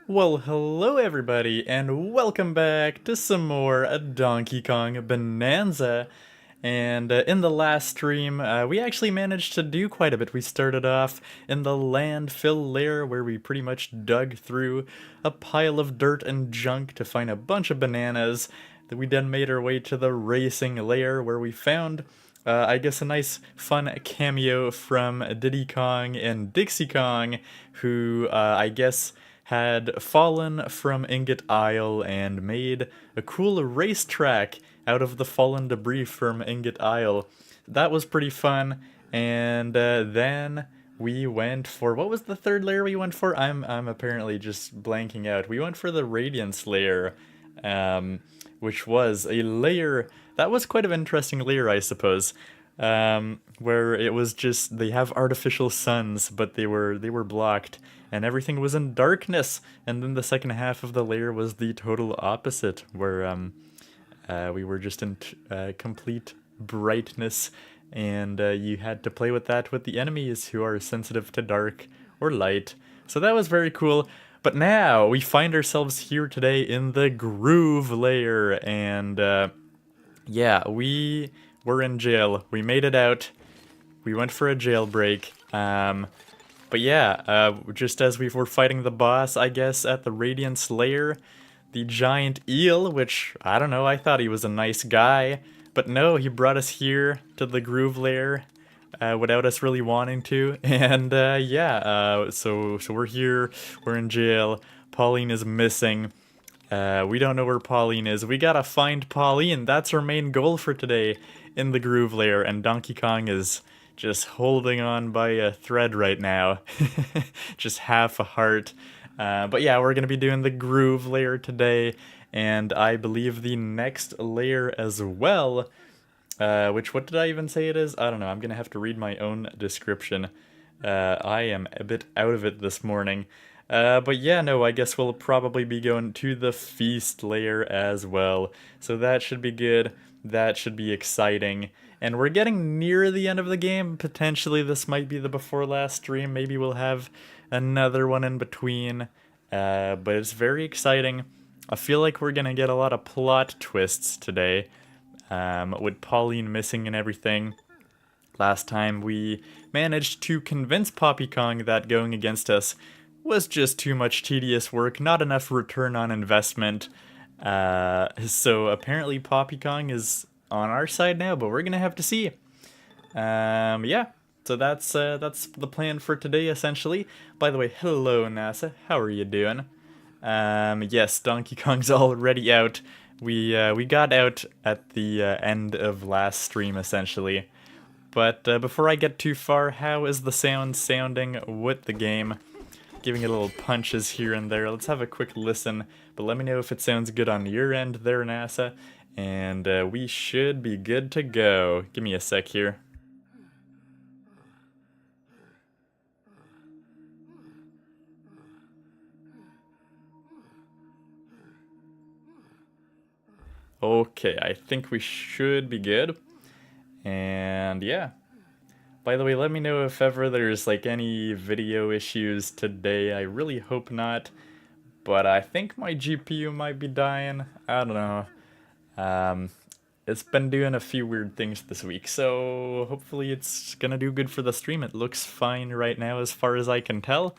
Well, hello everybody, and welcome back to some more Donkey Kong Bonanza. And in the last stream, we actually managed to do quite a bit. We started off in the landfill lair where we pretty much dug through a pile of dirt and junk to find a bunch of bananas. We then made our way to the racing lair where we found I guess a nice fun cameo from Diddy Kong and Dixie Kong, who I guess had fallen from Ingot Isle and made a cool racetrack out of the fallen debris from Ingot Isle. That was pretty fun. And then we went for, what was the third layer we went for? I'm apparently just blanking out. We went for the Radiance layer, which was a layer that was quite an interesting layer, I suppose. Where it was just they have artificial suns, but they were blocked, and everything was in darkness. And then the second half of the layer was the total opposite, where we were just in complete brightness, and you had to play with that with the enemies who are sensitive to dark or light. So that was very cool. But now we find ourselves here today in the groove layer, and yeah, we were in jail. We made it out. We went for a jailbreak. But yeah, just as we were fighting the boss, I guess, at the Radiance Lair, the giant eel, which, I don't know, I thought he was a nice guy. But no, he brought us here to the Groove Lair without us really wanting to. And yeah, so we're here, we're in jail, Pauline is missing. We don't know where Pauline is. We gotta find Pauline. That's our main goal for today in the Groove Lair. And Donkey Kong is just holding on by a thread right now. Just half a heart. But yeah, we're gonna be doing the Groove Lair today. And I believe the next layer as well. Which, what did I even say it is? I don't know. I'm gonna have to read my own description. I am a bit out of it this morning. But yeah, no, I guess we'll probably be going to the feast layer as well. So that should be good. That should be exciting. And we're getting near the end of the game. Potentially this might be the before last stream. Maybe we'll have another one in between. But it's very exciting. I feel like we're gonna get a lot of plot twists today. With Pauline missing and everything. Last time we managed to convince Poppy Kong that going against us was just too much tedious work, not enough return on investment. So apparently Poppy Kong is on our side now, but we're gonna have to see. Yeah, so that's the plan for today essentially. By the way, hello NASA, how are you doing? Yes, Donkey Kong's already out. We got out at the end of last stream essentially. But before I get too far, how is the sound sounding with the game? Giving it little punches here and there. Let's have a quick listen, but let me know if it sounds good on your end there, NASA, and we should be good to go. Give me a sec here. Okay, I think we should be good. And yeah. By the way, let me know if ever there's like any video issues today. I really hope not. But I think my GPU might be dying. I don't know. It's been doing a few weird things this week, so hopefully it's gonna do good for the stream. It looks fine right now as far as I can tell.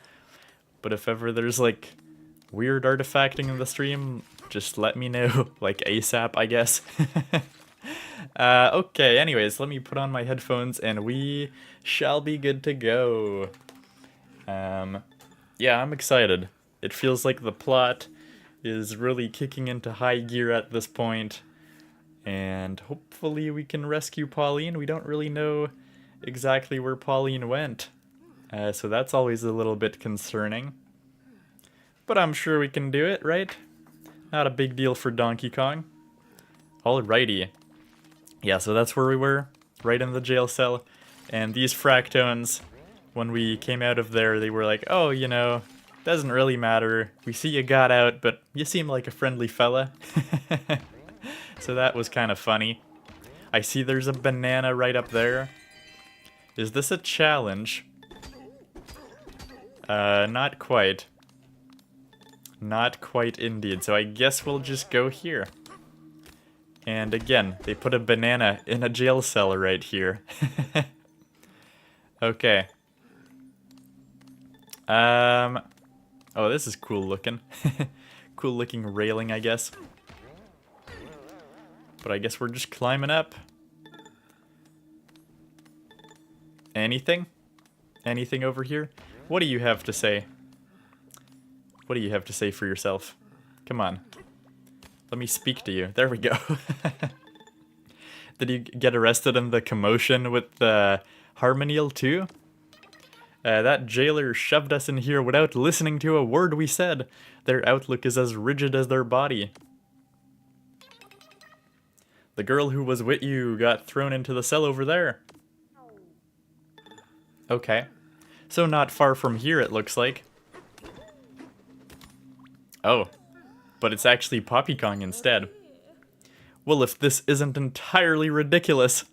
But if ever there's like weird artifacting in the stream, just let me know, like ASAP, I guess. Okay, anyways, let me put on my headphones and we shall be good to go. Yeah, I'm excited. It feels like the plot is really kicking into high gear at this point. And hopefully we can rescue Pauline. We don't really know exactly where Pauline went. So that's always a little bit concerning. But I'm sure we can do it, right? Not a big deal for Donkey Kong. Alrighty. Yeah, so that's where we were, right in the jail cell. And these fractones, when we came out of there, they were like, oh, you know, doesn't really matter. We see you got out, but you seem like a friendly fella. So that was kind of funny. I see there's a banana right up there. Is this a challenge? Not quite. Not quite indeed, so I guess we'll just go here. And again, they put a banana in a jail cell right here. Okay. Oh, this is cool looking. Cool looking railing, I guess. But I guess we're just climbing up. Anything? Anything over here? What do you have to say? What do you have to say for yourself? Come on. Let me speak to you. There we go. Did you get arrested in the commotion with the Harmonial too? That jailer shoved us in here without listening to a word we said. Their outlook is as rigid as their body. The girl who was with you got thrown into the cell over there. Okay. So not far from here, it looks like. Oh. But it's actually Poppy Kong instead. Well, if this isn't entirely ridiculous.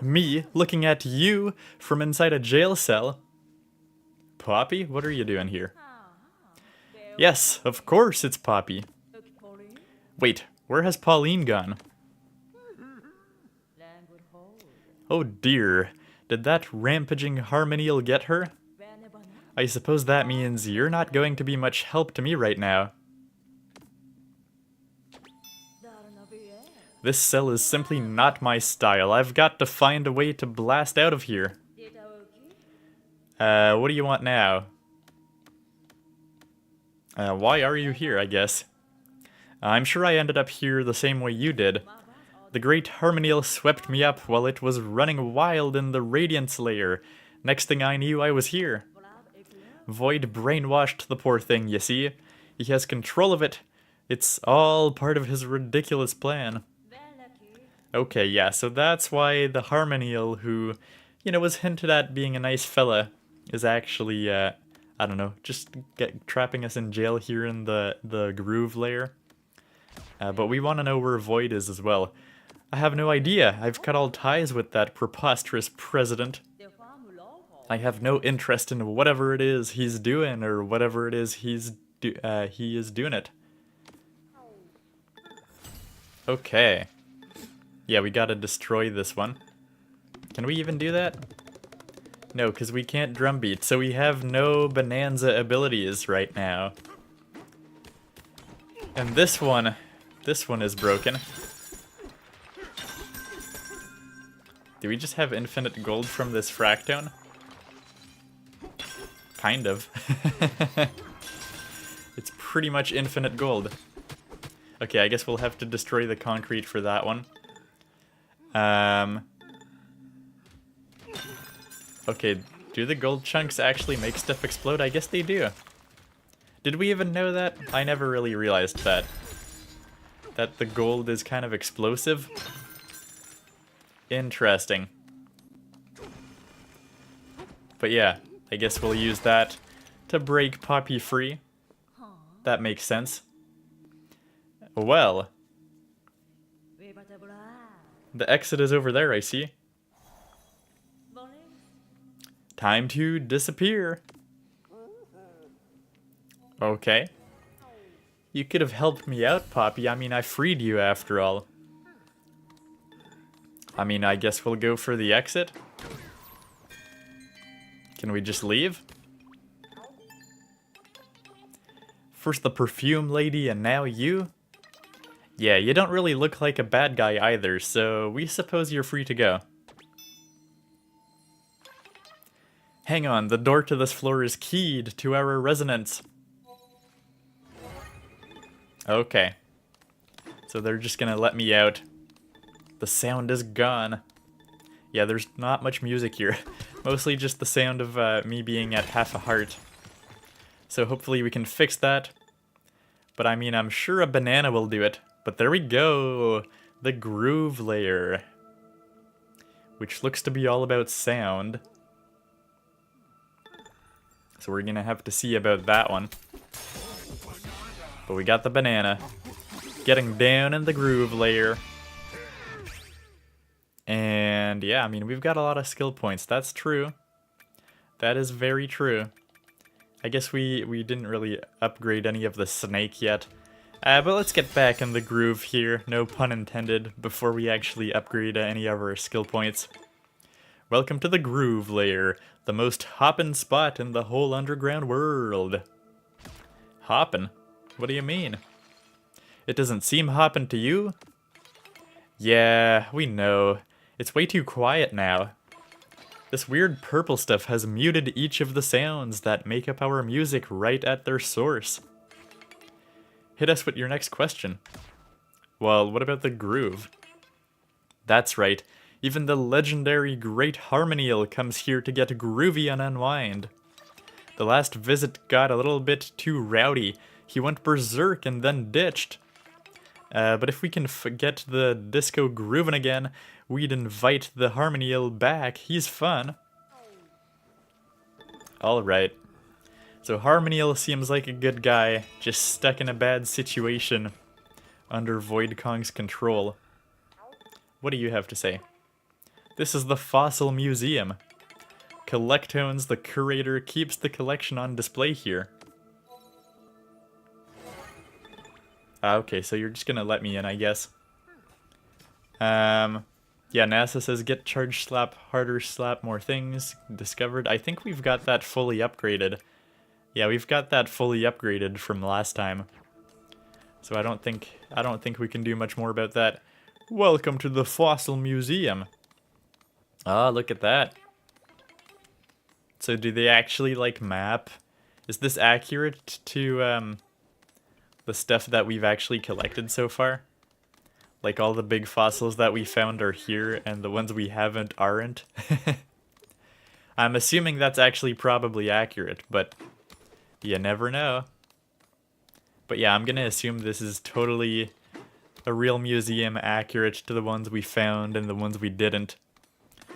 Me looking at you from inside a jail cell. Poppy, what are you doing here? Yes, of course it's Poppy. Wait, where has Pauline gone? Oh dear, did that rampaging Harmonial get her? I suppose that means you're not going to be much help to me right now. This cell is simply not my style. I've got to find a way to blast out of here. What do you want now? Why are you here, I guess? I'm sure I ended up here the same way you did. The great Harmonial swept me up while it was running wild in the Radiance layer. Next thing I knew, I was here. Void brainwashed the poor thing, you see. He has control of it. It's all part of his ridiculous plan. Okay, yeah, so that's why the Harmonial, who, you know, was hinted at being a nice fella, is actually, I don't know, just trapping us in jail here in the groove layer. But we want to know where Void is as well. I have no idea. I've cut all ties with that preposterous president. I have no interest in whatever it is he's doing or whatever it is he is doing it. Okay. Yeah, we gotta destroy this one. Can we even do that? No, because we can't drumbeat, so we have no Bananza abilities right now. And this one is broken. Do we just have infinite gold from this fractone? Kind of. It's pretty much infinite gold. Okay, I guess we'll have to destroy the concrete for that one. Okay, do the gold chunks actually make stuff explode? I guess they do. Did we even know that? I never really realized that. That the gold is kind of explosive? Interesting. But yeah, I guess we'll use that to break Poppy free. That makes sense. Well. The exit is over there, I see. Time to disappear. Okay. You could have helped me out, Poppy. I mean, I freed you after all. I mean, I guess we'll go for the exit. Can we just leave? First the perfume lady and now you? Yeah, you don't really look like a bad guy either, so we suppose you're free to go. Hang on, the door to this floor is keyed to our resonance. Okay. So they're just gonna let me out. The sound is gone. Yeah, there's not much music here. Mostly just the sound of me being at half a heart. So hopefully we can fix that. But I mean, I'm sure a banana will do it. But there we go! The groove layer. Which looks to be all about sound. So we're gonna have to see about that one. But we got the banana. Getting down in the groove layer. And yeah, I mean, we've got a lot of skill points. That's true. That is very true. I guess we didn't really upgrade any of the snake yet. But let's get back in the groove here, no pun intended, before we actually upgrade any of our skill points. Welcome to the groove layer, the most hoppin' spot in the whole underground world. Hoppin'? What do you mean? It doesn't seem hoppin' to you? Yeah, we know. It's way too quiet now. This weird purple stuff has muted each of the sounds that make up our music right at their source. Hit us with your next question. Well, what about the groove? That's right, even the legendary Great Harmonial comes here to get groovy and unwind. The last visit got a little bit too rowdy. He went berserk and then ditched. But if we can get the disco grooving again, we'd invite the Harmonial back. He's fun. Alright. So Harmonial seems like a good guy, just stuck in a bad situation under Void Kong's control. What do you have to say? This is the Fossil Museum. Collectones, the curator, keeps the collection on display here. Okay, so you're just gonna let me in, I guess. Yeah, NASA says get charge slap, harder slap, more things discovered. I think we've got that fully upgraded. Yeah, we've got that fully upgraded from last time. So I don't think we can do much more about that. Welcome to the Fossil Museum. Ah, look at that. So do they actually like map? Is this accurate to the stuff that we've actually collected so far? Like all the big fossils that we found are here and the ones we haven't aren't? I'm assuming that's actually probably accurate, but you never know. But yeah, I'm gonna assume this is totally a real museum, accurate to the ones we found and the ones we didn't.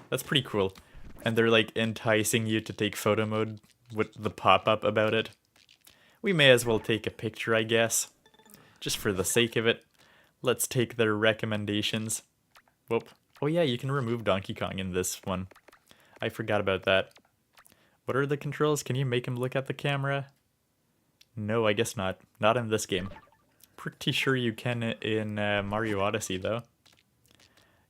That's pretty cool. And they're like enticing you to take photo mode with the pop-up about it. We may as well take a picture, I guess. Just for the sake of it. Let's take their recommendations. Whoop. Oh yeah, you can remove Donkey Kong in this one. I forgot about that. What are the controls? Can you make him look at the camera? No, I guess not. Not in this game. Pretty sure you can in Mario Odyssey, though.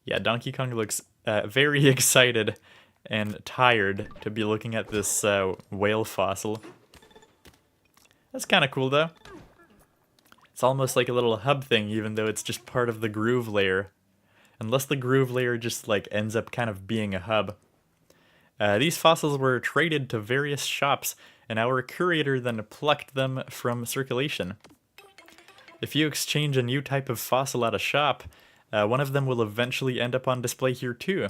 Yeah, Donkey Kong looks very excited and tired to be looking at this whale fossil. That's kind of cool, though. It's almost like a little hub thing, even though it's just part of the groove layer. Unless the groove layer just like ends up kind of being a hub. These fossils were traded to various shops, and our curator then plucked them from circulation. If you exchange a new type of fossil at a shop, one of them will eventually end up on display here too.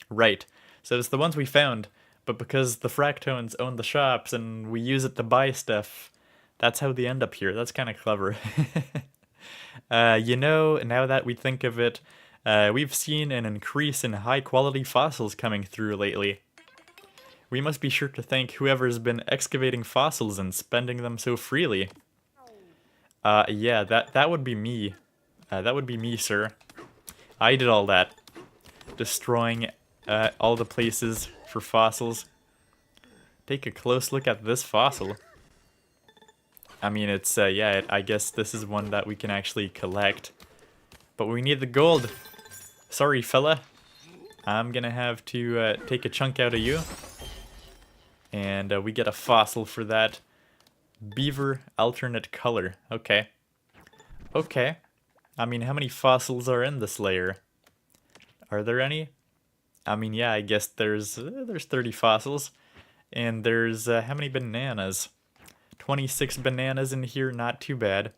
Right, so it's the ones we found, but because the Fractones own the shops and we use it to buy stuff, that's how they end up here. That's kind of clever. You know, now that we think of it, we've seen an increase in high-quality fossils coming through lately. We must be sure to thank whoever's been excavating fossils and spending them so freely. Yeah, that would be me. That would be me, sir. I did all that. Destroying all the places for fossils. Take a close look at this fossil. I mean, it's, yeah, I guess this is one that we can actually collect. But we need the gold. Sorry, fella. I'm gonna have to take a chunk out of you. And we get a fossil for that. Beaver alternate color. Okay. Okay. I mean, how many fossils are in this layer? Are there any? I mean, yeah, I guess there's 30 fossils. And there's how many bananas? 26 bananas in here, not too bad.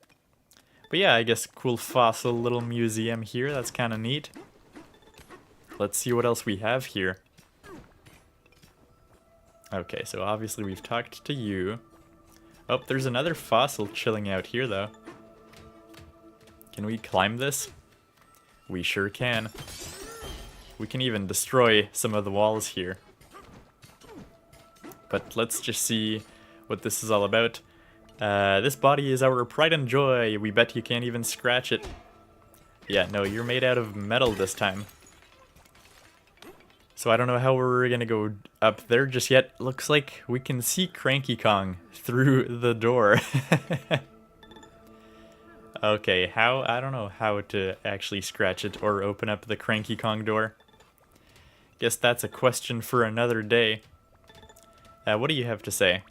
But yeah, I guess cool fossil little museum here. That's kind of neat. Let's see what else we have here. Okay, so obviously we've talked to you. Oh, there's another fossil chilling out here, though. Can we climb this? We sure can. We can even destroy some of the walls here. But let's just see what this is all about. This body is our pride and joy. We bet you can't even scratch it. Yeah, no, you're made out of metal this time. So I don't know how we're gonna go up there just yet. Looks like we can see Cranky Kong through the door. Okay, how? I don't know how to actually scratch it or open up the Cranky Kong door. Guess that's a question for another day. What do you have to say?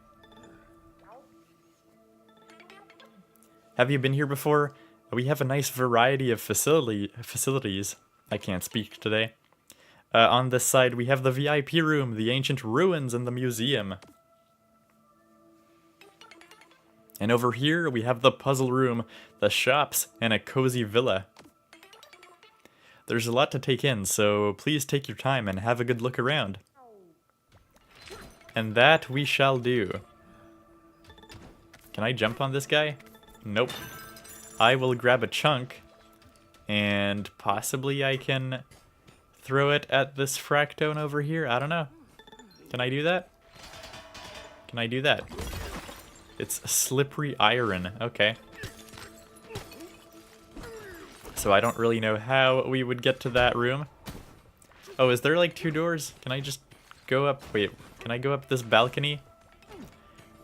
Have you been here before? We have a nice variety of facilities. I can't speak today. On this side, we have the VIP room, the ancient ruins, and the museum. And over here, we have the puzzle room, the shops, and a cozy villa. There's a lot to take in, so please take your time and have a good look around. And that we shall do. Can I jump on this guy? Nope. I will grab a chunk, and possibly I can throw it at this fractone over here. I don't know. Can I do that? Can I do that? It's slippery iron. Okay. So I don't really know how we would get to that room. Oh, is there like 2 doors? Can I just go up? Wait, can I go up this balcony?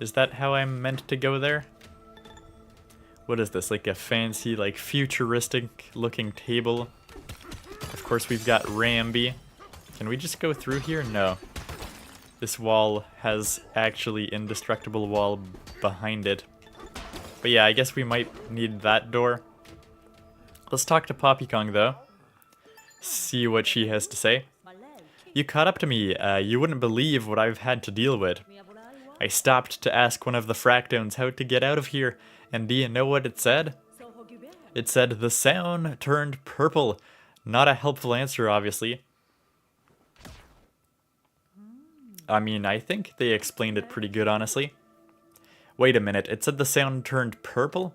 Is that how I'm meant to go there? What is this? Like a fancy, like futuristic looking table? Of course, we've got Ramby. Can we just go through here? No. This wall has actually indestructible wall behind it. But yeah, I guess we might need that door. Let's talk to Poppy Kong though. See what she has to say. You caught up to me. You wouldn't believe what I've had to deal with. I stopped to ask one of the fractones how to get out of here, and do you know what it said? It said the sound turned purple. Not a helpful answer, obviously. I mean, I think they explained it pretty good, honestly. Wait a minute, it said the sound turned purple?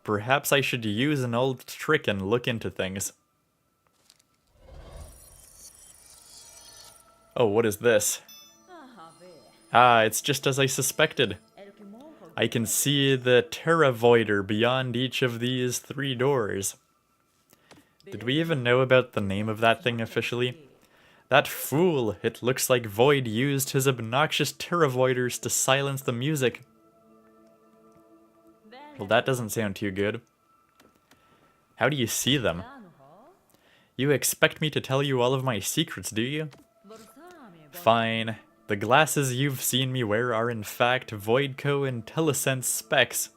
Perhaps I should use an old trick and look into things. Oh, what is this? Ah, it's just as I suspected. I can see the Terravoider beyond each of these 3 doors. Did we even know about the name of that thing officially? That fool! It looks like Void used his obnoxious Terravoiders to silence the music. Well, that doesn't sound too good. How do you see them? You expect me to tell you all of my secrets, do you? Fine. The glasses you've seen me wear are in fact Voidco IntelliSense specs.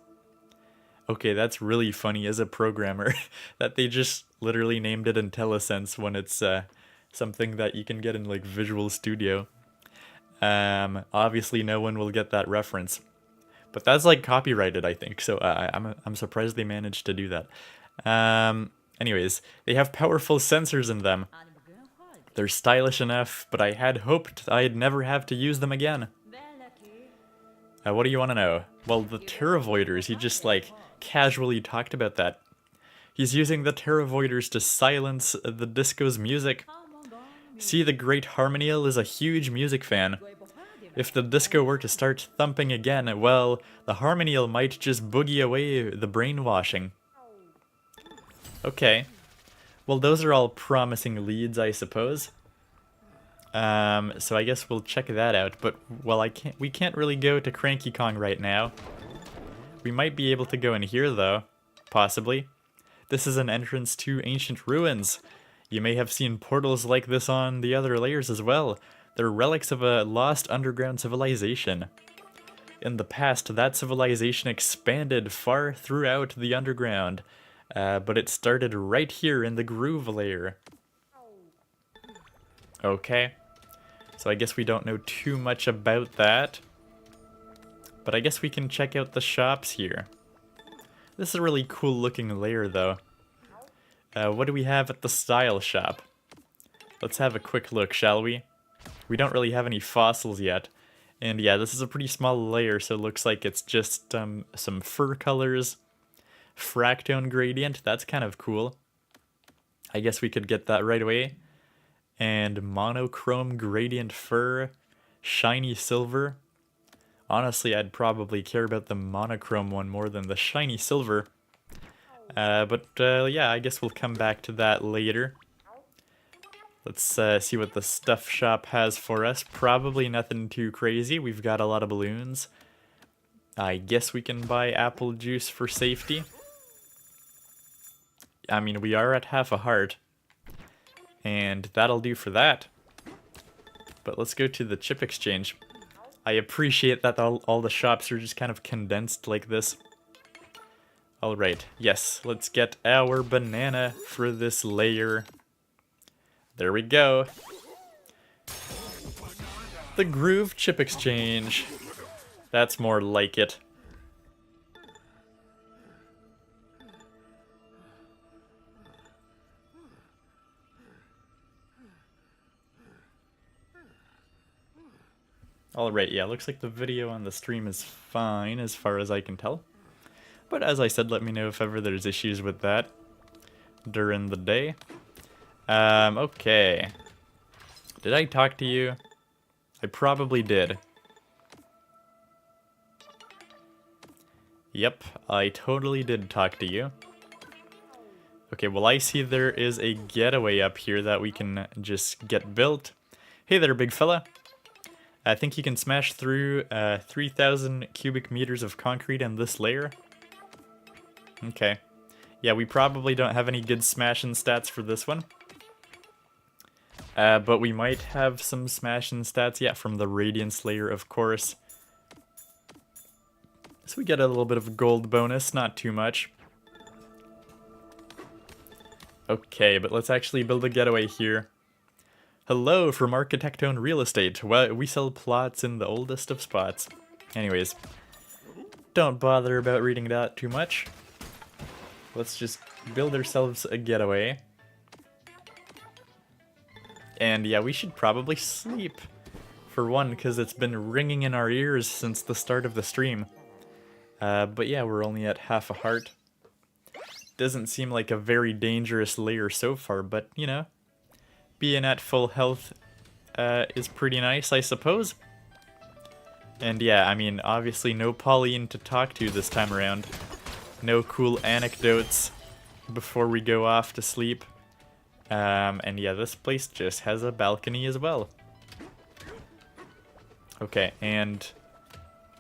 Okay, that's really funny as a programmer, that they just literally named it IntelliSense when it's something that you can get in like Visual Studio. Obviously no one will get that reference. But that's like copyrighted, I think, so I'm surprised they managed to do that. Anyways, they have powerful sensors in them. They're stylish enough, but I had hoped I'd never have to use them again. What do you want to know? Well, the Terravoiders, he just like casually talked about that. He's using the Terravoiders to silence the disco's music. See, the Great Harmonial is a huge music fan. If the disco were to start thumping again, well, the Harmonial might just boogie away the brainwashing. Okay. Well, those are all promising leads, I suppose. So I guess we'll check that out. But, well, we can't really go to Cranky Kong right now. We might be able to go in here, though. Possibly. This is an entrance to ancient ruins. You may have seen portals like this on the other layers as well. They're relics of a lost underground civilization. In the past, that civilization expanded far throughout the underground. But it started right here in the groove layer. Okay. So I guess we don't know too much about that. But I guess we can check out the shops here. This is a really cool looking layer though. What do we have at the style shop? Let's have a quick look, shall we? We don't really have any fossils yet. And yeah, this is a pretty small layer, so it looks like it's just some fur colors. Fractone gradient, that's kind of cool. I guess we could get that right away. And monochrome gradient fur, shiny silver. Honestly, I'd probably care about the monochrome one more than the shiny silver. But yeah, I guess we'll come back to that later. Let's see what the stuff shop has for us. Probably nothing too crazy. We've got a lot of balloons. I guess we can buy apple juice for safety. I mean, we are at half a heart. And that'll do for that. But let's go to the chip exchange. I appreciate that all the shops are just kind of condensed like this. Alright, yes, let's get our banana for this layer. There we go. The Groove Chip Exchange. That's more like it. Alright, yeah, looks like the video on the stream is fine as far as I can tell. But as I said, let me know if ever there's issues with that during the day. Okay. Did I talk to you? I probably did. Yep, I totally did talk to you. Okay, well I see there is a getaway up here that we can just get built. Hey there, big fella. I think you can smash through 3,000 cubic meters of concrete in this layer. Okay. Yeah, we probably don't have any good smashing stats for this one. But we might have some smashing stats, yeah, from the Radiance layer, of course. So we get a little bit of gold bonus, not too much. Okay, but let's actually build a getaway here. Hello from Architect-Owned Real Estate. Well, we sell plots in the oldest of spots. Anyways, don't bother about reading that too much. Let's just build ourselves a getaway. And yeah, we should probably sleep. For one, because it's been ringing in our ears since the start of the stream. But yeah, we're only at half a heart. Doesn't seem like a very dangerous layer so far, but you know, being at full health is pretty nice, I suppose. And yeah, I mean, obviously no Pauline to talk to this time around. No cool anecdotes before we go off to sleep. And yeah, this place just has a balcony as well. Okay, and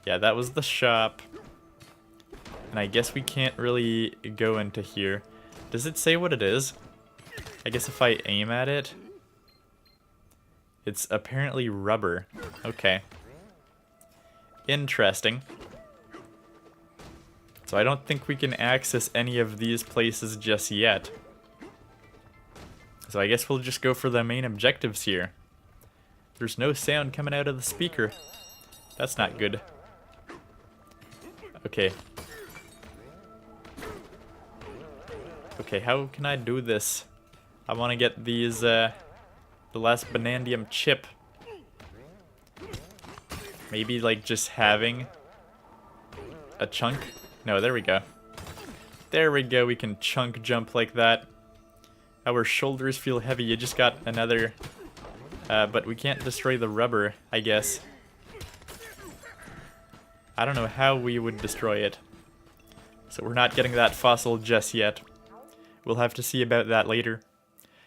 yeah, that was the shop. And I guess we can't really go into here. Does it say what it is? I guess if I aim at it, it's apparently rubber. Okay. Interesting. So I don't think we can access any of these places just yet. So I guess we'll just go for the main objectives here. There's no sound coming out of the speaker. That's not good. Okay. Okay, how can I do this? I want to get these, the last Banandium chip. Maybe, like, just having a chunk? No, there we go. There we go, we can chunk jump like that. Our shoulders feel heavy. You just got another... but we can't destroy the rubber, I guess. I don't know how we would destroy it. So we're not getting that fossil just yet. We'll have to see about that later.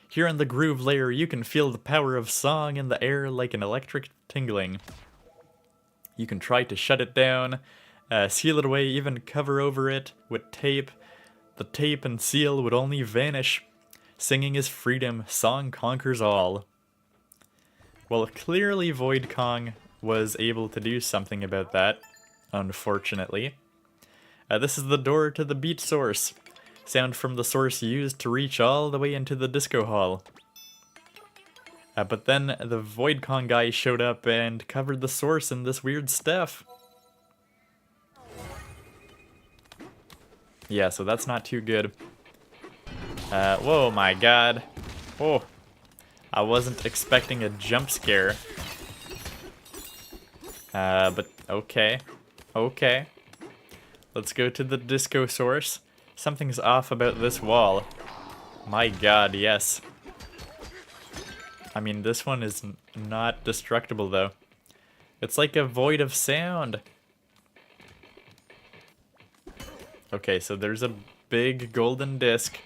Here in the groove layer, you can feel the power of song in the air like an electric tingling. You can try to shut it down, seal it away, even cover over it with tape. The tape and seal would only vanish. Singing is freedom, song conquers all. Well, clearly Void Kong was able to do something about that, unfortunately. This is the door to the beat source. Sound from the source used to reach all the way into the disco hall. But then the Void Kong guy showed up and covered the source in this weird stuff. Yeah, so that's not too good. Whoa, my god. Oh, I wasn't expecting a jump scare. But okay. Okay. Let's go to the disco source. Something's off about this wall. My god, yes. I mean, this one is not destructible, though. It's like a void of sound. Okay, so there's a big golden disc,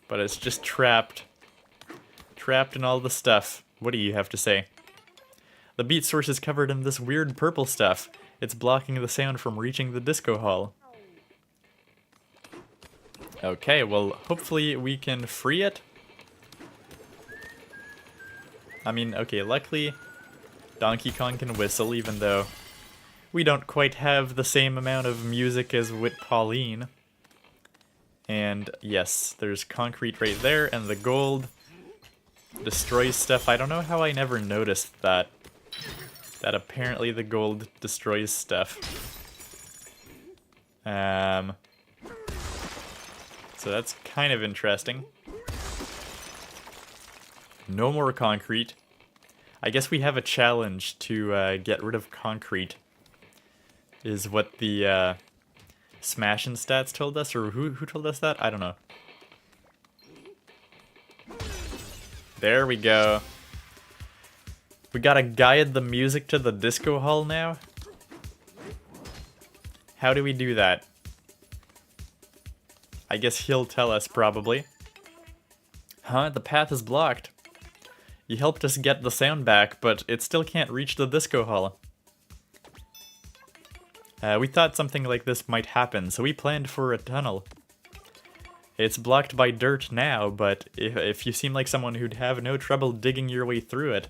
but it's just trapped trapped in all the stuff. What do you have to say? The beat source is covered in this weird purple stuff. It's blocking the sound from reaching the disco hall. Okay, well, hopefully we can free it. I mean, okay, luckily Donkey Kong can whistle, even though we don't quite have the same amount of music as with Pauline. And yes, there's concrete right there, and the gold destroys stuff. I don't know how I never noticed that. That apparently the gold destroys stuff. So that's kind of interesting. No more concrete. I guess we have a challenge to get rid of concrete, is what the Smash and Stats told us, or who told us that? I don't know. There we go. We gotta guide the music to the disco hall now? How do we do that? I guess he'll tell us, probably. Huh? The path is blocked. You helped us get the sound back, but it still can't reach the disco hall. We thought something like this might happen, so we planned for a tunnel. It's blocked by dirt now, but if you seem like someone who'd have no trouble digging your way through it.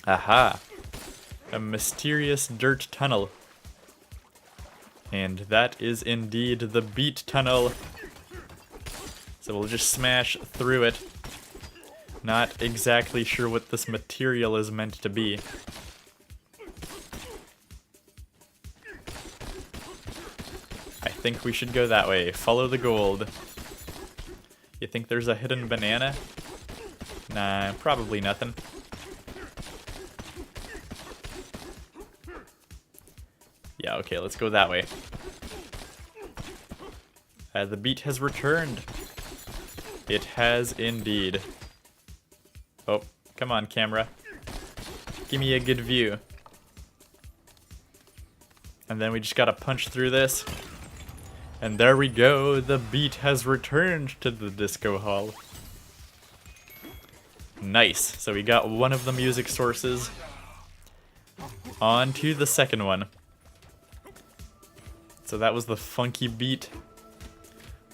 Aha! A mysterious dirt tunnel. And that is indeed the beat tunnel. So we'll just smash through it. Not exactly sure what this material is meant to be. I think we should go that way. Follow the gold. You think there's a hidden banana? Nah, probably nothing. Yeah, okay, let's go that way. The beat has returned. It has indeed. Oh, come on, camera. Give me a good view. And then we just gotta punch through this. And there we go, the beat has returned to the disco hall. Nice, so we got one of the music sources. On to the second one. So that was the funky beat.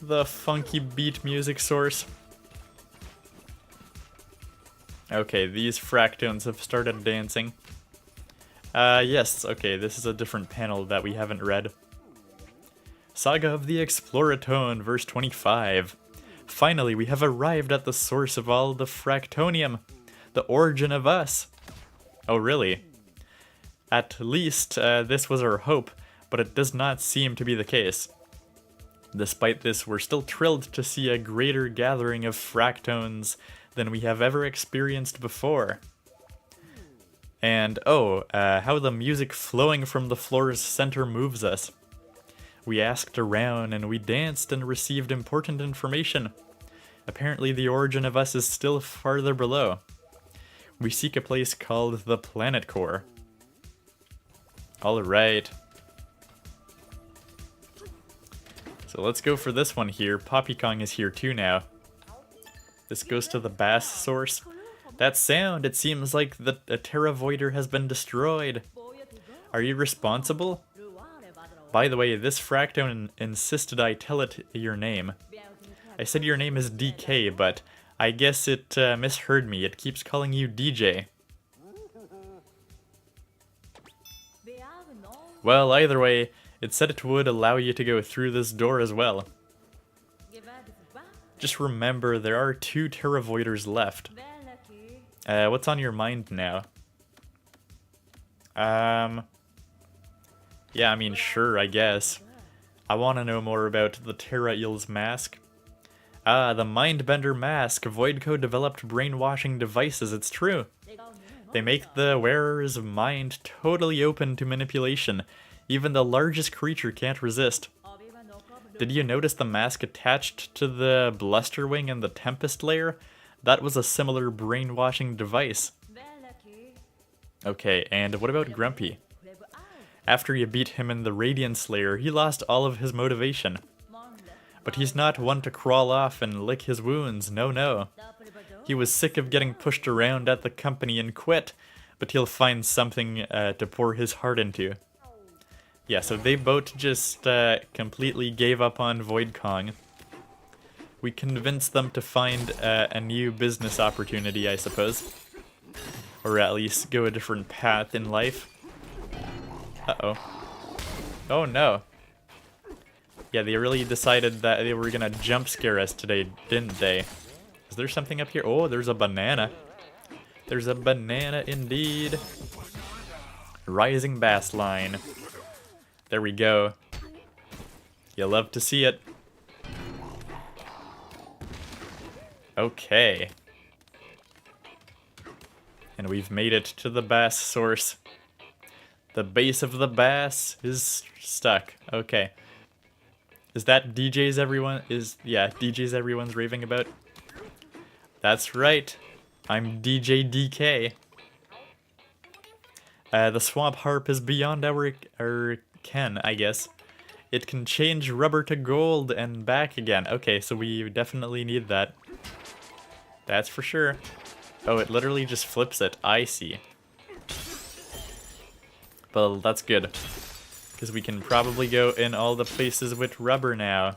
The funky beat music source. Okay, these fractones have started dancing. Yes, okay, this is a different panel that we haven't read. Saga of the Exploratone, verse 25. Finally, we have arrived at the source of all the fractonium, the origin of us. Oh, really? At least, this was our hope, but it does not seem to be the case. Despite this, we're still thrilled to see a greater gathering of fractones than we have ever experienced before. And, oh, how the music flowing from the floor's center moves us. We asked around and we danced and received important information. Apparently the origin of us is still farther below. We seek a place called the Planet Core. Alright. So let's go for this one here. Poppy Kong is here too now. This goes to the bass source. That sound, it seems like a Terravoider has been destroyed. Are you responsible? By the way, this fractone insisted I tell it your name. I said your name is DK, but I guess it misheard me. It keeps calling you DJ. Well, either way, it said it would allow you to go through this door as well. Just remember, there are 2 Terravoiders left. What's on your mind now? Yeah, I mean, sure, I guess. I want to know more about the Terra Eel's mask. Ah, the Mindbender mask. Voidco developed brainwashing devices, it's true. They make the wearer's mind totally open to manipulation. Even the largest creature can't resist. Did you notice the mask attached to the Blusterwing and the Tempest layer? That was a similar brainwashing device. Okay, and what about Grumpy? After you beat him in the Radiance layer, he lost all of his motivation. But he's not one to crawl off and lick his wounds, no no. He was sick of getting pushed around at the company and quit, but he'll find something to pour his heart into. Yeah, so they both just completely gave up on Void Kong. We convinced them to find a new business opportunity, I suppose. Or at least go a different path in life. Uh-oh. Oh no. Yeah, they really decided that they were gonna jump scare us today, didn't they? Is there something up here? Oh, there's a banana. There's a banana indeed. Rising bass line. There we go. You love to see it. Okay. And we've made it to the bass source. The base of the bass is stuck. Okay. Is that DJs everyone DJs everyone's raving about? That's right. I'm DJ DK. The swamp harp is beyond our ken, I guess. It can change rubber to gold and back again. Okay, so we definitely need that. That's for sure. Oh, it literally just flips it. I see. Well, that's good. Because we can probably go in all the places with rubber now.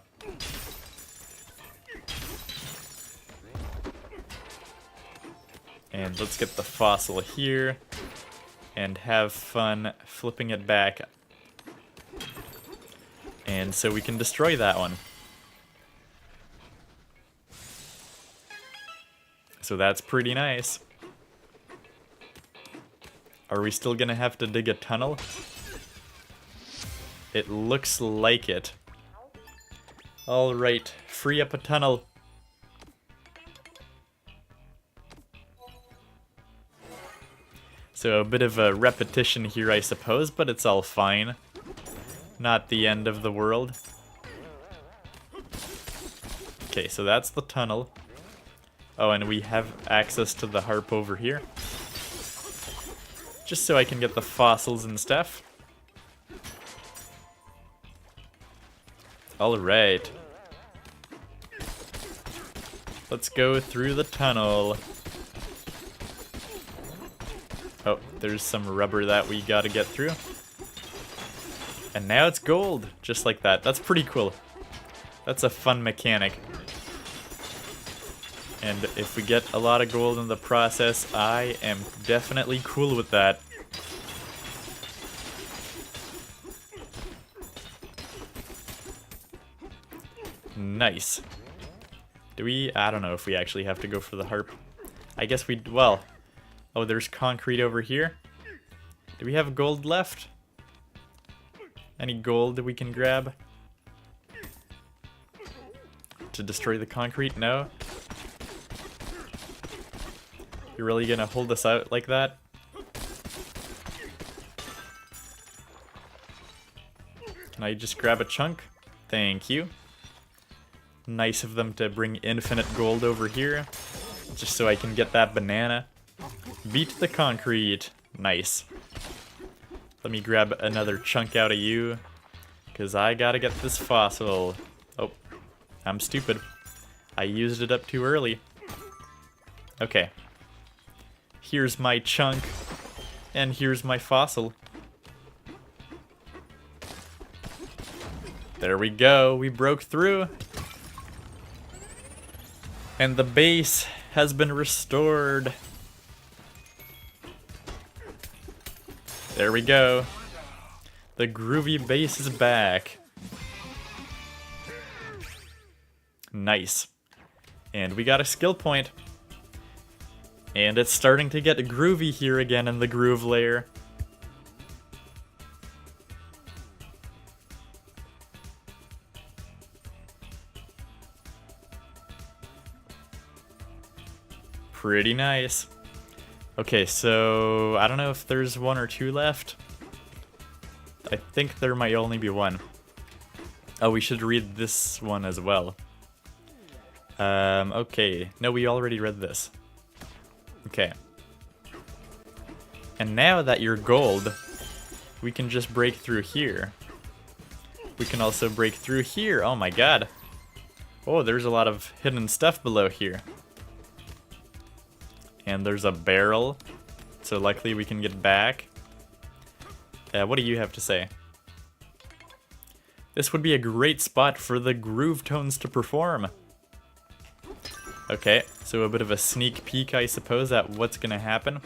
And let's get the fossil here. And have fun flipping it back. And so we can destroy that one. So that's pretty nice. Are we still gonna have to dig a tunnel? It looks like it. Alright, free up a tunnel. So a bit of a repetition here, I suppose, but it's all fine. Not the end of the world. Okay, so that's the tunnel. Oh, and we have access to the harp over here. Just so I can get the fossils and stuff. Alright. Let's go through the tunnel. Oh, there's some rubber that we gotta get through. And now it's gold, just like that. That's pretty cool. That's a fun mechanic. And if we get a lot of gold in the process, I am definitely cool with that. Nice. Do we? I don't know if we actually have to go for the harp. I guess we, well. Oh, there's concrete over here. Do we have gold left? Any gold that we can grab? To destroy the concrete? No? You're really gonna hold us out like that? Can I just grab a chunk? Thank you. Nice of them to bring infinite gold over here. Just so I can get that banana. Beat the concrete. Nice. Let me grab another chunk out of you. Because I gotta get this fossil. Oh, I'm stupid. I used it up too early. Okay. Here's my chunk. And here's my fossil. There we go. We broke through. And the base has been restored. There we go. The groovy base is back. Nice. And we got a skill point. And it's starting to get groovy here again in the groove layer. Pretty nice. Okay, so I don't know if there's one or two left. I think there might only be one. Oh, we should read this one as well. Okay. No, we already read this. Okay. And now that you're gold, we can just break through here. We can also break through here. Oh my god. Oh, there's a lot of hidden stuff below here. And there's a barrel, so luckily we can get back. What do you have to say? This would be a great spot for the groove tones to perform. Okay, so a bit of a sneak peek, I suppose, at what's gonna happen.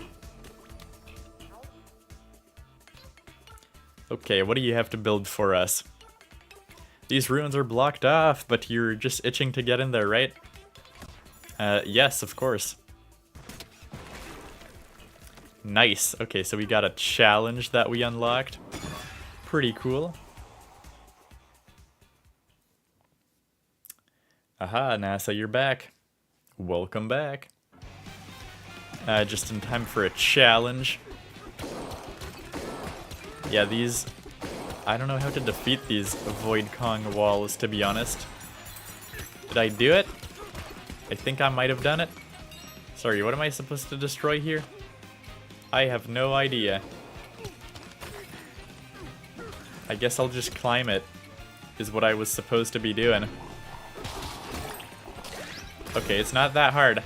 Okay, what do you have to build for us? These ruins are blocked off, but you're just itching to get in there, right? Yes, of course. Nice. Okay, so we got a challenge that we unlocked. Pretty cool. Aha, NASA, you're back. Welcome back. Just in time for a challenge. Yeah, these... I don't know how to defeat these Void Kong walls, to be honest. Did I do it? I think I might have done it. Sorry, what am I supposed to destroy here? I have no idea. I guess I'll just climb it, is what I was supposed to be doing. Okay, it's not that hard.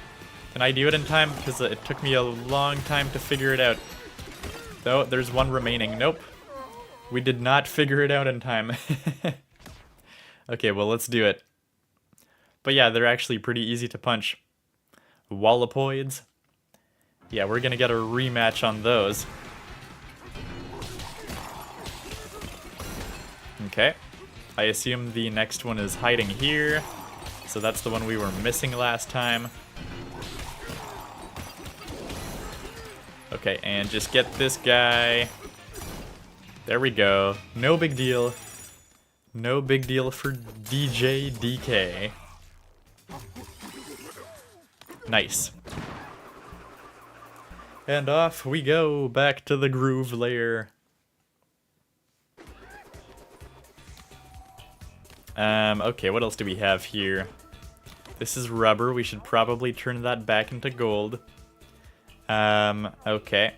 Can I do it in time? Because it took me a long time to figure it out. Though, there's one remaining. Nope. We did not figure it out in time. Okay, well, let's do it. But yeah, they're actually pretty easy to punch. Wallopoids. Yeah, we're gonna get a rematch on those. Okay. I assume the next one is hiding here. So that's the one we were missing last time. Okay, and just get this guy. There we go. No big deal. No big deal for DJ DK. Nice. And off we go back to the groove layer. Okay, what else do we have here? This is rubber. We should probably turn that back into gold. Okay.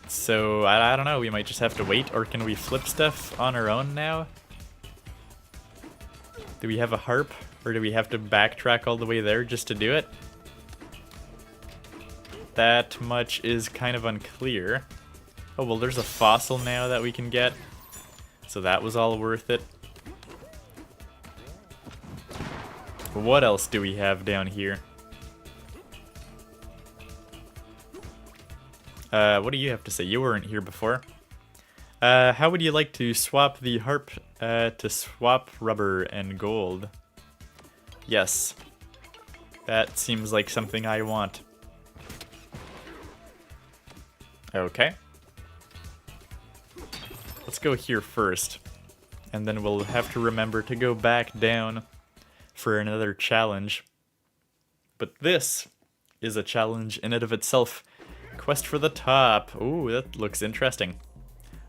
So, I don't know, we might just have to wait, or can we flip stuff on our own now? Do we have a harp, or do we have to backtrack all the way there just to do it? That much is kind of unclear. Oh, well, there's a fossil now that we can get, so that was all worth it. What else do we have down here? What do you have to say? You weren't here before. How would you like to swap the harp to swap rubber and gold? Yes. That seems like something I want. Okay. Let's go here first. And then we'll have to remember to go back down for another challenge. But this is a challenge in and of itself. Quest for the top. Ooh, that looks interesting.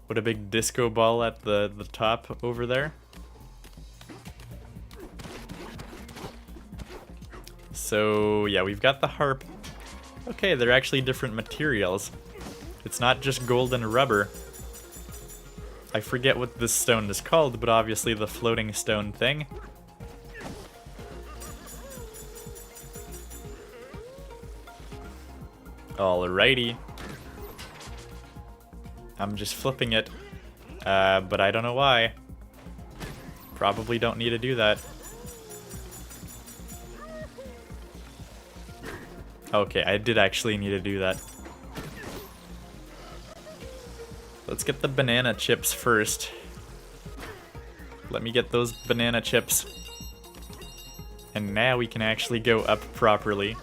What a big disco ball at the top over there. So, yeah, we've got the harp. Okay, they're actually different materials. It's not just gold and rubber. I forget what this stone is called, but obviously the floating stone thing. Alrighty. I'm just flipping it, but I don't know why. Probably don't need to do that. Okay, I did actually need to do that. Let's get the banana chips first. Let me get those banana chips. And now we can actually go up properly.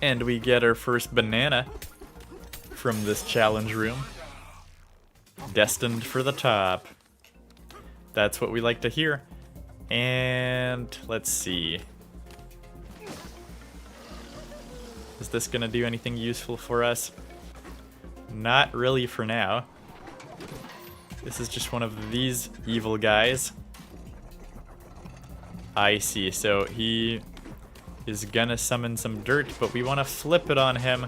And we get our first banana from this challenge room. Destined for the top. That's what we like to hear. And let's see. Is this gonna do anything useful for us? Not really for now. This is just one of these evil guys. I see, so he is gonna summon some dirt, but we want to flip it on him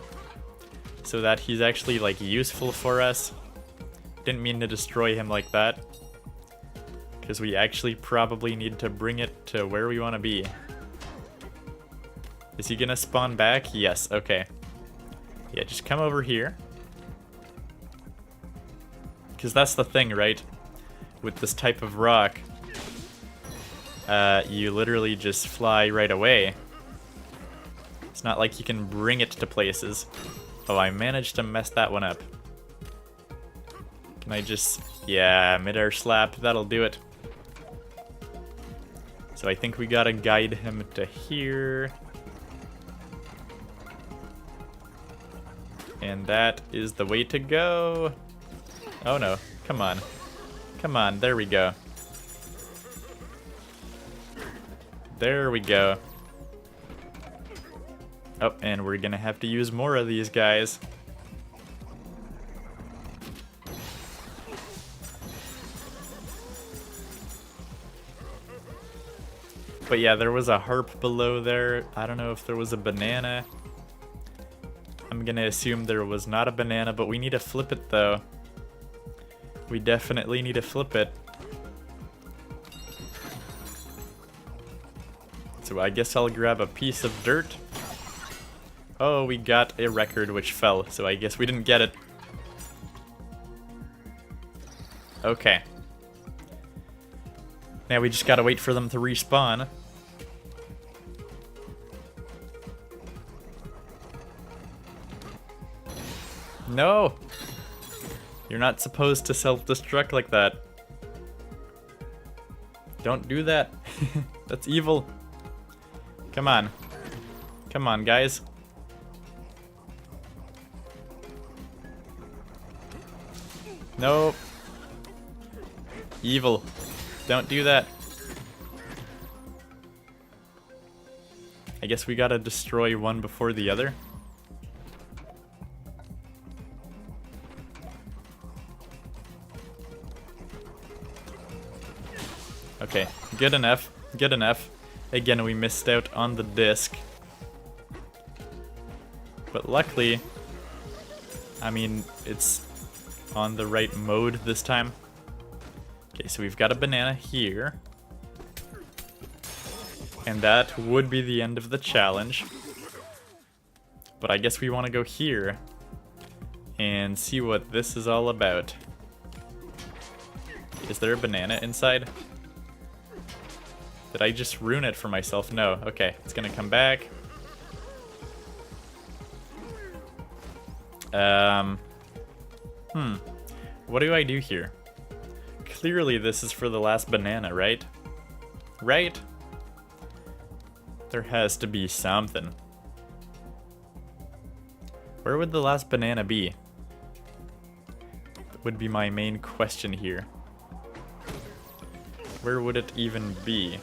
so that he's actually like useful for us. Didn't mean to destroy him like that. Because we actually probably need to bring it to where we want to be. Is he gonna spawn back? Yes, okay. Yeah, just come over here. Because that's the thing, right? With this type of rock, you literally just fly right away. It's not like you can bring it to places. Oh, I managed to mess that one up. Can I just... yeah, mid-air slap, that'll do it. So I think we gotta guide him to here. And that is the way to go. Oh no, come on. Come on, there we go. There we go. Oh, and we're gonna have to use more of these guys. But yeah, there was a harp below there. I don't know if there was a banana. I'm gonna assume there was not a banana, but we need to flip it though. We definitely need to flip it. So I guess I'll grab a piece of dirt. Oh, we got a record which fell, so I guess we didn't get it. Okay. Now we just gotta wait for them to respawn. No! You're not supposed to self-destruct like that. Don't do that. That's evil. Come on. Come on, guys. No. Evil. Don't do that. I guess we gotta destroy one before the other. Okay, good enough. Good enough. Again, we missed out on the disc. But luckily, I mean, it's on the right mode this time. Okay, so we've got a banana here. And that would be the end of the challenge. But I guess we want to go here and see what this is all about. Is there a banana inside? Did I just ruin it for myself? No. Okay, it's gonna come back. What do I do here? Clearly this is for the last banana, right? Right? There has to be something. Where would the last banana be? That would be my main question here. Where would it even be?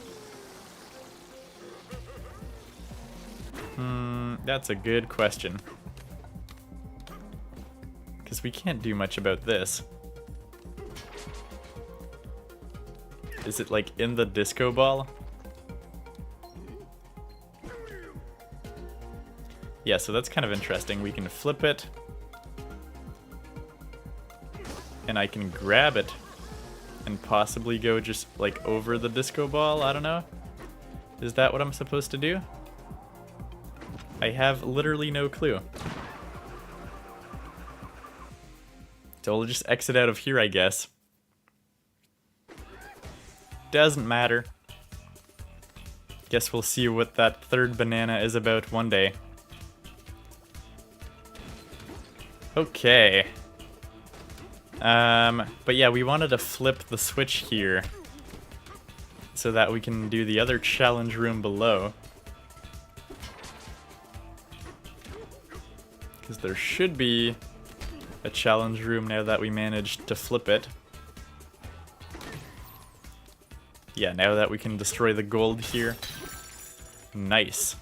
That's a good question. Because we can't do much about this. Is it like in the disco ball? Yeah, so that's kind of interesting. We can flip it. And I can grab it. And possibly go just like over the disco ball? I don't know. Is that what I'm supposed to do? I have literally no clue. So we'll just exit out of here, I guess. Doesn't matter. Guess we'll see what that third banana is about one day. Okay. But yeah, we wanted to flip the switch here so that we can do the other challenge room below. Because there should be a challenge room now that we managed to flip it. Yeah, now that we can destroy the gold here. Nice.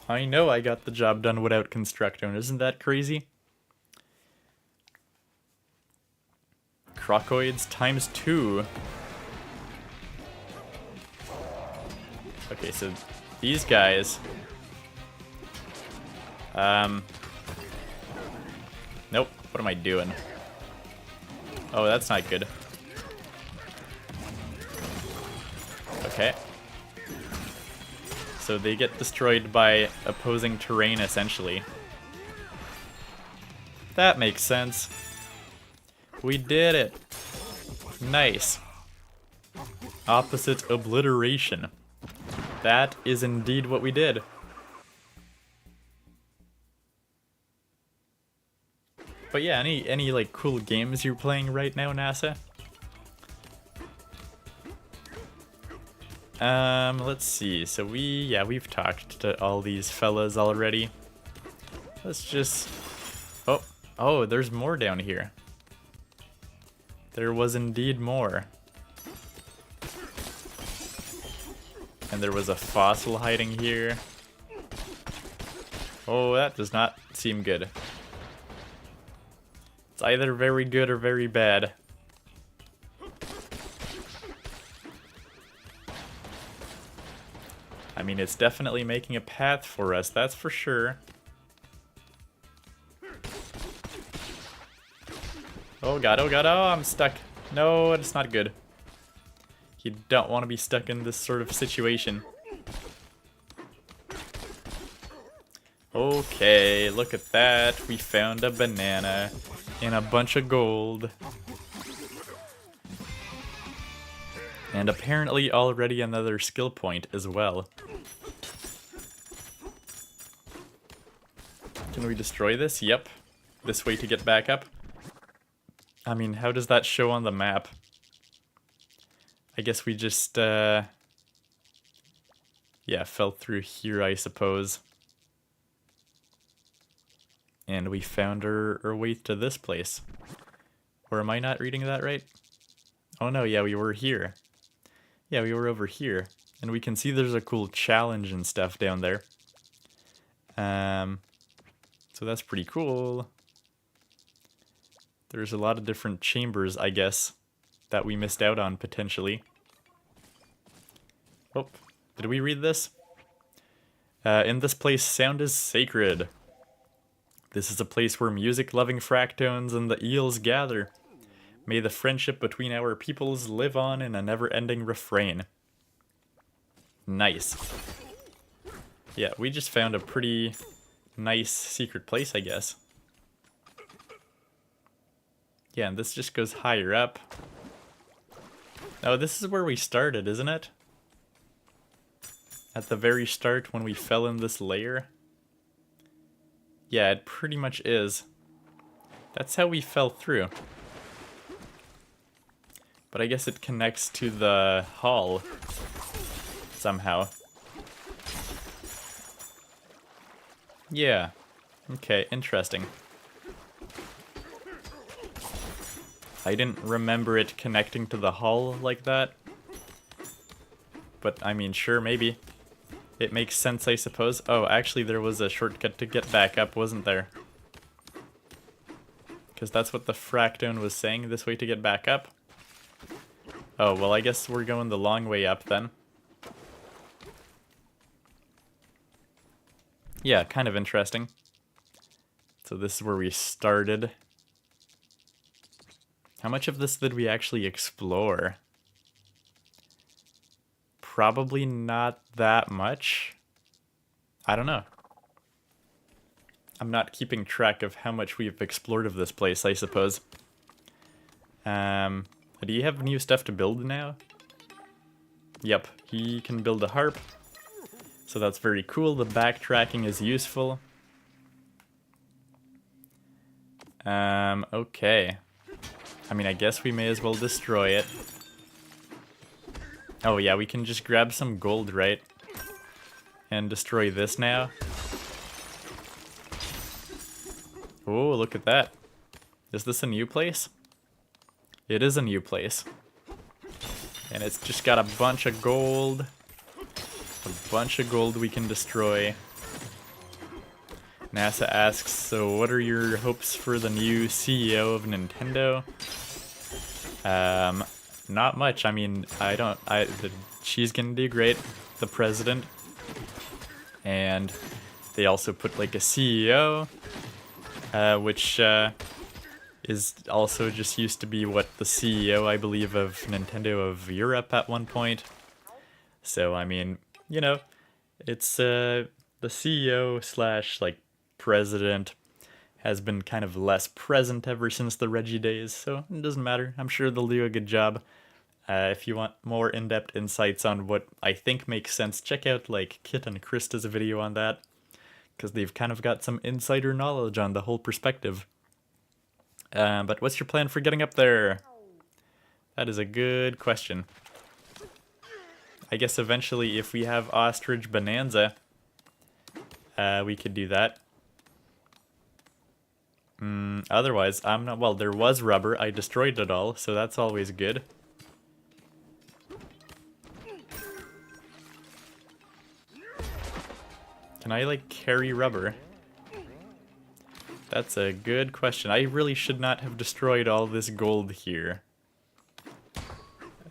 I know I got the job done without Constructone, isn't that crazy? Crocoids times 2. Okay, so these guys... Nope, what am I doing? Oh, that's not good. Okay. So they get destroyed by opposing terrain, essentially. That makes sense. We did it. Nice. Opposite obliteration. That is indeed what we did. But yeah, any like cool games you're playing right now, NASA? Let's see. So we've talked to all these fellas already. Let's just... Oh, there's more down here. There was indeed more. And there was a fossil hiding here. Oh, that does not seem good. It's either very good or very bad. I mean, it's definitely making a path for us, that's for sure. Oh god, oh god, oh, I'm stuck. No, it's not good. You don't want to be stuck in this sort of situation. Okay, look at that. We found a banana and a bunch of gold. And apparently already another skill point as well. Can we destroy this? Yep. This way to get back up. I mean, how does that show on the map? I guess we just, yeah, fell through here, I suppose. And we found our way to this place. Or am I not reading that right? Oh no, yeah, we were here. Yeah, we were over here. And we can see there's a cool challenge and stuff down there. So that's pretty cool. There's a lot of different chambers, I guess, that we missed out on, potentially. Oh, did we read this? In this place, sound is sacred. This is a place where music-loving fractones and the eels gather. May the friendship between our peoples live on in a never-ending refrain. Nice. Yeah, we just found a pretty nice secret place, I guess. Yeah, and this just goes higher up. Oh, this is where we started, isn't it? At the very start when we fell in this layer? Yeah, it pretty much is. That's how we fell through. But I guess it connects to the hall somehow. Yeah. Okay, interesting. I didn't remember it connecting to the hull like that. But, I mean, sure, maybe. It makes sense, I suppose. Oh, actually, there was a shortcut to get back up, wasn't there? Because that's what the fractone was saying, this way to get back up. Oh, well, I guess we're going the long way up, then. Yeah, kind of interesting. So this is where we started. How much of this did we actually explore? Probably not that much. I don't know. I'm not keeping track of how much we've explored of this place, I suppose. Do you have new stuff to build now? Yep, he can build a harp. So that's very cool. The backtracking is useful. Okay. I mean, I guess we may as well destroy it. Oh yeah, we can just grab some gold, right? And destroy this now. Oh, look at that. Is this a new place? It is a new place. And it's just got a bunch of gold. A bunch of gold we can destroy. NASA asks, so what are your hopes for the new CEO of Nintendo? Not much. I mean, she's gonna do great, the president. And they also put like a CEO, which is also just used to be what the CEO, I believe, of Nintendo of Europe at one point. So, I mean, you know, it's the CEO slash like president has been kind of less present ever since the Reggie days, so it doesn't matter. I'm sure they'll do a good job. If you want more in-depth insights on what I think makes sense, check out like Kit and Krista's video on that, because they've kind of got some insider knowledge on the whole perspective. But what's your plan for getting up there? That is a good question. I guess eventually if we have Ostrich Bonanza, we could do that. Otherwise, I'm not... Well, there was rubber. I destroyed it all, so that's always good. Can I, like, carry rubber? That's a good question. I really should not have destroyed all this gold here.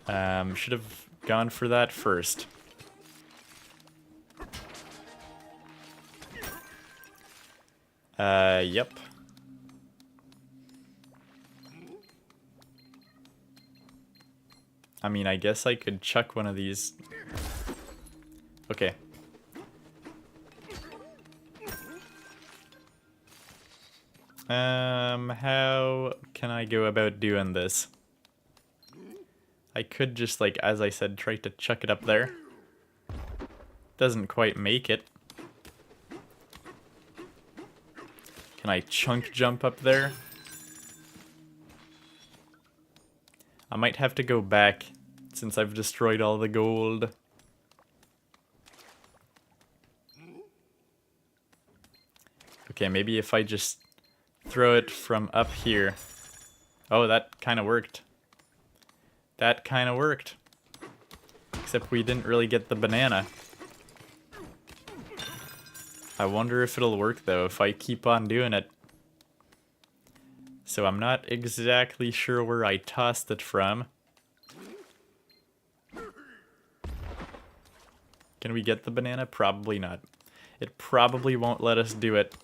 Should have gone for that first. Yep. I mean, I guess I could chuck one of these. Okay. How can I go about doing this? I could just, like, as I said, try to chuck it up there. Doesn't quite make it. Can I chunk jump up there? I might have to go back since I've destroyed all the gold. Okay, maybe if I just throw it from up here. Oh, that kind of worked. That kind of worked. Except we didn't really get the banana. I wonder if it'll work though if I keep on doing it. So I'm not exactly sure where I tossed it from. Can we get the banana? Probably not. It probably won't let us do it.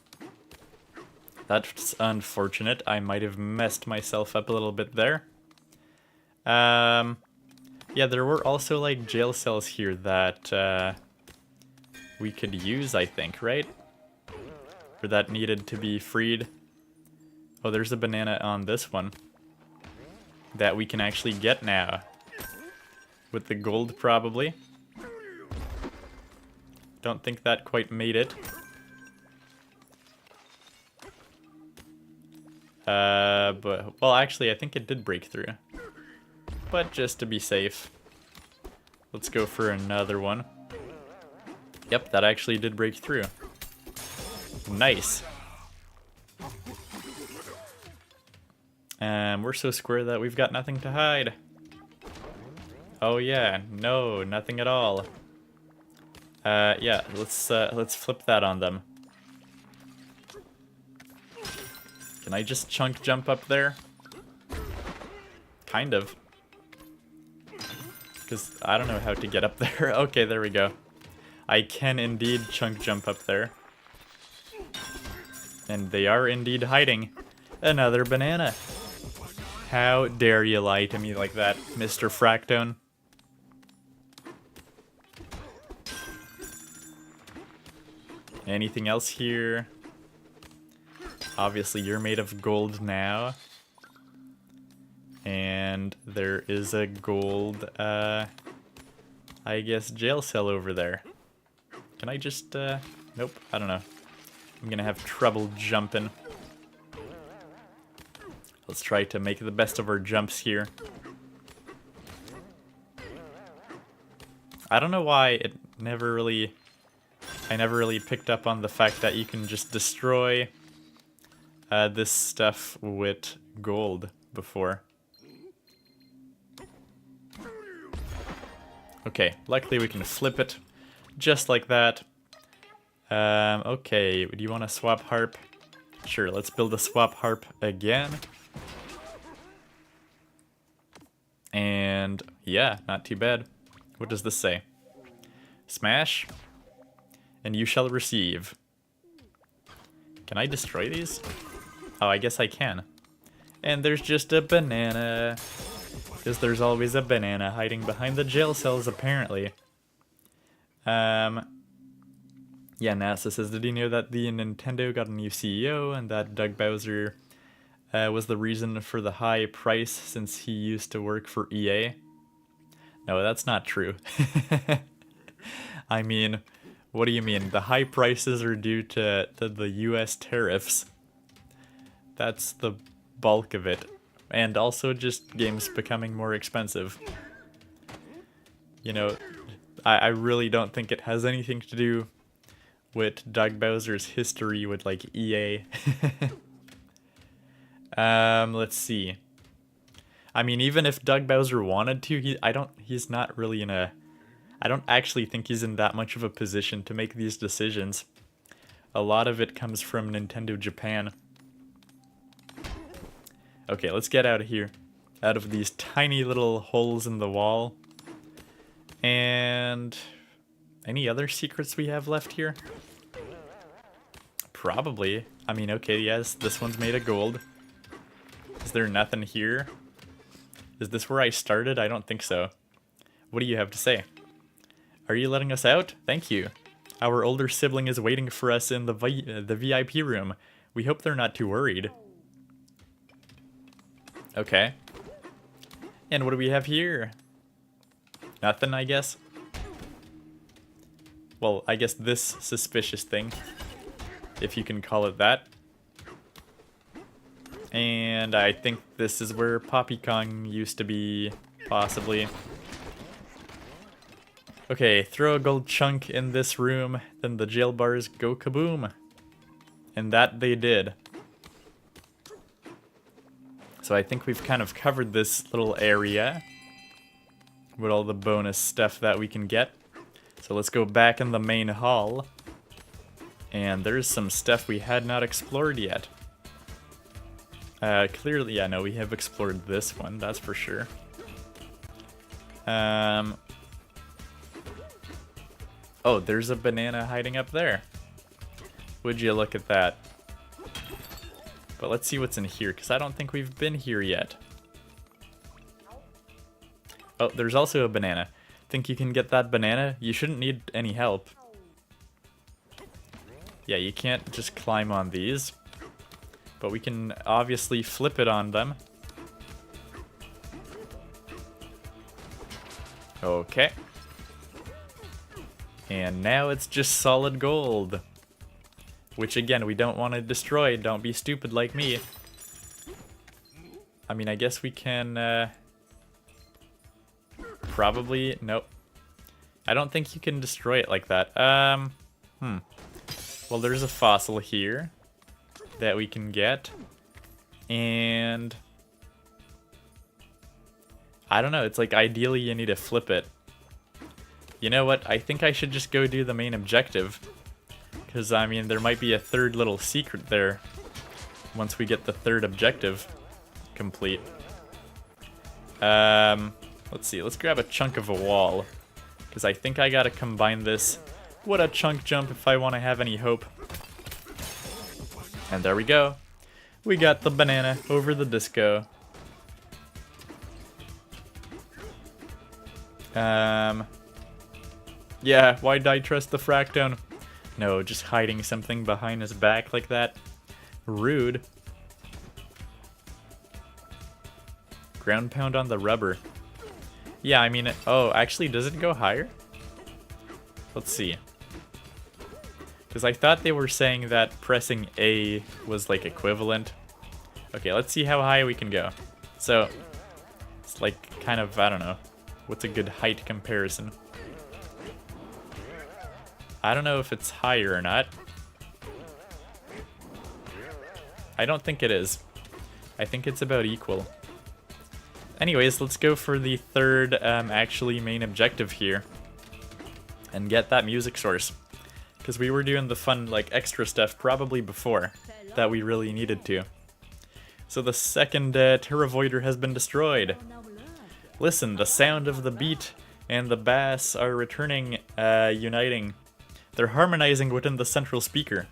That's unfortunate. I might have messed myself up a little bit there. Yeah, there were also like jail cells here that we could use, I think, right? Or that needed to be freed. Oh, there's a banana on this one that we can actually get now. With the gold, probably. Don't think that quite made it. But, well, actually, I think it did break through. But just to be safe, let's go for another one. Yep, that actually did break through. Nice. We're so square that we've got nothing to hide. Oh yeah, no, nothing at all. Yeah, let's flip that on them. Can I just chunk jump up there? Kind of. Because I don't know how to get up there. Okay, there we go. I can indeed chunk jump up there. And they are indeed hiding. Another banana. How dare you lie to me like that, Mr. Fractone? Anything else here? Obviously, you're made of gold now. And there is a gold, I guess, jail cell over there. Can I just, nope, I don't know. I'm gonna have trouble jumping. Let's try to make the best of our jumps here. I don't know why I never really picked up on the fact that you can just destroy this stuff with gold before. Okay, luckily we can flip it just like that. Okay, do you want to swap harp? Sure, let's build a swap harp again. And yeah, not too bad. What does this say? Smash, and you shall receive. Can I destroy these? Oh, I guess I can. And there's just a banana. Because there's always a banana hiding behind the jail cells, apparently. Yeah, NASA says, did you know that the Nintendo got a new CEO and that Doug Bowser was the reason for the high price since he used to work for EA? No, that's not true. I mean, what do you mean? The high prices are due to the US tariffs. That's the bulk of it. And also just games becoming more expensive. You know, I really don't think it has anything to do with Doug Bowser's history with like EA. Let's see. I mean, even if Doug Bowser wanted to, he's not really in a, I don't actually think he's in that much of a position to make these decisions. A lot of it comes from Nintendo Japan. Okay, let's get out of here. Out of these tiny little holes in the wall. And any other secrets we have left here? Probably. I mean, okay, yes, this one's made of gold. Is there nothing here? Is this where I started? I don't think so. What do you have to say? Are you letting us out? Thank you. Our older sibling is waiting for us in the VIP room. We hope they're not too worried. Okay. And what do we have here? Nothing, I guess. Well, I guess this suspicious thing, if you can call it that. And I think this is where Poppy Kong used to be, possibly. Okay, throw a gold chunk in this room, then the jail bars go kaboom. And that they did. So I think we've kind of covered this little area with all the bonus stuff that we can get. So let's go back in the main hall. And there's some stuff we had not explored yet. Clearly, yeah, no, we have explored this one, that's for sure. Oh, there's a banana hiding up there. Would you look at that? But let's see what's in here, because I don't think we've been here yet. Oh, there's also a banana. Think you can get that banana? You shouldn't need any help. Yeah, you can't just climb on these. But we can obviously flip it on them. Okay. And now it's just solid gold. Which again, we don't want to destroy. Don't be stupid like me. I mean, I guess we can... Probably... Nope. I don't think you can destroy it like that. Well, there's a fossil here that we can get. And... I don't know. It's like ideally you need to flip it. You know what? I think I should just go do the main objective. Because, I mean, there might be a third little secret there once we get the third objective complete. Let's see. Let's grab a chunk of a wall. Because I think I gotta combine this. What a chunk jump if I want to have any hope. And there we go. We got the banana over the disco. Yeah, why did I trust the Fractone? No, just hiding something behind his back like that. Rude. Ground pound on the rubber. Yeah, I mean, oh, actually, does it go higher? Let's see. Because I thought they were saying that pressing A was like equivalent. Okay, let's see how high we can go. So, it's like kind of, I don't know. What's a good height comparison? I don't know if it's higher or not. I don't think it is. I think it's about equal. Anyways, let's go for the third, actually main objective here. And get that music source. Because we were doing the fun, like, extra stuff probably before that we really needed to. So the second Terravoider has been destroyed. Listen, the sound of the beat and the bass are returning, uniting. They're harmonizing within the central speaker.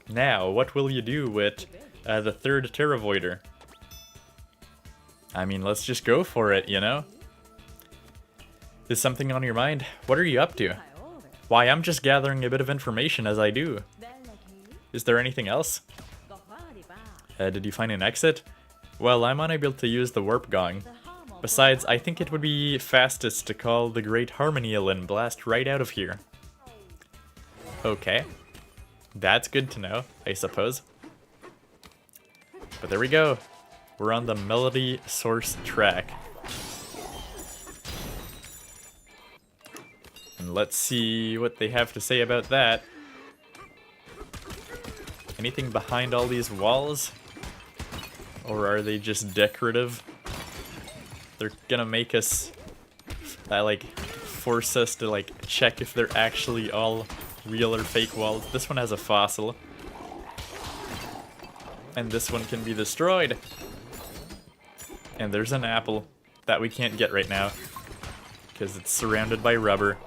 Now, what will you do with the third Terravoider? I mean, let's just go for it, you know? Is something on your mind? What are you up to? Why, I'm just gathering a bit of information as I do. Is there anything else? Did you find an exit? Well, I'm unable to use the warp gong. Besides, I think it would be fastest to call the Great Harmonial and blast right out of here. Okay. That's good to know, I suppose. But there we go. We're on the melody source track. And let's see what they have to say about that. Anything behind all these walls? Or are they just decorative? They're gonna make us, like, force us to, like, check if they're actually all real or fake walls. This one has a fossil. And this one can be destroyed. And there's an apple that we can't get right now because it's surrounded by rubber.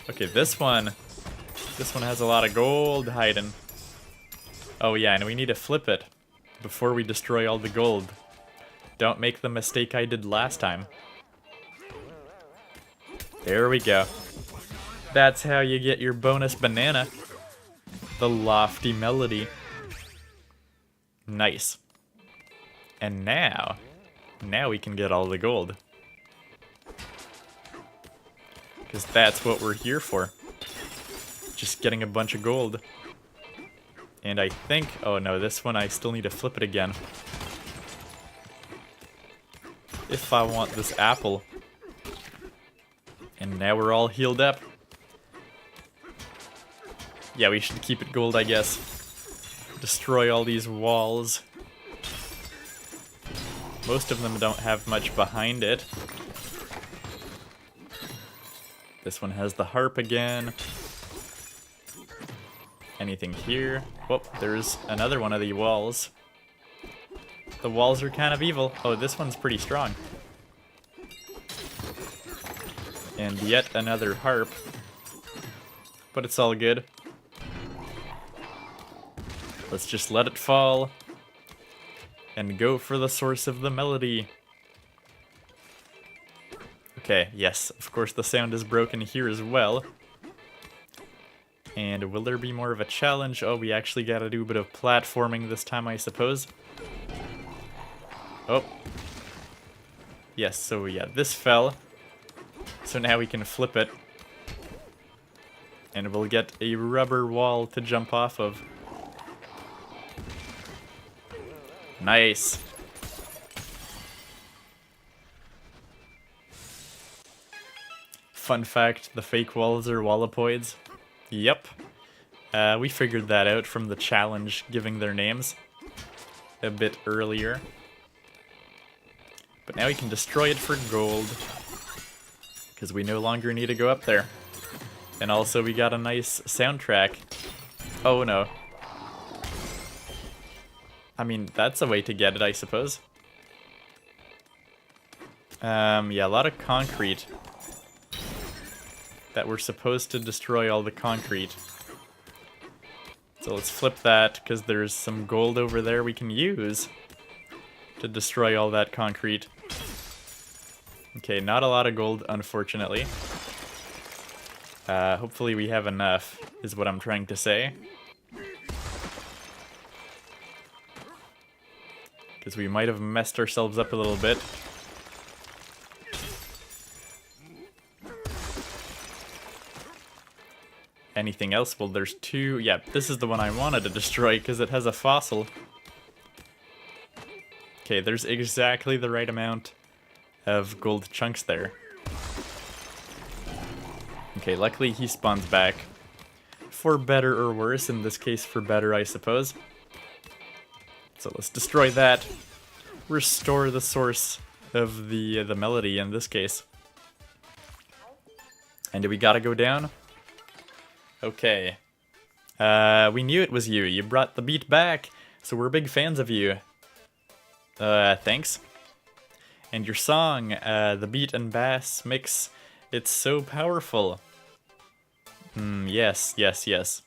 Okay, this one has a lot of gold hiding. Oh yeah, and we need to flip it before we destroy all the gold. Don't make the mistake I did last time. There we go. That's how you get your bonus banana. The lofty melody. Nice. And now we can get all the gold. Because that's what we're here for. Just getting a bunch of gold. And I think, oh no, this one I still need to flip it again. If I want this apple. And now we're all healed up. Yeah, we should keep it gold, I guess. Destroy all these walls. Most of them don't have much behind it. This one has the harp again. Anything here? Whoop, there's another one of the walls. The walls are kind of evil. Oh, this one's pretty strong. And yet another harp. But it's all good. Let's just let it fall. And go for the source of the melody. Okay, yes, of course the sound is broken here as well. And will there be more of a challenge? Oh, we actually gotta do a bit of platforming this time, I suppose. Oh. Yes, so yeah, this fell. So now we can flip it. And we'll get a rubber wall to jump off of. Nice. Fun fact, the fake walls are wallopoids. Yep. We figured that out from the challenge giving their names a bit earlier. But now we can destroy it for gold. Because we no longer need to go up there. And also we got a nice soundtrack. Oh no. I mean, that's a way to get it, I suppose. Yeah, a lot of concrete. That we're supposed to destroy all the concrete. So let's flip that, because there's some gold over there we can use to destroy all that concrete. Okay, not a lot of gold, unfortunately. Hopefully we have enough, is what I'm trying to say. Because we might have messed ourselves up a little bit. Anything else? Well, there's two. Yeah, this is the one I wanted to destroy because it has a fossil. Okay, there's exactly the right amount of gold chunks there. Okay, luckily he spawns back. For better or worse, in this case for better, I suppose. So let's destroy that. Restore the source of the melody in this case. And do we gotta go down? Okay. We knew it was you. You brought the beat back, so we're big fans of you. Thanks. And your song, the beat and bass mix, it's so powerful. Yes, yes, yes.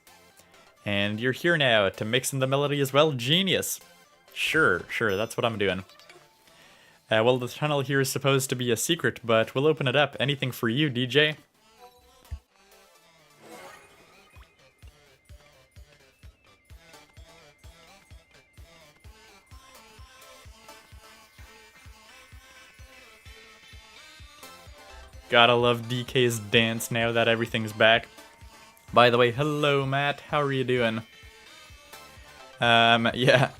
And you're here now to mix in the melody as well? Genius. Sure, that's what I'm doing. Well, the tunnel here is supposed to be a secret, but we'll open it up. Anything for you, DJ? Gotta love DK's dance now that everything's back. By the way, hello Matt, how are you doing? Yeah.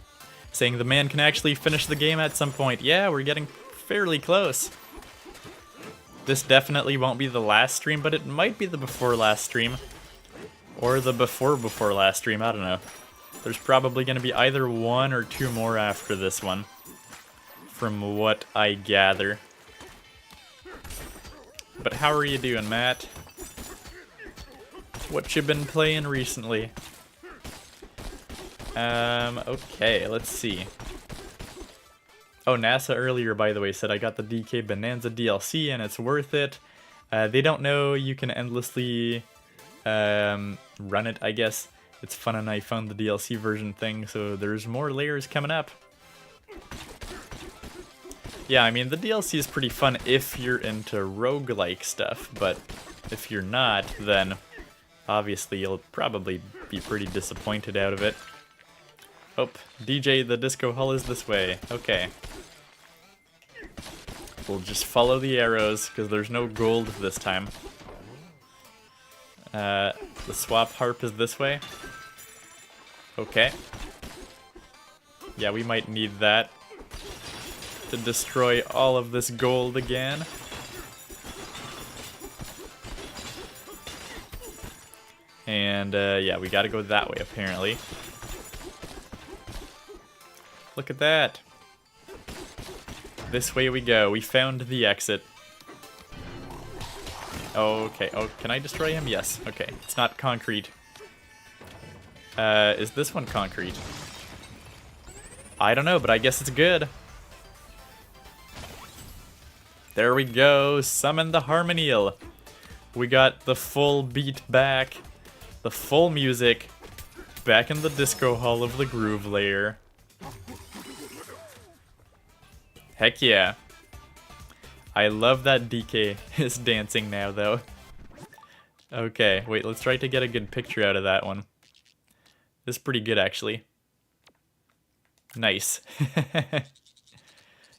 Saying the man can actually finish the game at some point. Yeah, we're getting fairly close. This definitely won't be the last stream, but it might be the before last stream. Or the before last stream, I don't know. There's probably gonna be either one or two more after this one. From what I gather. But how are you doing, Matt? What you been playing recently? Okay, let's see. Oh, NASA earlier, by the way, said I got the DK Bonanza DLC and it's worth it. They don't know you can endlessly run it, I guess. It's fun and I found the DLC version thing, so there's more layers coming up. Yeah, I mean, the DLC is pretty fun if you're into roguelike stuff, but if you're not, then obviously you'll probably be pretty disappointed out of it. Oh, DJ, the disco hall is this way. Okay. We'll just follow the arrows, because there's no gold this time. The swap harp is this way. Okay. Yeah, we might need that to destroy all of this gold again. And, yeah, we gotta go that way, apparently. Look at that. This way we go. We found the exit. Okay. Oh, can I destroy him? Yes. Okay. It's not concrete. Is this one concrete? I don't know, but I guess it's good. There we go. Summon the harmonial. We got the full beat back. The full music. Back in the disco hall of the groove layer. Heck yeah. I love that DK is dancing now, though. Okay, wait, let's try to get a good picture out of that one. This is pretty good, actually. Nice.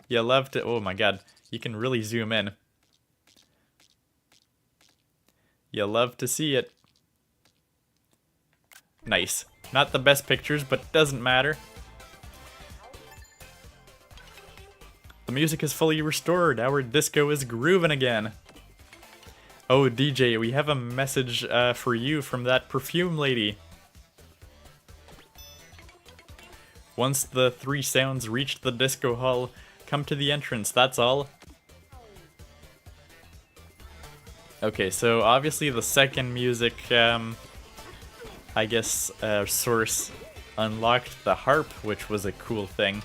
You love to... Oh my god, you can really zoom in. You love to see it. Nice. Not the best pictures, but doesn't matter. The music is fully restored. Our disco is grooving again. Oh, DJ, we have a message for you from that perfume lady. Once the three sounds reach the disco hall, come to the entrance, that's all. Okay, so obviously the second music, I guess, source unlocked the harp, which was a cool thing.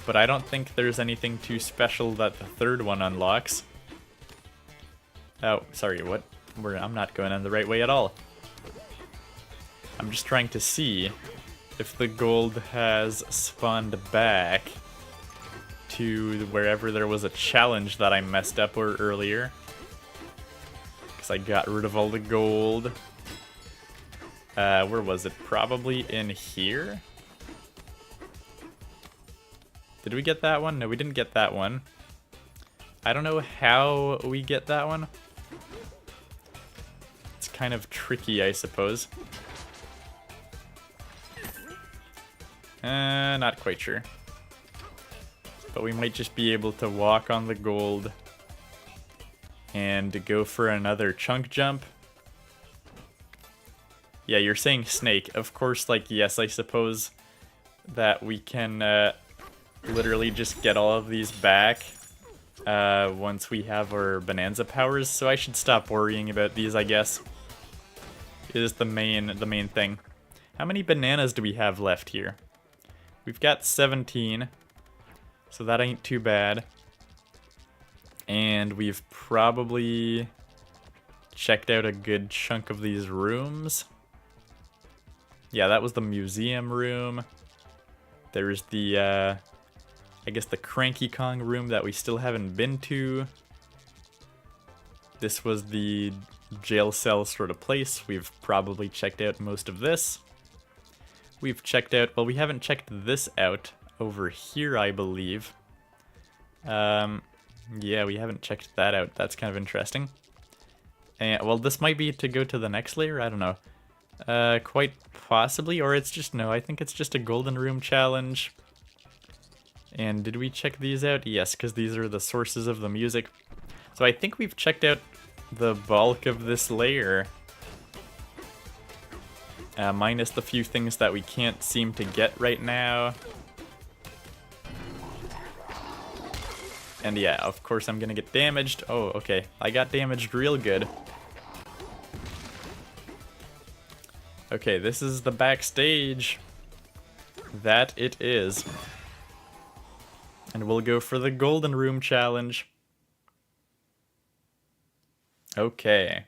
But I don't think there's anything too special that the third one unlocks. Oh, sorry, what? I'm not going in the right way at all. I'm just trying to see if the gold has spawned back to wherever there was a challenge that I messed up earlier. Because I got rid of all the gold. Where was it? Probably in here? Did we get that one? No, we didn't get that one. I don't know how we get that one. It's kind of tricky, I suppose. Not quite sure. But we might just be able to walk on the gold and go for another chunk jump. Yeah, you're saying snake. Of course, like, yes, I suppose that we can literally just get all of these back once we have our Bonanza powers, so I should stop worrying about these, I guess. It is the main thing. How many bananas do we have left here? We've got 17, so that ain't too bad. And we've probably checked out a good chunk of these rooms. Yeah, that was the museum room. There's the I guess the Cranky Kong room that we still haven't been to. This was the jail cell sort of place. We've probably checked out most of this. We've checked out, well, we haven't checked this out over here, I believe. Yeah, we haven't checked that out. That's kind of interesting. And, well, this might be to go to the next layer, I don't know. Quite possibly, or it's just, no, I think it's just a golden room challenge. And did we check these out? Yes, because these are the sources of the music. So I think we've checked out the bulk of this layer. Minus the few things that we can't seem to get right now. And yeah, of course I'm gonna get damaged. Oh, okay. I got damaged real good. Okay, this is the backstage. That it is. And we'll go for the golden room challenge. Okay.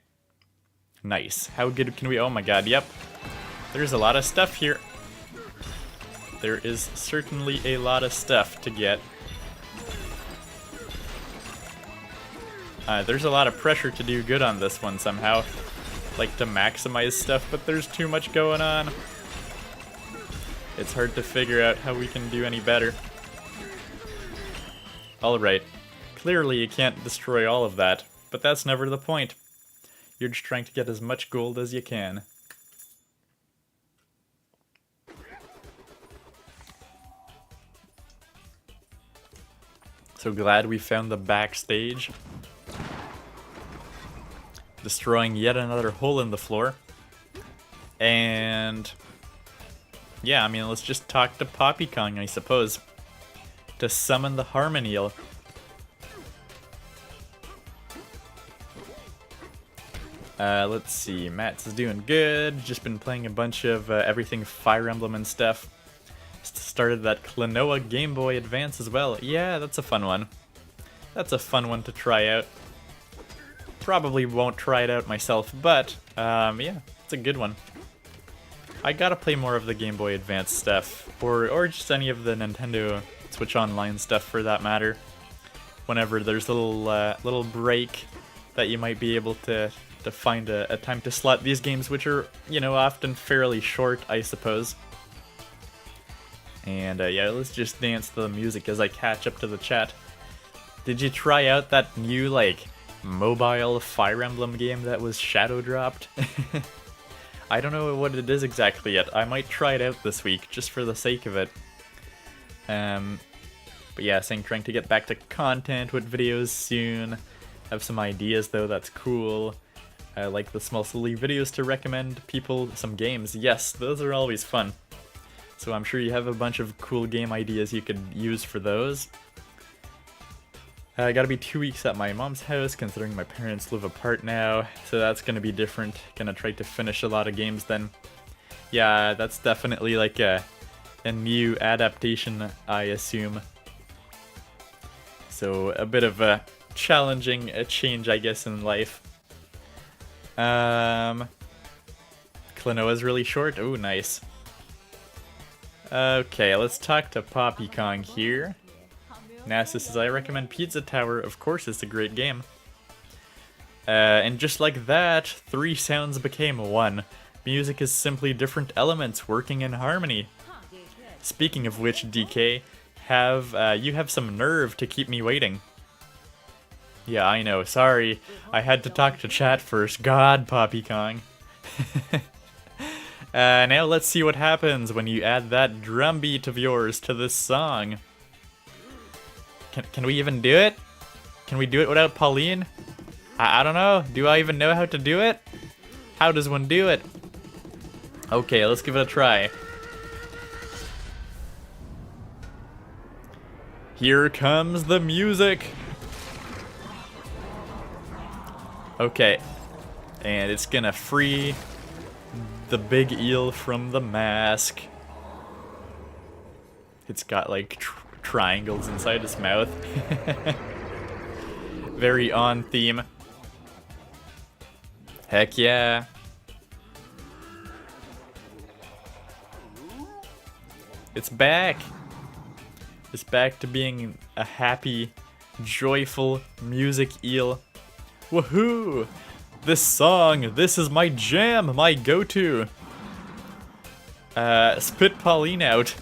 Nice. How good can we... Oh my god, yep. There's a lot of stuff here. There is certainly a lot of stuff to get. There's a lot of pressure to do good on this one somehow. Like to maximize stuff, but there's too much going on. It's hard to figure out how we can do any better. Alright. Clearly you can't destroy all of that, but that's never the point. You're just trying to get as much gold as you can. So glad we found the backstage. Destroying yet another hole in the floor. And... yeah, I mean, let's just talk to Poppy Kong, I suppose. To summon the Harmonial. Let's see, Matt's is doing good. Just been playing a bunch of everything Fire Emblem and stuff. Started that Klonoa Game Boy Advance as well. Yeah, that's a fun one. That's a fun one to try out. Probably won't try it out myself, but yeah, it's a good one. I gotta play more of the Game Boy Advance stuff, or just any of the Nintendo Switch Online stuff for that matter. Whenever there's a little break that you might be able to find a time to slot these games, which are, you know, often fairly short, I suppose. And yeah, let's just dance to the music as I catch up to the chat. Did you try out that new, like, mobile Fire Emblem game that was shadow dropped? I don't know what it is exactly yet. I might try it out this week, just for the sake of it. But yeah, trying to get back to content with videos soon. Have some ideas though, that's cool. I like the small silly videos to recommend people some games. Yes, those are always fun. So I'm sure you have a bunch of cool game ideas you could use for those. I gotta be 2 weeks at my mom's house, considering my parents live apart now, so that's gonna be different. Gonna try to finish a lot of games then. Yeah, that's definitely like a new adaptation, I assume. So a bit of a challenging change, I guess, in life. Klonoa's really short. Oh, nice. Okay, let's talk to Poppy Kong here. NASA says, I recommend Pizza Tower. Of course, it's a great game. And just like that, 3 sounds became 1. Music is simply different elements working in harmony. Speaking of which, DK, you have some nerve to keep me waiting. Yeah, I know. Sorry. I had to talk to chat first. God, Poppy Kong. Now let's see what happens when you add that drum beat of yours to this song. Can we even do it? Can we do it without Pauline? I don't know. Do I even know how to do it? How does one do it? Okay, let's give it a try. Here comes the music. Okay, and it's gonna free the big eel from the mask. It's got like triangles inside his mouth. Very on theme. Heck yeah. It's back. is back to being a happy, joyful music eel. Woohoo! This song, this is my jam, my go-to. Spit Pauline out.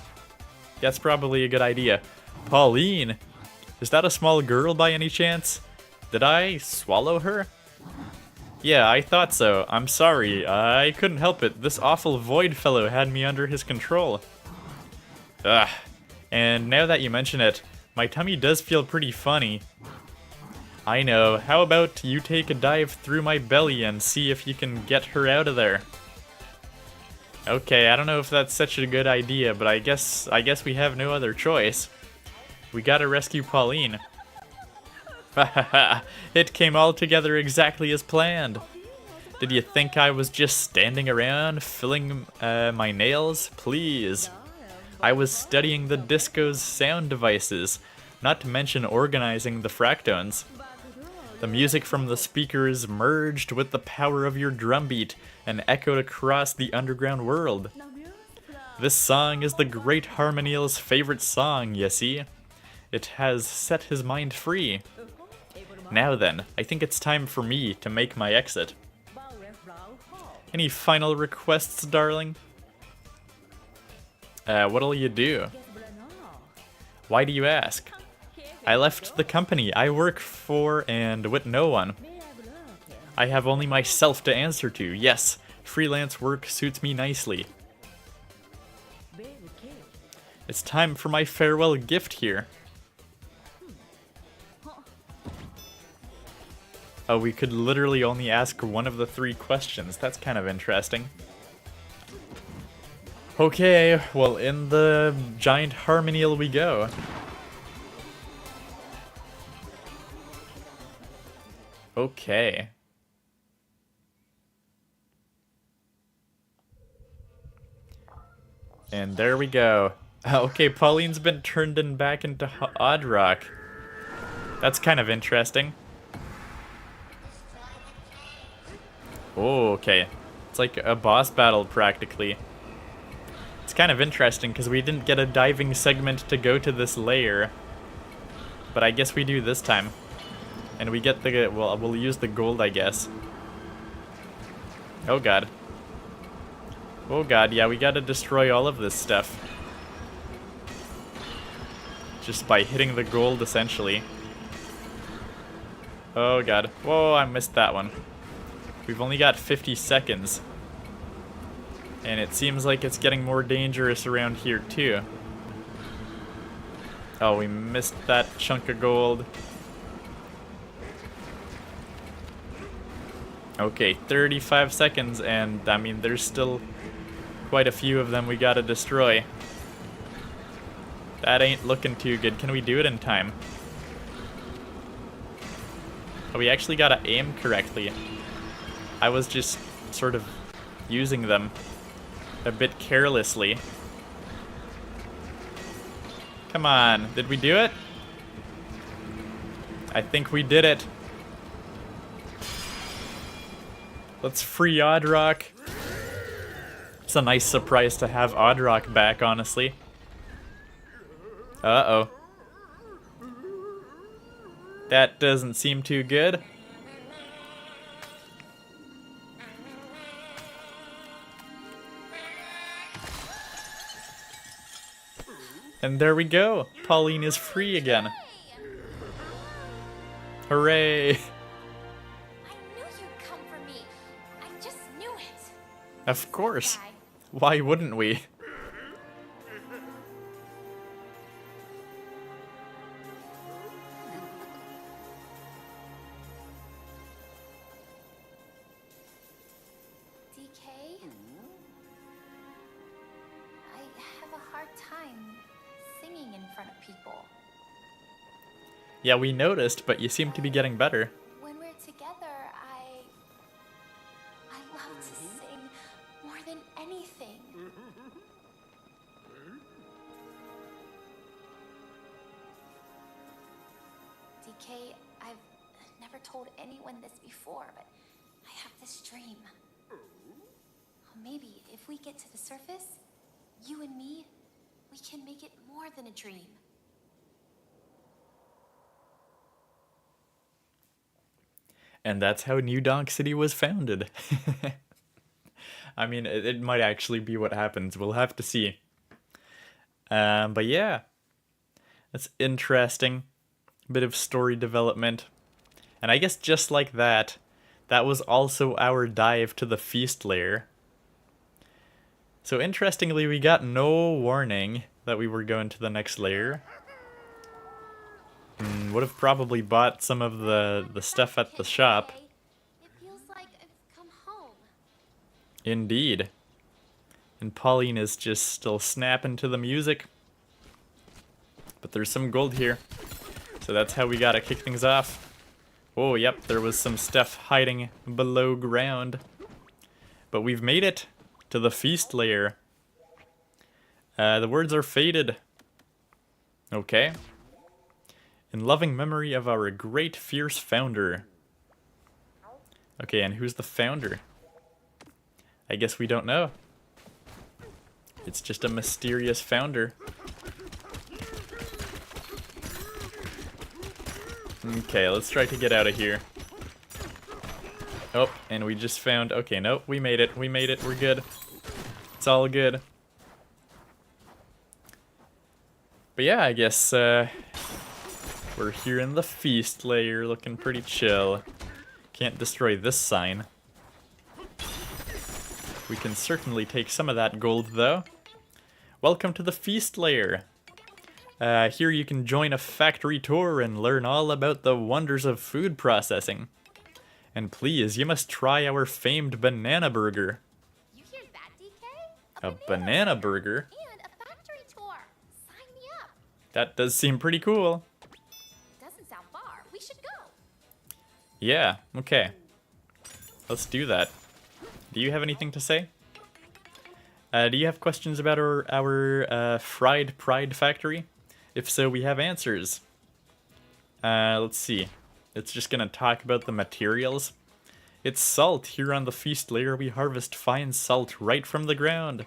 That's probably a good idea. Pauline! Is that a small girl by any chance? Did I swallow her? Yeah, I thought so. I'm sorry. I couldn't help it. This awful void fellow had me under his control. Ugh. And now that you mention it, my tummy does feel pretty funny. I know. How about you take a dive through my belly and see if you can get her out of there? Okay, I don't know if that's such a good idea, but I guess we have no other choice. We gotta rescue Pauline. Hahaha, it came all together exactly as planned. Did you think I was just standing around filling my nails? Please. I was studying the disco's sound devices, not to mention organizing the fractones. The music from the speakers merged with the power of your drumbeat and echoed across the underground world. This song is the great Harmoniel's favorite song, you see. It has set his mind free. Now then, I think it's time for me to make my exit. Any final requests, darling? What'll you do? Why do you ask? I left the company I work for and with no one. I have only myself to answer to. Yes, freelance work suits me nicely. It's time for my farewell gift here. Oh, we could literally only ask one of the 3 questions. That's kind of interesting. Okay, well, in the giant Harmoniel we go. Okay. And there we go. Okay, Pauline's been turned back into Oddrock. That's kind of interesting. Oh, okay. It's like a boss battle, practically. It's kind of interesting, because we didn't get a diving segment to go to this layer. But I guess we do this time. And we get the, well, we'll use the gold, I guess. Oh god. Oh god, yeah, we gotta destroy all of this stuff. Just by hitting the gold, essentially. Oh god. Whoa, I missed that one. We've only got 50 seconds. And it seems like it's getting more dangerous around here, too. Oh, we missed that chunk of gold. Okay, 35 seconds, and I mean, there's still quite a few of them we gotta destroy. That ain't looking too good. Can we do it in time? Oh, we actually gotta aim correctly. I was just sort of using them a bit carelessly. Come on, did we do it? I think we did it. Let's free Oddrock. It's a nice surprise to have Oddrock back, honestly. Uh-oh. That doesn't seem too good. And there we go. Pauline is free again. Hooray! Of course. Why wouldn't we? DK? I have a hard time singing in front of people. Yeah, we noticed, but you seem to be getting better. When we're together, I love to sing more than anything. DK, I've never told anyone this before, but I have this dream. Maybe if we get to the surface, you and me, we can make it more than a dream. And that's how New Donk City was founded. I mean, it might actually be what happens. We'll have to see. But yeah, that's interesting. Bit of story development. And I guess just like that, that was also our dive to the feast lair. So interestingly, we got no warning that we were going to the next layer. Would have probably bought some of the stuff at the shop. It feels like I've come home. Indeed. And Pauline is just still snapping to the music. But there's some gold here. So that's how we gotta kick things off. Oh, yep, there was some stuff hiding below ground. But we've made it to the feast layer. The words are faded. Okay. In loving memory of our great fierce founder. Okay, and who's the founder? I guess we don't know. It's just a mysterious founder. Okay, let's try to get out of here. Oh, and we just found... Okay, nope, we made it. We made it. We're good. It's all good. But yeah, I guess we're here in the feast layer, looking pretty chill. Can't destroy this sign. We can certainly take some of that gold, though. Welcome to the feast layer. Here you can join a factory tour and learn all about the wonders of food processing. And please, you must try our famed banana burger. You hear that, DK? A banana burger? And a factory tour. Sign me up. That does seem pretty cool. Doesn't sound far. We should go. Yeah, okay. Let's do that. Do you have anything to say? Do you have questions about our fried pride factory? If so, we have answers. Let's see. It's just gonna talk about the materials. It's salt. Here on the feast layer, we harvest fine salt right from the ground.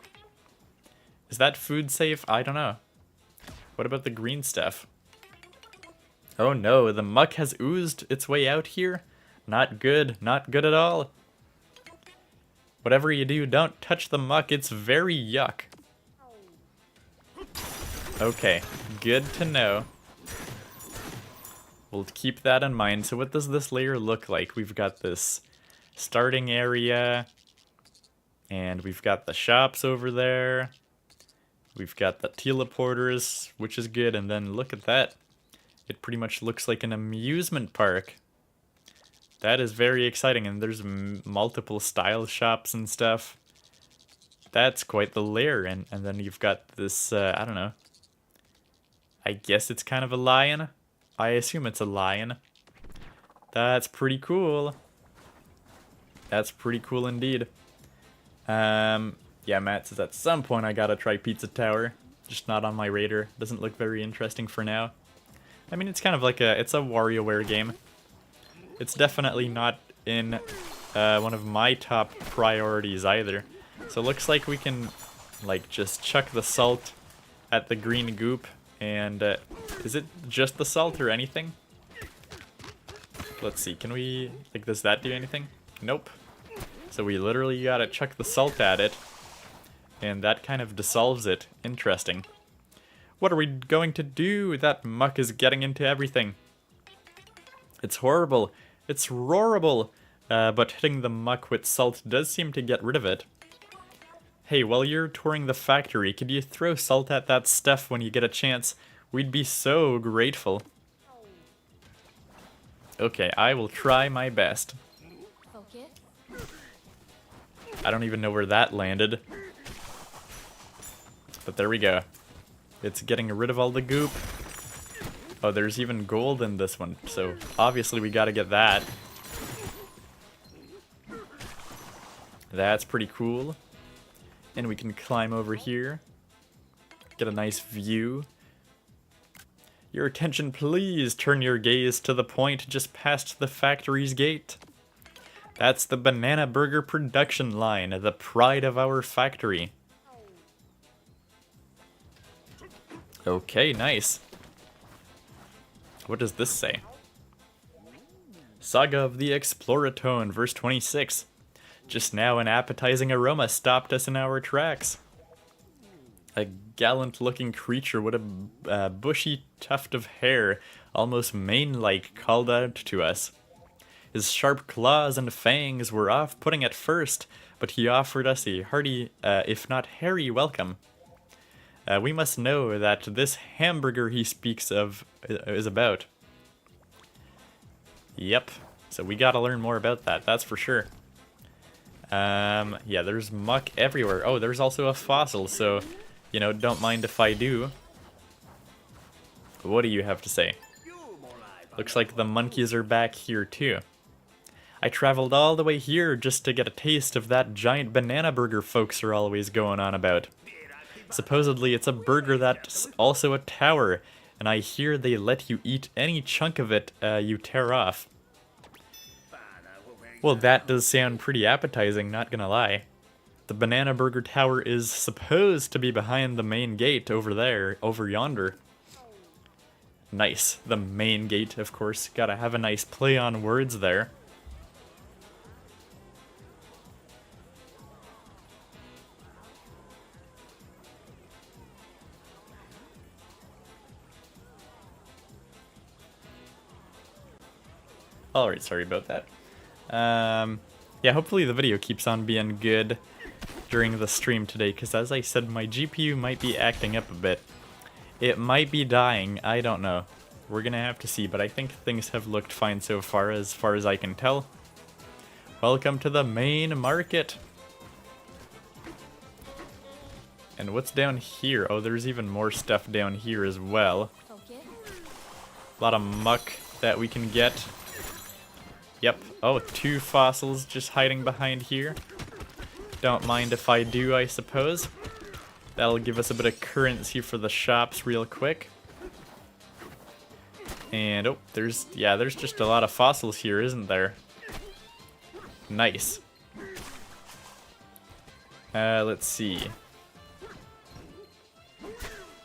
Is that food safe? I don't know. What about the green stuff? Oh no, the muck has oozed its way out here. Not good. Not good at all. Whatever you do, don't touch the muck. It's very yuck. Okay, good to know. We'll keep that in mind. So what does this layer look like? We've got this starting area. And we've got the shops over there. We've got the teleporters, which is good. And then look at that. It pretty much looks like an amusement park. That is very exciting. And there's multiple style shops and stuff. That's quite the layer. And then you've got this, I don't know. I guess it's kind of a lion. I assume it's a lion. That's pretty cool. That's pretty cool indeed. Yeah, Matt says at some point I gotta try Pizza Tower. Just not on my radar. Doesn't look very interesting for now. I mean, it's kind of like it's a WarioWare game. It's definitely not in one of my top priorities either. So it looks like we can like just chuck the salt at the green goop. And is it just the salt or anything? Let's see, can we, like, does that do anything? Nope. So we literally gotta chuck the salt at it, and that kind of dissolves it. Interesting. What are we going to do? That muck is getting into everything. It's horrible. It's roarable. But hitting the muck with salt does seem to get rid of it. Hey, while you're touring the factory, could you throw salt at that stuff when you get a chance? We'd be so grateful. Okay, I will try my best. Focus. I don't even know where that landed. But there we go. It's getting rid of all the goop. Oh, there's even gold in this one, so obviously we gotta get that. That's pretty cool. And we can climb over here. Get a nice view. Your attention, please. Turn your gaze to the point just past the factory's gate. That's the banana burger production line, the pride of our factory. Okay, nice. What does this say? Saga of the Exploratone, verse 26. Just now an appetizing aroma stopped us in our tracks. A gallant-looking creature with a bushy tuft of hair, almost mane-like, called out to us. His sharp claws and fangs were off-putting at first, but he offered us a hearty, if not hairy, welcome. We must know that this hamburger he speaks of is about. Yep, so we gotta learn more about that, that's for sure. Yeah, there's muck everywhere. Oh, there's also a fossil, so, you know, don't mind if I do. What do you have to say? Looks like the monkeys are back here too. I traveled all the way here just to get a taste of that giant banana burger folks are always going on about. Supposedly it's a burger that's also a tower, and I hear they let you eat any chunk of it you tear off. Well, that does sound pretty appetizing, not gonna lie. The Banana Burger Tower is supposed to be behind the main gate over there, over yonder. Nice. The main gate, of course. Gotta have a nice play on words there. Alright, sorry about that. Yeah, hopefully the video keeps on being good during the stream today, because as I said, my GPU might be acting up a bit. It might be dying, I don't know. We're gonna have to see, but I think things have looked fine so far as I can tell. Welcome to the main market! And what's down here? Oh, there's even more stuff down here as well. A lot of muck that we can get. Yep. Oh, 2 fossils just hiding behind here. Don't mind if I do, I suppose. That'll give us a bit of currency for the shops real quick. And, oh, there's just a lot of fossils here, isn't there? Nice. Let's see.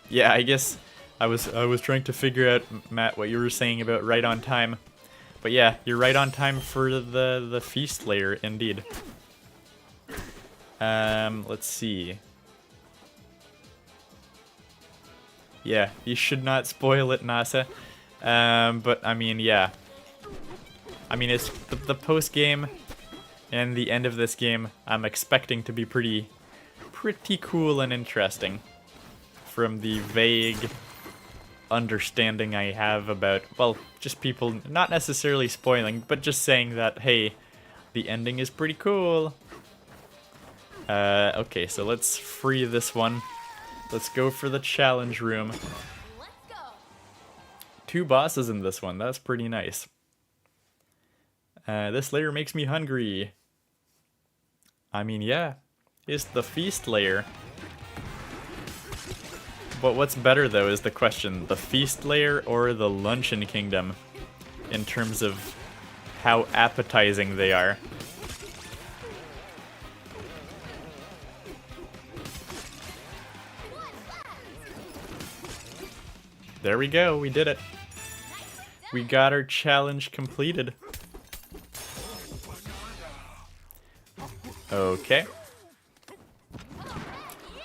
Yeah, I guess I was trying to figure out, Matt, what you were saying about right on time. But yeah, you're right on time for the feast layer, indeed. Let's see. Yeah, you should not spoil it, NASA. But I mean, yeah. I mean, it's the post game and the end of this game. I'm expecting to be pretty cool and interesting, from the vague understanding I have about, well, just people not necessarily spoiling, but just saying that, hey, the ending is pretty cool. Okay, so let's free this one. Let's go for the challenge room. Let's go. 2 bosses in this one, that's pretty nice. This layer makes me hungry. I mean, yeah, it's the feast layer. But what's better, though, is the question. The feast layer or the luncheon kingdom? In terms of how appetizing they are. There we go, we did it. We got our challenge completed. Okay.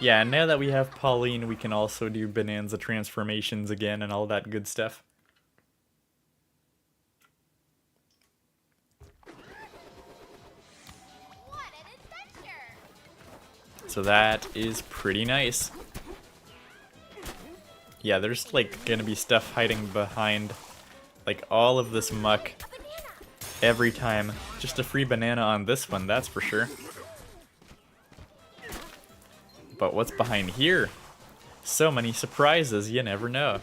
Yeah, and now that we have Pauline, we can also do Bananza Transformations again and all that good stuff. What an adventure! So that is pretty nice. Yeah, there's like gonna be stuff hiding behind like all of this muck every time. Just a free banana on this one, that's for sure. But what's behind here? So many surprises, you never know.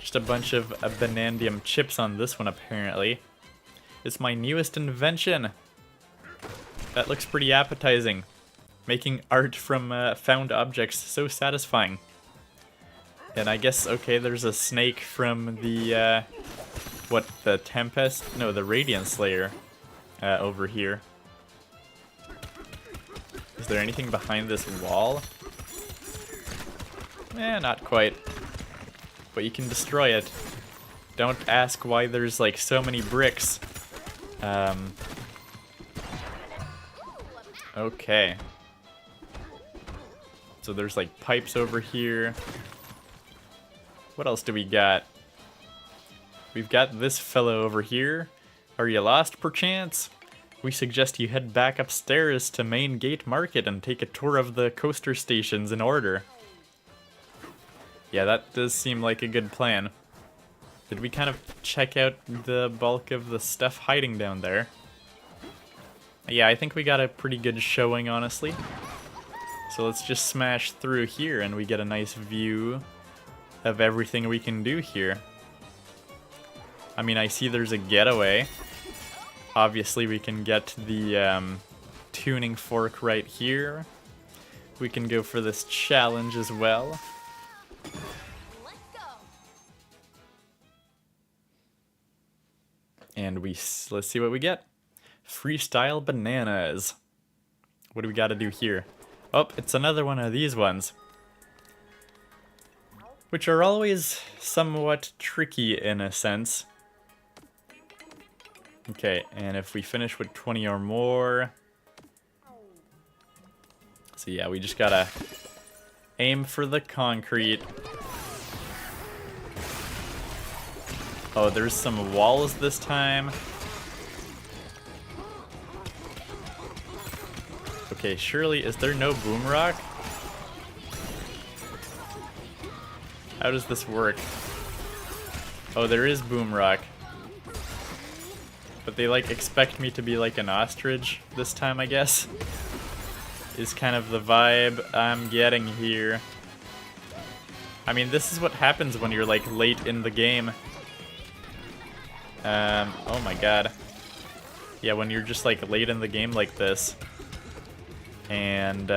Just a bunch of Banandium chips on this one, apparently. It's my newest invention. That looks pretty appetizing. Making art from found objects, so satisfying. And I guess, okay, there's a snake from the, the Tempest? No, the Radiance Slayer over here. Is there anything behind this wall? Eh, not quite. But you can destroy it. Don't ask why there's like so many bricks Okay. So there's like pipes over here. What else do we got? We've got this fellow over here. Are you lost, perchance? We suggest you head back upstairs to Main Gate Market and take a tour of the coaster stations in order. Yeah, that does seem like a good plan. Did we kind of check out the bulk of the stuff hiding down there? Yeah, I think we got a pretty good showing, honestly. So let's just smash through here and we get a nice view of everything we can do here. I mean, I see there's a getaway. Obviously, we can get the tuning fork right here. We can go for this challenge as well. Let's go. And let's see what we get. Freestyle bananas. What do we got to do here? Oh, it's another one of these ones, which are always somewhat tricky in a sense. Okay, and if we finish with 20 or more... So yeah, we just gotta aim for the concrete. Oh, there's some walls this time. Okay, surely, is there no boom rock? How does this work? Oh, there is boom rock. But they like expect me to be like an ostrich this time, I guess. Is kind of the vibe I'm getting here. I mean, this is what happens when you're like late in the game. Oh my god. Yeah, when you're just like late in the game like this. And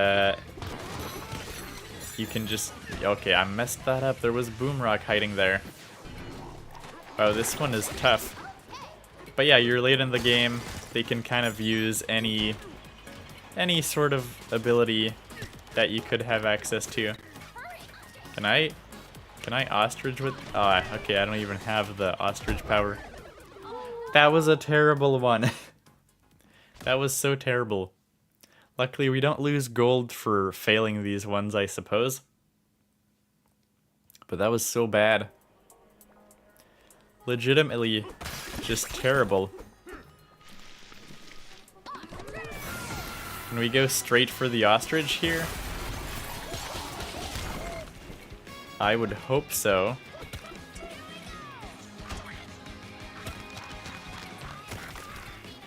you can just... Okay, I messed that up. There was boom rock hiding there. Oh, this one is tough. But yeah, you're late in the game. They can kind of use any sort of ability that you could have access to. Can I ostrich with... Oh, okay, I don't even have the ostrich power. That was a terrible one. That was so terrible. Luckily, we don't lose gold for failing these ones, I suppose. But that was so bad. Legitimately just terrible. Can we go straight for the ostrich here? I would hope so.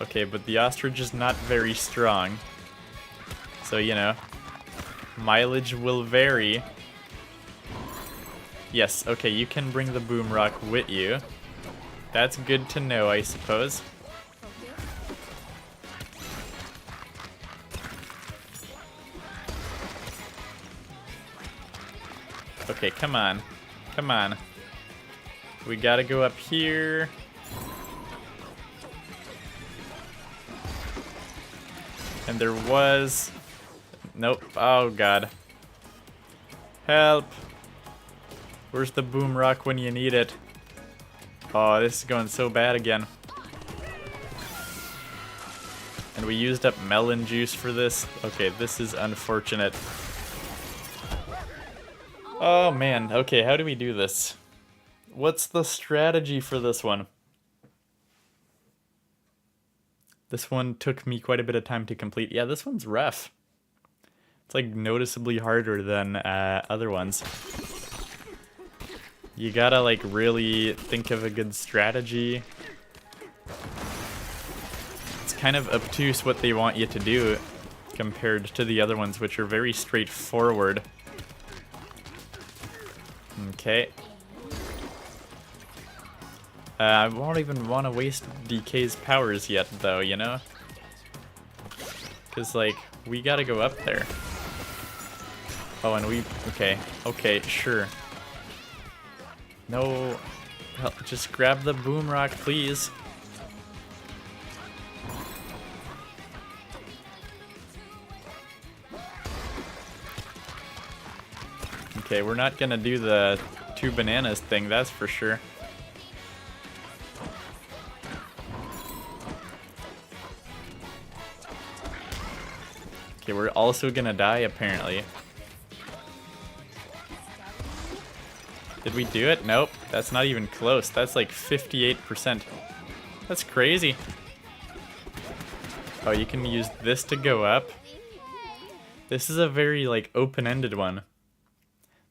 Okay, but the ostrich is not very strong. So, you know, mileage will vary. Yes, okay, you can bring the boom rock with you. That's good to know, I suppose. Okay, come on. Come on. We gotta go up here. And there was... Nope. Oh, God. Help. Where's the boom rock when you need it? Oh, this is going so bad again. And we used up melon juice for this. Okay, this is unfortunate. Oh, man. Okay, how do we do this? What's the strategy for this one? This one took me quite a bit of time to complete. Yeah, this one's rough. It's like noticeably harder than other ones. You gotta like really think of a good strategy. It's kind of obtuse what they want you to do compared to the other ones, which are very straightforward. Okay. I won't even want to waste DK's powers yet, though, you know? Because, like, we gotta go up there. Oh, and we... Okay. Okay, sure. No... Just grab the boom rock, please. Okay, we're not gonna do the 2 bananas thing, that's for sure. Okay, we're also gonna die apparently. Did we do it? Nope, that's not even close. That's like 58%. That's crazy. Oh, you can use this to go up. This is a very like open-ended one.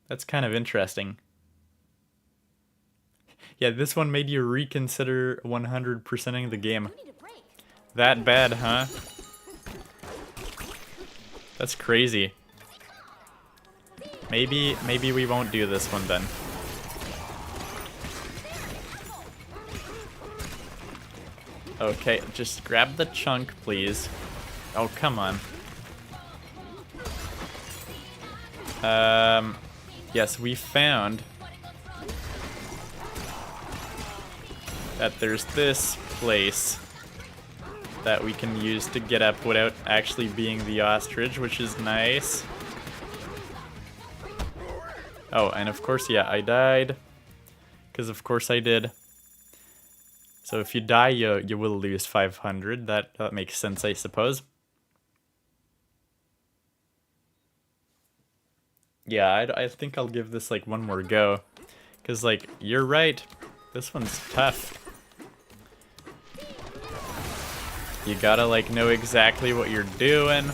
That's kind of interesting. Yeah, this one made you reconsider 100%ing the game. That bad, huh? That's crazy. Maybe we won't do this one then. Okay, just grab the chunk, please. Oh, come on. Yes, we found that there's this place that we can use to get up without actually being the ostrich, which is nice. Oh, and of course, yeah, I died. Because of course I did. So if you die, you will lose 500. That makes sense, I suppose. Yeah, I think I'll give this like one more go. Because like, you're right. This one's tough. You gotta like know exactly what you're doing.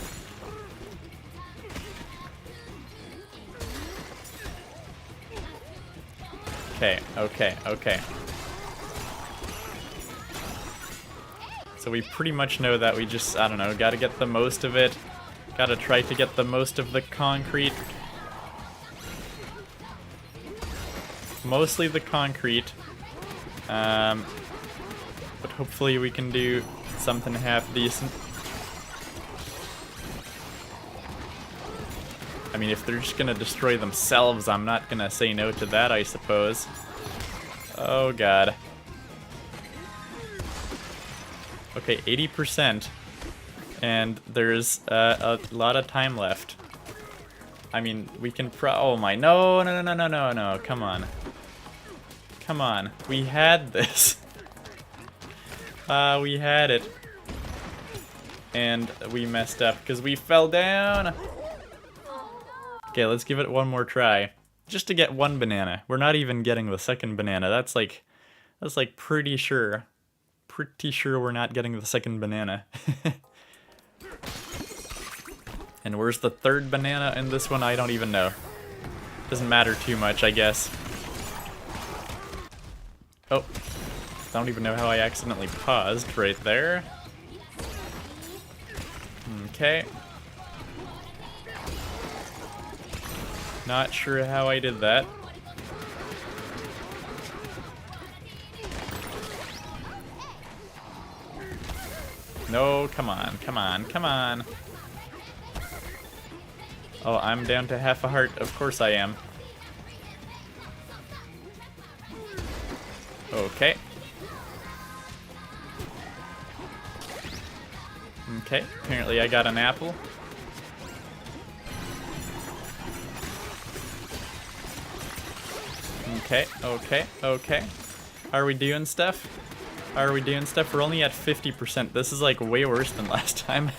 Okay, okay, okay. So we pretty much know that we just, I don't know, gotta get the most of it. Gotta try to get the most of the concrete. Mostly the concrete. But hopefully we can do something half decent. I mean, if they're just gonna destroy themselves, I'm not gonna say no to that, I suppose. Oh god. Okay, 80%. And there's a lot of time left. I mean, we can oh my, no, no, no, no, no, no, come on. Come on, we had this. We had it. And we messed up because we fell down. Okay, let's give it one more try. Just to get one banana. We're not even getting the second banana. That's like pretty sure. Pretty sure we're not getting the second banana. And where's the third banana in this one? I don't even know. Doesn't matter too much, I guess. Oh. I don't even know how I accidentally paused right there. Okay. Not sure how I did that. No, come on, come on, come on. Oh, I'm down to half a heart. Of course I am. Okay. Okay, apparently I got an apple. Okay, okay, okay. Are we doing stuff? Are we doing stuff? We're only at 50%. This is like way worse than last time.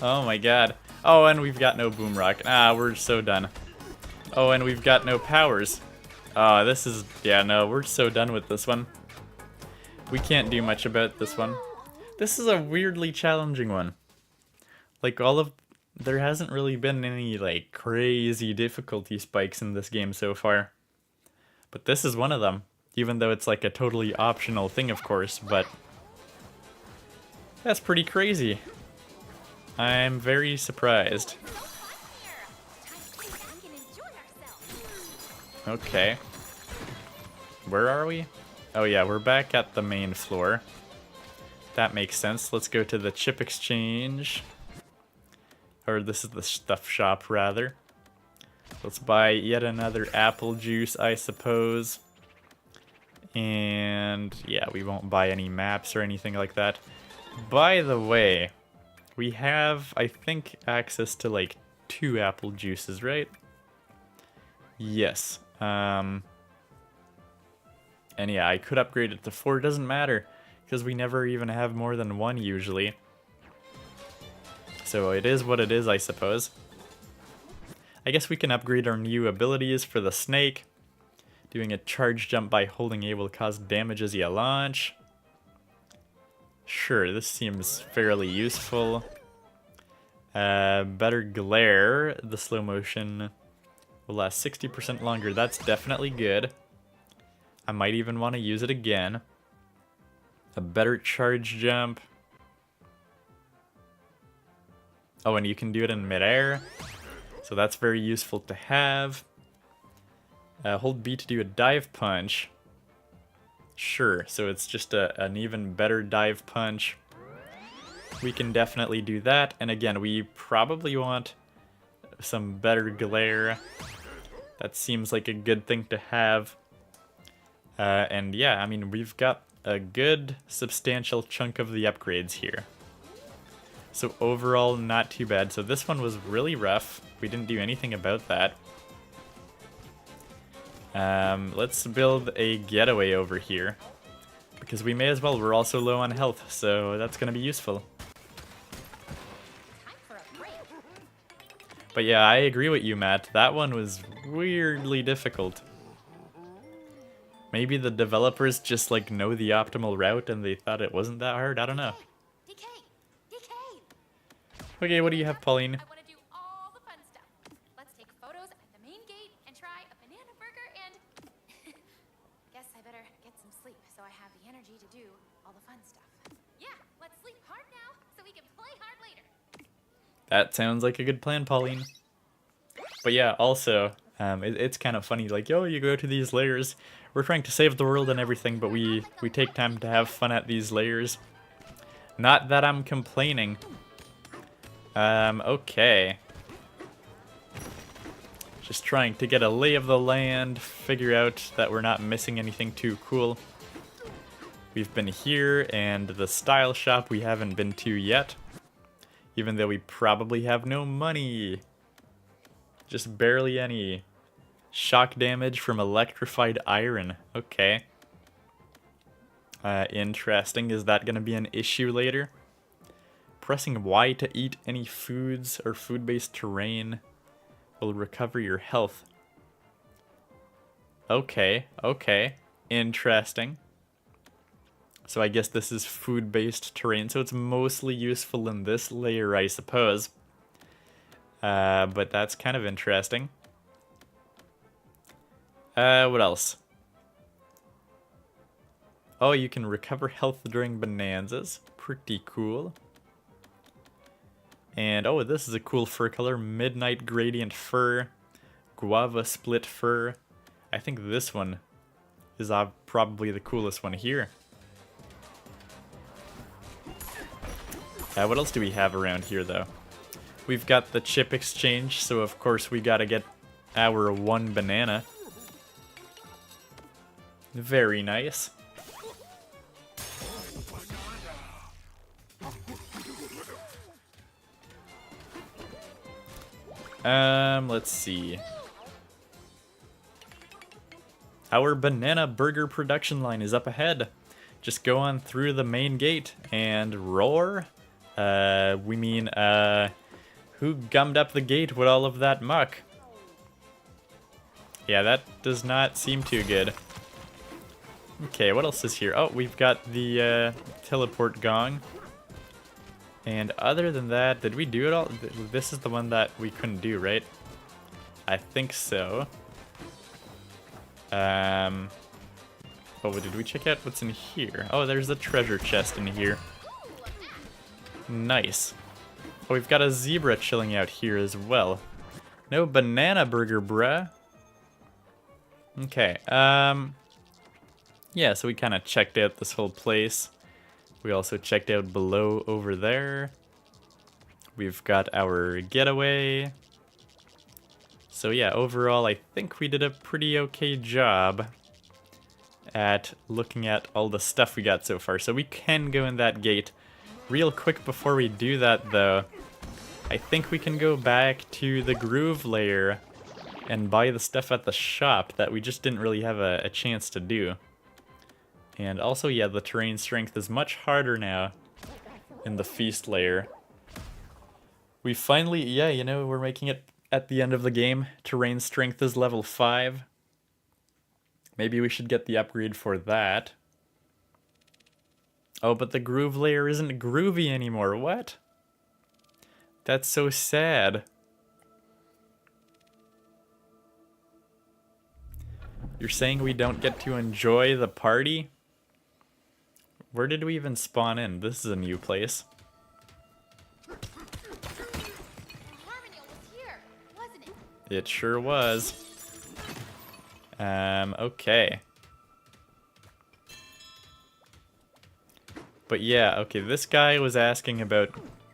Oh my god. Oh, and we've got no boom rock. Ah, we're so done. Oh, and we've got no powers. Oh, this is, yeah, no, we're so done with this one. We can't do much about this one. This is a weirdly challenging one. Like there hasn't really been any like crazy difficulty spikes in this game so far. But this is one of them. Even though it's like a totally optional thing, of course, but that's pretty crazy. I'm very surprised. Okay. Where are we? Oh yeah, we're back at the main floor. That makes sense. Let's go to the chip exchange. Or this is the stuff shop, rather. Let's buy yet another apple juice, I suppose. And yeah, we won't buy any maps or anything like that. By the way, we have, I think, access to like 2 apple juices, right? Yes. And yeah, I could upgrade it to 4. It doesn't matter, because we never even have more than 1 usually. So it is what it is, I suppose. I guess we can upgrade our new abilities for the snake. Doing a charge jump by holding A will cause damage as you launch. Sure, this seems fairly useful. Better glare. The slow motion will last 60% longer. That's definitely good. I might even want to use it again. A better charge jump. Oh, and you can do it in midair. So that's very useful to have. Hold B to do a dive punch. Sure, so it's just an even better dive punch. We can definitely do that. And again, we probably want some better glare. That seems like a good thing to have. And yeah, I mean, we've got a good substantial chunk of the upgrades here. So overall, not too bad. So this one was really rough. We didn't do anything about that. Let's build a getaway over here. Because we may as well, we're also low on health, so that's going to be useful. But yeah, I agree with you, Matt. That one was weirdly difficult. Maybe the developers just like know the optimal route and they thought it wasn't that hard. I don't know. Okay, what do you have, Pauline? I want to do all the fun stuff. Let's take photos at the main gate and try a banana burger and... Guess I better get some sleep so I have the energy to do all the fun stuff. Yeah, let's sleep hard now so we can play hard later. That sounds like a good plan, Pauline. But yeah, also, it's kind of funny, like, yo, you go to these layers, we're trying to save the world and everything, but we take time to have fun at these layers. Not that I'm complaining. Okay. Just trying to get a lay of the land, figure out that we're not missing anything too cool. We've been here, and the style shop we haven't been to yet. Even though we probably have no money. Just barely any. Shock damage from electrified iron. Okay. Interesting. Is that going to be an issue later? Pressing Y to eat any foods or food-based terrain will recover your health. Okay, okay. Interesting. So I guess this is food-based terrain, so it's mostly useful in this layer, I suppose. But that's kind of interesting. What else? Oh, you can recover health during bonanzas. Pretty cool. And, oh, this is a cool fur color. Midnight Gradient Fur. Guava Split Fur. I think this one is probably the coolest one here. What else do we have around here, though? We've got the chip exchange, so of course we gotta get our one banana. Very nice. Let's see. Our banana burger production line is up ahead. Just go on through the main gate and roar. We mean, who gummed up the gate with all of that muck? Yeah, that does not seem too good. Okay, what else is here? Oh, we've got the teleport gong. And other than that, did we do it all? This is the one that we couldn't do, right? I think so. Oh, did we check out what's in here? Oh, there's a treasure chest in here. Nice. Oh, we've got a zebra chilling out here as well. No banana burger, bruh. Okay, yeah, so we kind of checked out this whole place. We also checked out below over there. We've got our getaway. So yeah, overall, I think we did a pretty okay job at looking at all the stuff we got so far. So we can go in that gate. Real quick before we do that, though, I think we can go back to the groove layer and buy the stuff at the shop that we just didn't really have a chance to do. And also, yeah, the terrain strength is much harder now in the feast layer. We finally, yeah, you know, we're making it at the end of the game. Terrain strength is level 5. Maybe we should get the upgrade for that. Oh, but the groove layer isn't groovy anymore. What? That's so sad. You're saying we don't get to enjoy the party? Where did we even spawn in? This is a new place. Harmony was here, wasn't it? It sure was. Okay. But yeah, okay, this guy was asking about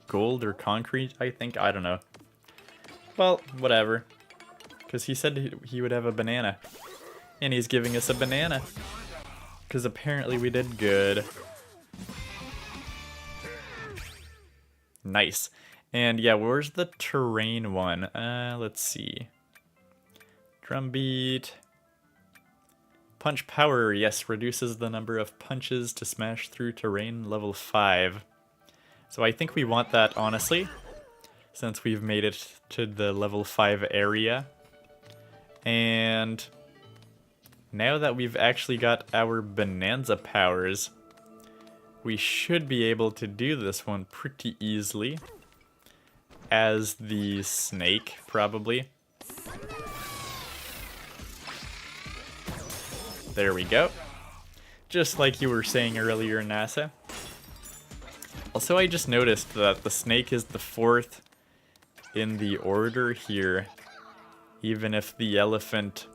gold or concrete, I think. I don't know. Well, whatever. Because he said he would have a banana. And he's giving us a banana. Because apparently we did good. Nice. And yeah, where's the terrain one? Let's see. Drumbeat. Punch power, yes, reduces the number of punches to smash through terrain, level 5. So I think we want that, honestly, since we've made it to the level 5 area. And now that we've actually got our Bananza powers, we should be able to do this one pretty easily. As the snake, probably. There we go. Just like you were saying earlier, NASA. Also, I just noticed that the snake is the 4th in the order here, even if the elephant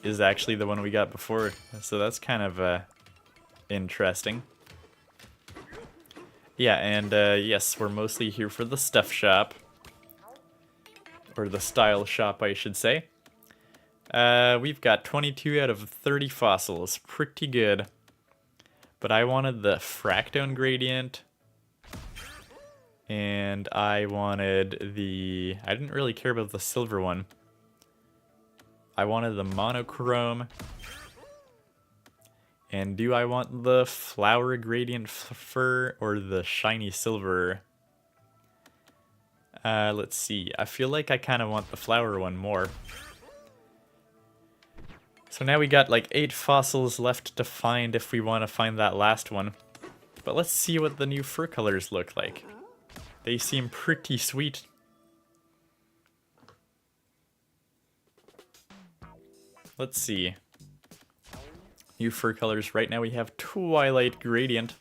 is actually the one we got before. So that's kind of interesting. Yeah, and yes, we're mostly here for the stuff shop. Or the style shop, I should say. We've got 22 out of 30 fossils. Pretty good. But I wanted the fractone gradient. And I wanted the... I didn't really care about the silver one. I wanted the monochrome. And do I want the flower gradient fur or the shiny silver? Let's see. I feel like I kind of want the flower one more. So now we got like 8 fossils left to find if we want to find that last one. But let's see what the new fur colors look like. They seem pretty sweet. Let's see. New fur colors. Right now we have Twilight Gradient.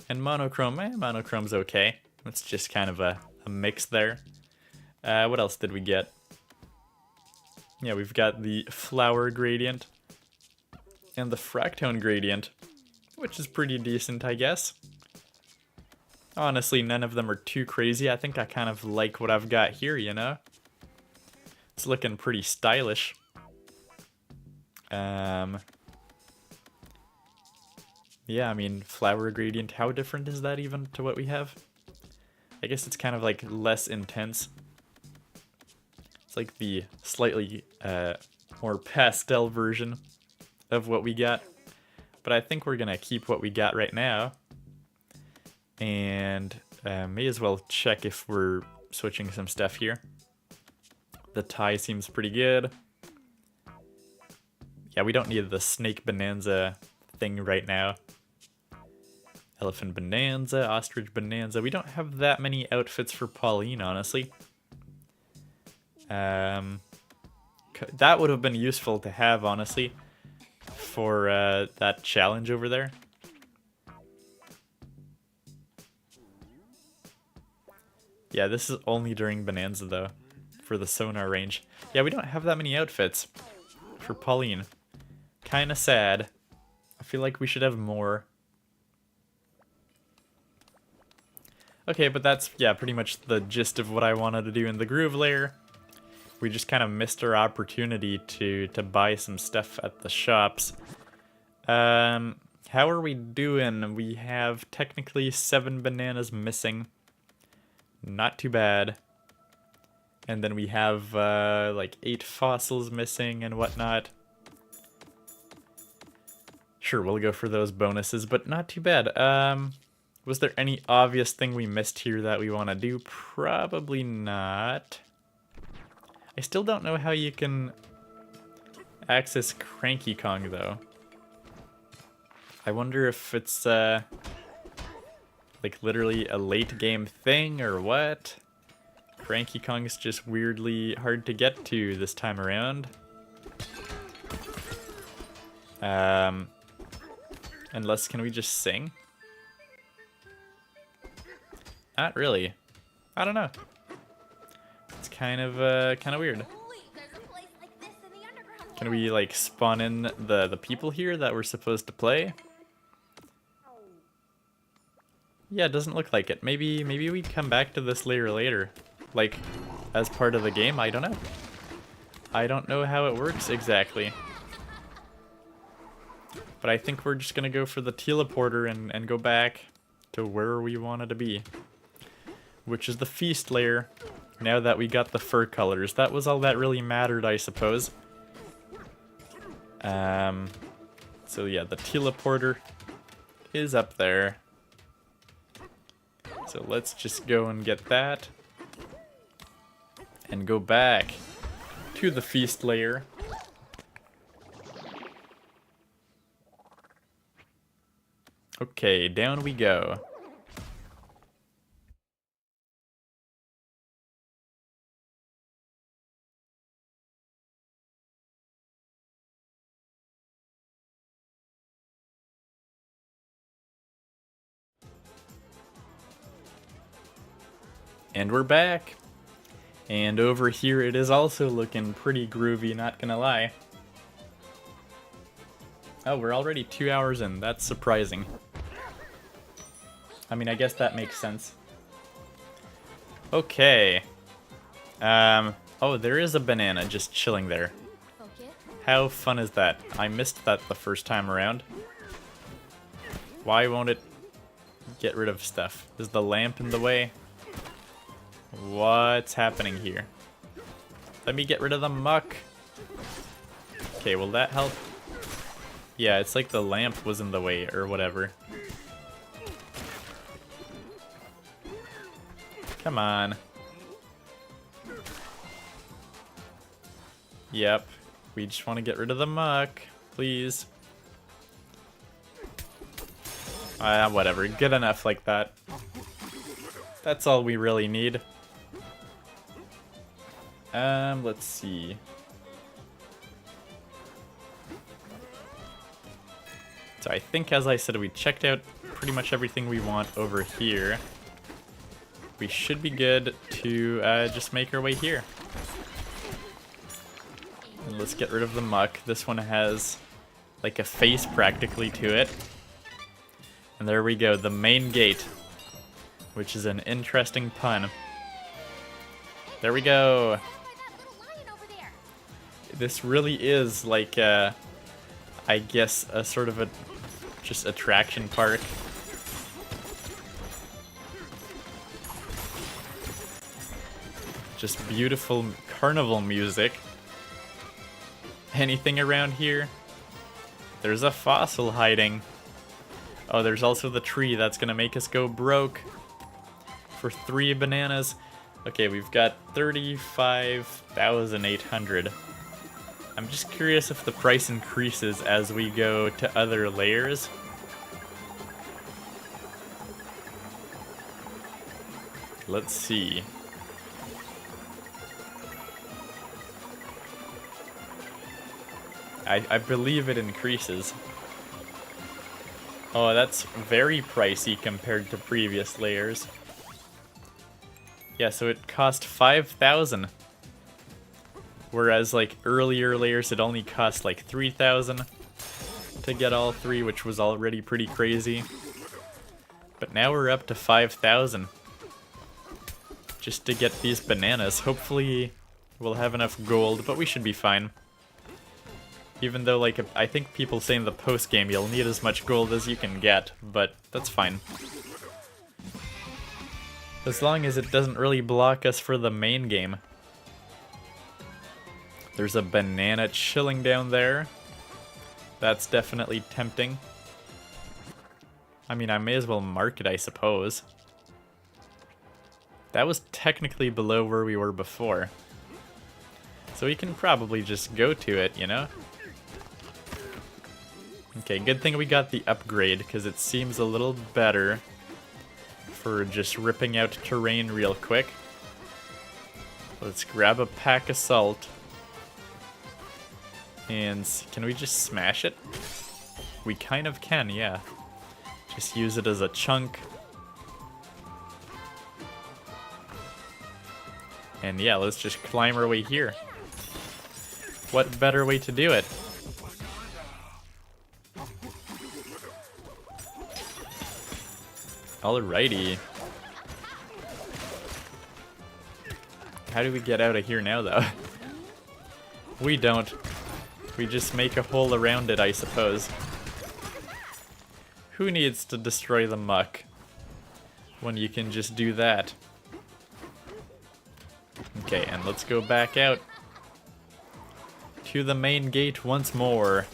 And Monochrome. Monochrome's okay. It's just kind of a mix there. What else did we get? Yeah, we've got the Flower Gradient. And the Fractone Gradient. Which is pretty decent, I guess. Honestly, none of them are too crazy. I think I kind of like what I've got here, you know? It's looking pretty stylish. Yeah, I mean, Flower Gradient, how different is that even to what we have? I guess it's kind of like less intense. It's like the slightly more pastel version of what we got. But I think we're gonna keep what we got right now. And may as well check if we're switching some stuff here. The tie seems pretty good. Yeah, we don't need the Snake Bonanza thing right now. Elephant Bonanza, Ostrich Bonanza. We don't have that many outfits for Pauline, honestly. That would have been useful to have, honestly, for that challenge over there. Yeah, this is only during Bonanza, though, for the sonar range. Yeah, we don't have that many outfits for Pauline. Kinda sad. I feel like we should have more. Okay, but that's, yeah, pretty much the gist of what I wanted to do in the groove layer. We just kind of missed our opportunity to buy some stuff at the shops. How are we doing? We have technically 7 bananas missing. Not too bad. And then we have like 8 fossils missing and whatnot. Sure, we'll go for those bonuses, but not too bad. Was there any obvious thing we missed here that we want to do? Probably not. I still don't know how you can access Cranky Kong, though. I wonder if it's, like, literally a late game thing or what? Cranky Kong is just weirdly hard to get to this time around. Unless, can we just sing? Not really. I don't know. It's kind of weird. Can we like spawn in the people here that we're supposed to play? Yeah, it doesn't look like it. Maybe we come back to this layer later, like as part of the game. I don't know. I don't know how it works exactly. But I think we're just gonna go for the teleporter and go back to where we wanted to be, which is the feast layer. Now that we got the fur colors, that was all that really mattered, I suppose. So yeah, the teleporter is up there. So let's just go and get that. And go back to the feast layer. Okay, down we go. And we're back. And over here it is also looking pretty groovy, not gonna lie. Oh, we're already 2 hours in. That's surprising. I mean, I guess that makes sense. Okay. Oh, there is a banana just chilling there. How fun is that? I missed that the first time around. Why won't it get rid of stuff? Is the lamp in the way? What's happening here? Let me get rid of the muck. Okay, will that help? Yeah, it's like the lamp was in the way or whatever. Come on. Yep. We just want to get rid of the muck. Please. Whatever. Good enough like that. That's all we really need. Let's see. So I think, as I said, we checked out pretty much everything we want over here. We should be good to just make our way here. And let's get rid of the muck. This one has like a face practically to it. And there we go, the main gate, which is an interesting pun. There we go. This really is like, I guess, a sort of a just attraction park. Just beautiful carnival music. Anything around here? There's a fossil hiding. Oh, there's also the tree that's gonna make us go broke for 3 bananas. Okay, we've got 35,800. I'm just curious if the price increases as we go to other layers. Let's see. I believe it increases. Oh, that's very pricey compared to previous layers. Yeah, so it cost 5,000. Whereas like earlier layers it only cost like 3,000 to get all 3, which was already pretty crazy. But now we're up to 5,000 just to get these bananas. Hopefully we'll have enough gold, but we should be fine. Even though, like, I think people say in the post-game you'll need as much gold as you can get, but that's fine. As long as it doesn't really block us for the main game. There's a banana chilling down there. That's definitely tempting. I mean, I may as well mark it, I suppose. That was technically below where we were before. So we can probably just go to it, you know? Okay, good thing we got the upgrade, because it seems a little better for just ripping out terrain real quick. Let's grab a pack of salt. And can we just smash it? We kind of can, yeah. Just use it as a chunk. And yeah, let's just climb our way here. What better way to do it? Alrighty. How do we get out of here now, though? We don't. We just make a hole around it, I suppose. Who needs to destroy the muck when you can just do that? Okay, and let's go back out to the main gate once more.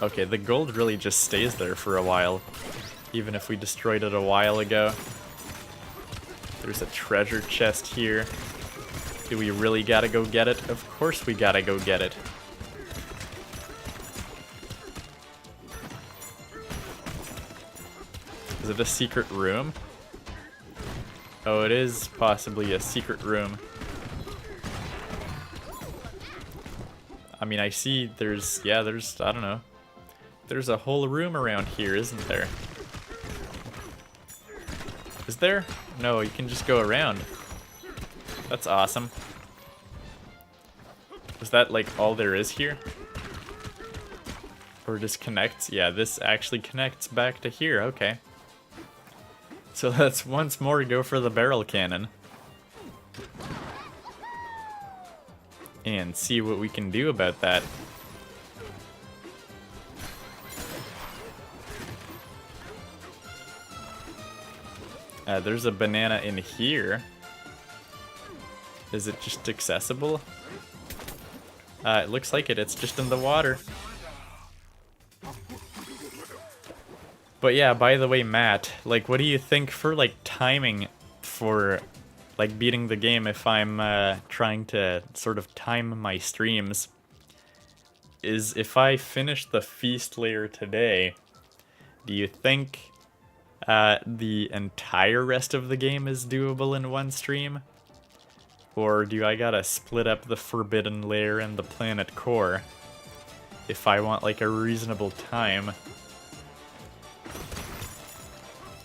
Okay, the gold really just stays there for a while, even if we destroyed it a while ago. There's a treasure chest here. Do we really gotta go get it? Of course we gotta go get it. Is it a secret room? Oh, it is possibly a secret room. I mean, I see there's, yeah, there's, I don't know. There's a whole room around here, isn't there? Is there? No, you can just go around. That's awesome. Is that like all there is here? Or just connects? Yeah, this actually connects back to here, okay. So let's once more go for the barrel cannon. And see what we can do about that. There's a banana in here. Is it just accessible? It looks like it. It's just in the water. But yeah, by the way, Matt, like, what do you think for, like, timing for, like, beating the game if I'm trying to sort of time my streams? Is if I finish the feast layer today, do you think the entire rest of the game is doable in one stream? Or do I gotta split up the forbidden layer and the planet core if I want like a reasonable time?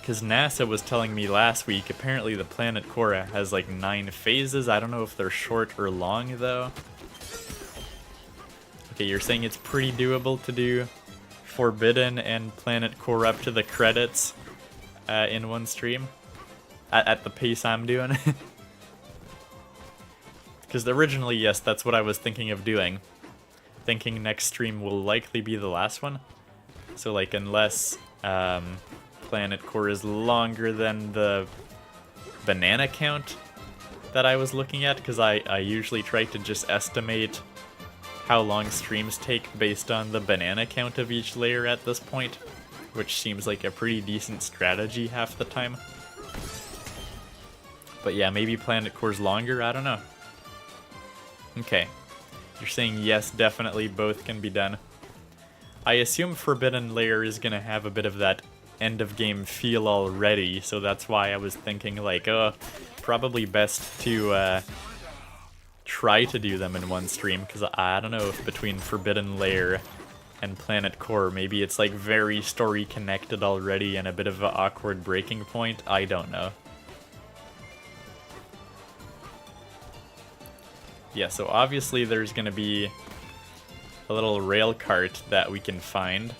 Because NASA was telling me last week, apparently the planet core has like 9 phases. I don't know if they're short or long though. Okay, you're saying it's pretty doable to do forbidden and planet core up to the credits in one stream at the pace I'm doing. Because originally, yes, that's what I was thinking of doing. Thinking next stream will likely be the last one. So like unless planet core is longer than the banana count that I was looking at, because I usually try to just estimate how long streams take based on the banana count of each layer at this point, which seems like a pretty decent strategy half the time. But yeah, maybe planet core's longer, I don't know. Okay, you're saying yes, definitely both can be done. I assume Forbidden Layer is gonna have a bit of that end of game feel already, so that's why I was thinking like, probably best to try to do them in one stream, because I don't know if between Forbidden Layer and Planet Core, maybe it's like very story connected already and a bit of an awkward breaking point, I don't know. Yeah, so obviously there's gonna be a little rail cart that we can find,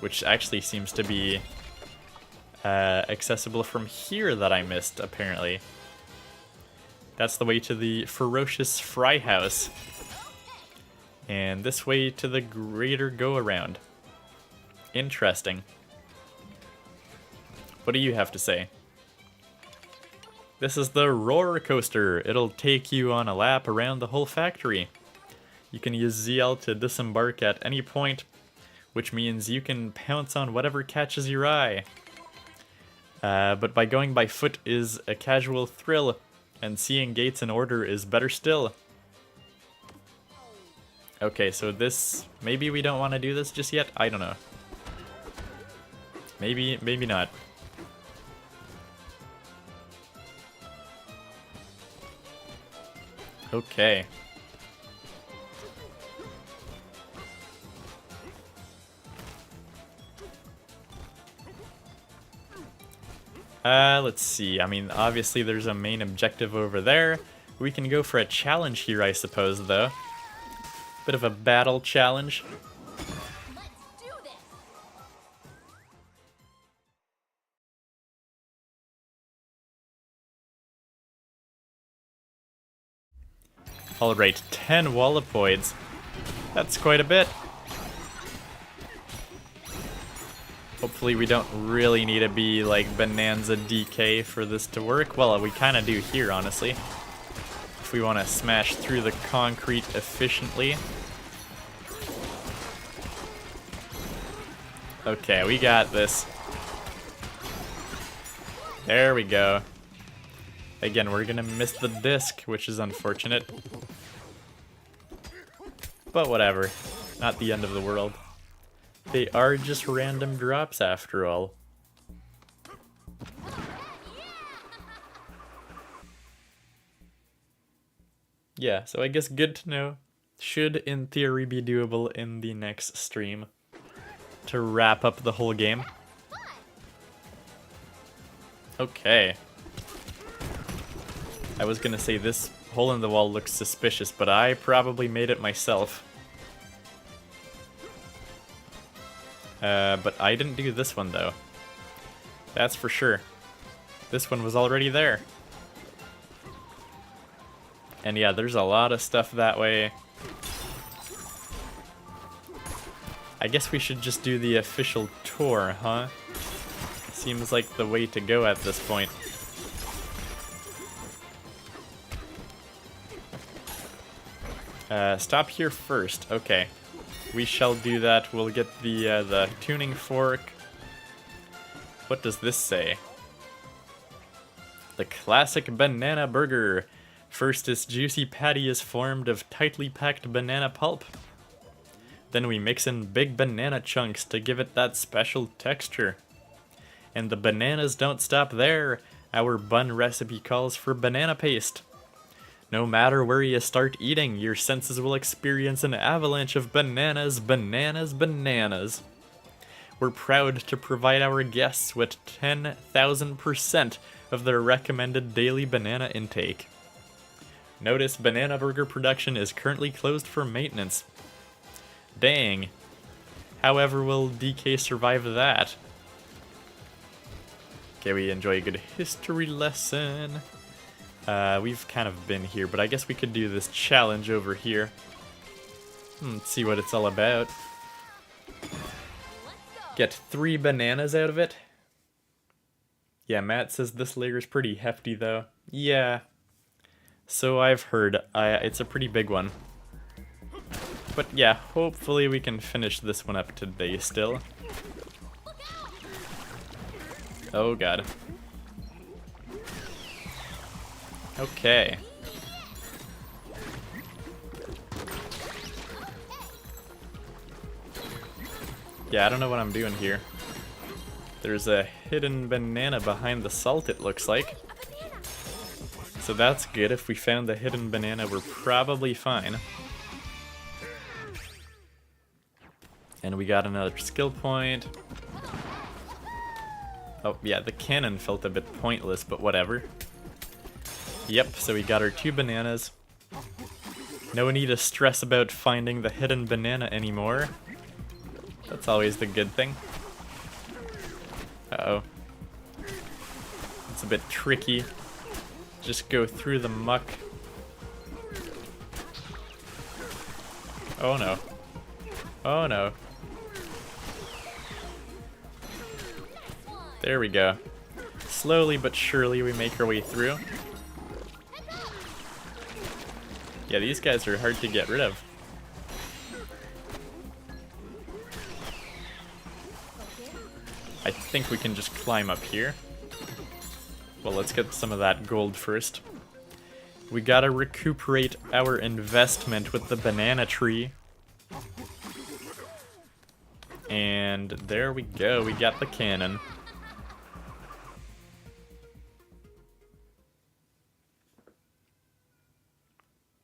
which actually seems to be accessible from here that I missed, apparently. That's the way to the Ferocious Fry House. And this way to the Greater Go-Around. Interesting. What do you have to say? This is the roller coaster. It'll take you on a lap around the whole factory. You can use ZL to disembark at any point, which means you can pounce on whatever catches your eye. But by going by foot is a casual thrill, and seeing gates in order is better still. Okay, so this... maybe we don't want to do this just yet? I don't know. Maybe not. Okay. Let's see. I mean, obviously there's a main objective over there. We can go for a challenge here, I suppose, though. Bit of a battle challenge. Let's do this. Alright, 10 Wallopoids. That's quite a bit. Hopefully we don't really need to be like Bananza DK for this to work. Well, we kind of do here, honestly. If we want to smash through the concrete efficiently. Okay, we got this. There we go. Again, we're gonna miss the disc, which is unfortunate. But whatever. Not the end of the world. They are just random drops after all. Yeah, so I guess good to know. Should in theory be doable in the next stream. To wrap up the whole game. Okay. I was gonna say this hole in the wall looks suspicious, but I probably made it myself. But I didn't do this one though. That's for sure. This one was already there. And yeah, there's a lot of stuff that way. I guess we should just do the official tour, huh? Seems like the way to go at this point. Stop here first. Okay. We shall do that. We'll get the tuning fork. What does this say? The classic banana burger. First, this juicy patty is formed of tightly packed banana pulp. Then we mix in big banana chunks to give it that special texture. And the bananas don't stop there. Our bun recipe calls for banana paste. No matter where you start eating, your senses will experience an avalanche of bananas, bananas, bananas. We're proud to provide our guests with 10,000% of their recommended daily banana intake. Notice banana burger production is currently closed for maintenance. Dang. However will DK survive that? Okay, we enjoy a good history lesson. We've kind of been here, but I guess we could do this challenge over here. Let's see what it's all about. Get 3 bananas out of it. Yeah, Matt says this layer is pretty hefty though. Yeah. So I've heard. It's a pretty big one. But yeah, hopefully we can finish this one up today still. Oh god. Okay. Yeah, I don't know what I'm doing here. There's a hidden banana behind the salt, it looks like. So that's good. If we found the hidden banana, we're probably fine. And we got another skill point. Oh, yeah, the cannon felt a bit pointless, but whatever. Yep, so we got our 2 bananas. No need to stress about finding the hidden banana anymore. That's always the good thing. Uh-oh. It's a bit tricky. Just go through the muck. Oh no. Oh no. There we go. Slowly but surely we make our way through. Yeah, these guys are hard to get rid of. think we can just climb up here. Well, let's get some of that gold first. We gotta recuperate our investment with the banana tree. And there we go, we got the cannon.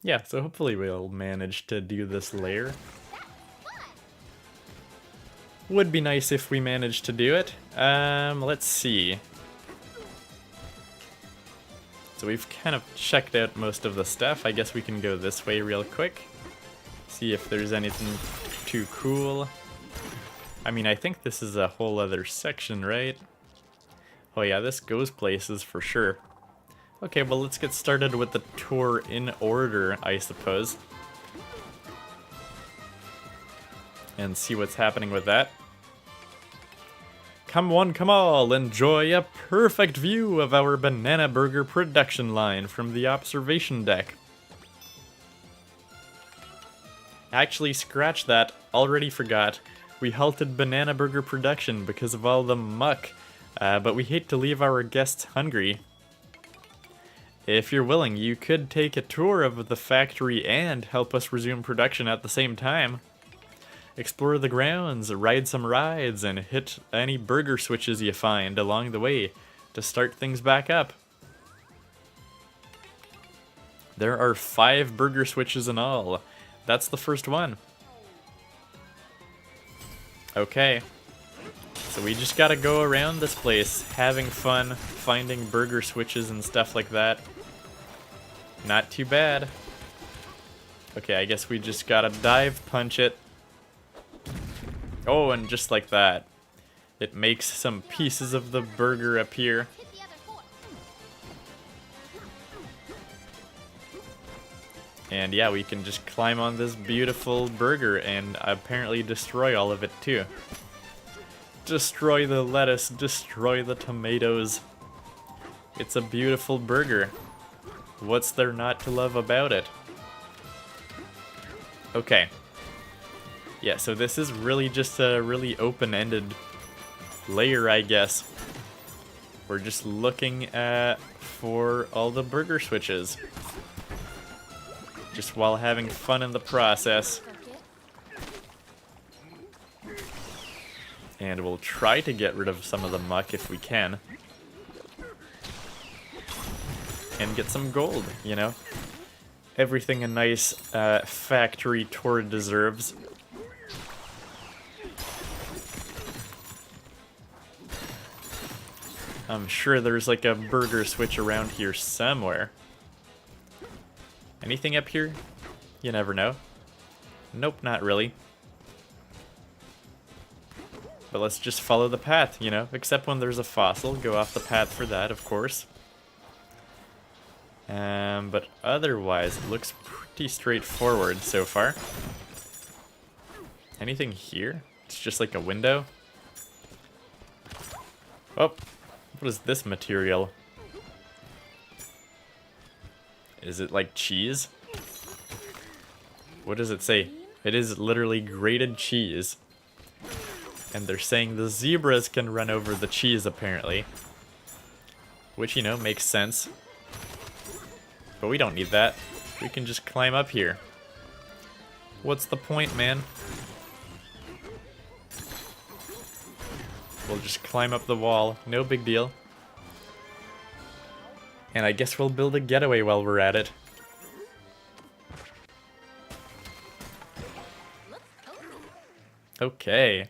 Yeah, so hopefully we'll manage to do this layer. Would be nice if we managed to do it. Let's see. So we've kind of checked out most of the stuff. I guess we can go this way real quick. See if there's anything too cool. I mean, I think this is a whole other section, right? Oh yeah, this goes places for sure. Okay, well let's get started with the tour in order, I suppose. And see what's happening with that. Come one, come all, enjoy a perfect view of our banana burger production line from the observation deck. Actually, scratch that, already forgot. We halted banana burger production because of all the muck, but we hate to leave our guests hungry. If you're willing, you could take a tour of the factory and help us resume production at the same time. Explore the grounds, ride some rides, and hit any burger switches you find along the way to start things back up. There are 5 burger switches in all. That's the first one. Okay. So we just gotta go around this place, having fun, finding burger switches and stuff like that. Not too bad. Okay, I guess we just gotta dive punch it. Oh, and just like that, it makes some pieces of the burger appear. And yeah, we can just climb on this beautiful burger and apparently destroy all of it too. Destroy the lettuce, destroy the tomatoes. It's a beautiful burger. What's there not to love about it? Okay. Yeah, so this is really just a really open-ended layer, I guess. We're just looking for all the burger switches. Just while having fun in the process. And we'll try to get rid of some of the muck if we can. And get some gold, you know? Everything a nice factory tour deserves. I'm sure there's like a burger switch around here somewhere. Anything up here? You never know. Nope, not really. But let's just follow the path, you know? Except when there's a fossil, go off the path for that, of course. But otherwise, it looks pretty straightforward so far. Anything here? It's just like a window. Oh, what is this material? Is it like cheese? What does it say? It is literally grated cheese. And they're saying the zebras can run over the cheese, apparently. Which, you know, makes sense. But we don't need that. We can just climb up here. What's the point, man? We'll just climb up the wall. No big deal. And I guess we'll build a getaway while we're at it. Okay.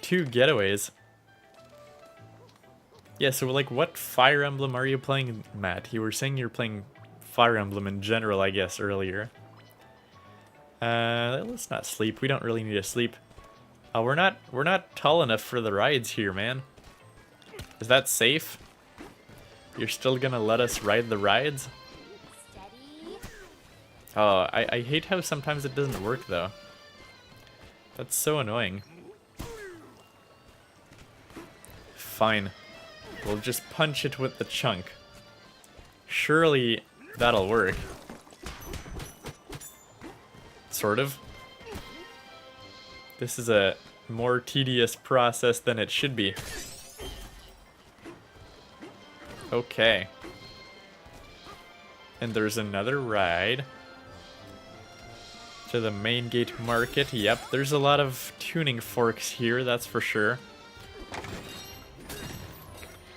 2 getaways. Yeah, so like, what Fire Emblem are you playing, Matt? You were saying you're playing Fire Emblem in general, I guess, earlier. Let's not sleep. We don't really need to sleep. Oh, we're not tall enough for the rides here, man. Is that safe? You're still gonna let us ride the rides? Steady. Oh, I hate how sometimes it doesn't work, though. That's so annoying. Fine. We'll just punch it with the chunk. Surely that'll work. Sort of. This is a more tedious process than it should be. Okay. And there's another ride to the main gate market. Yep, there's a lot of tuning forks here, that's for sure.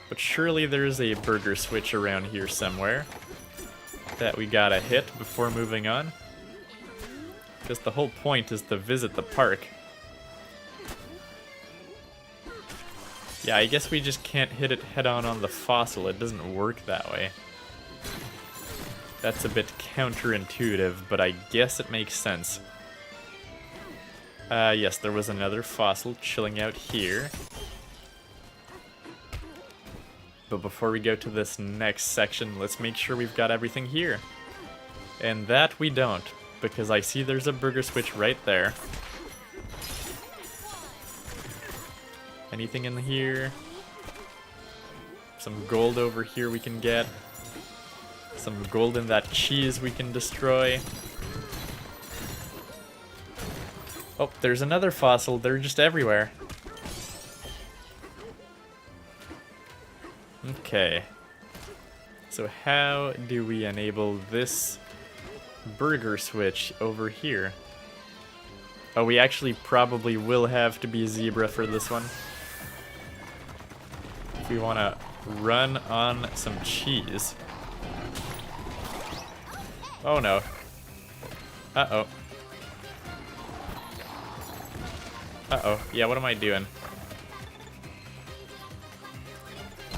But surely there's a burger switch around here somewhere that we gotta hit before moving on. Because the whole point is to visit the park. Yeah, I guess we just can't hit it head-on on the fossil. It doesn't work that way. That's a bit counterintuitive, but I guess it makes sense. Yes, there was another fossil chilling out here. But before we go to this next section, let's make sure we've got everything here. And that we don't, because I see there's a burger switch right there. Anything in here? Some gold over here we can get. Some gold in that cheese we can destroy. Oh, there's another fossil. They're just everywhere. Okay. So how do we enable this burger switch over here? Oh, we actually probably will have to be zebra for this one. If we want to run on some cheese. Oh no. Uh-oh. Uh-oh. Yeah, what am I doing?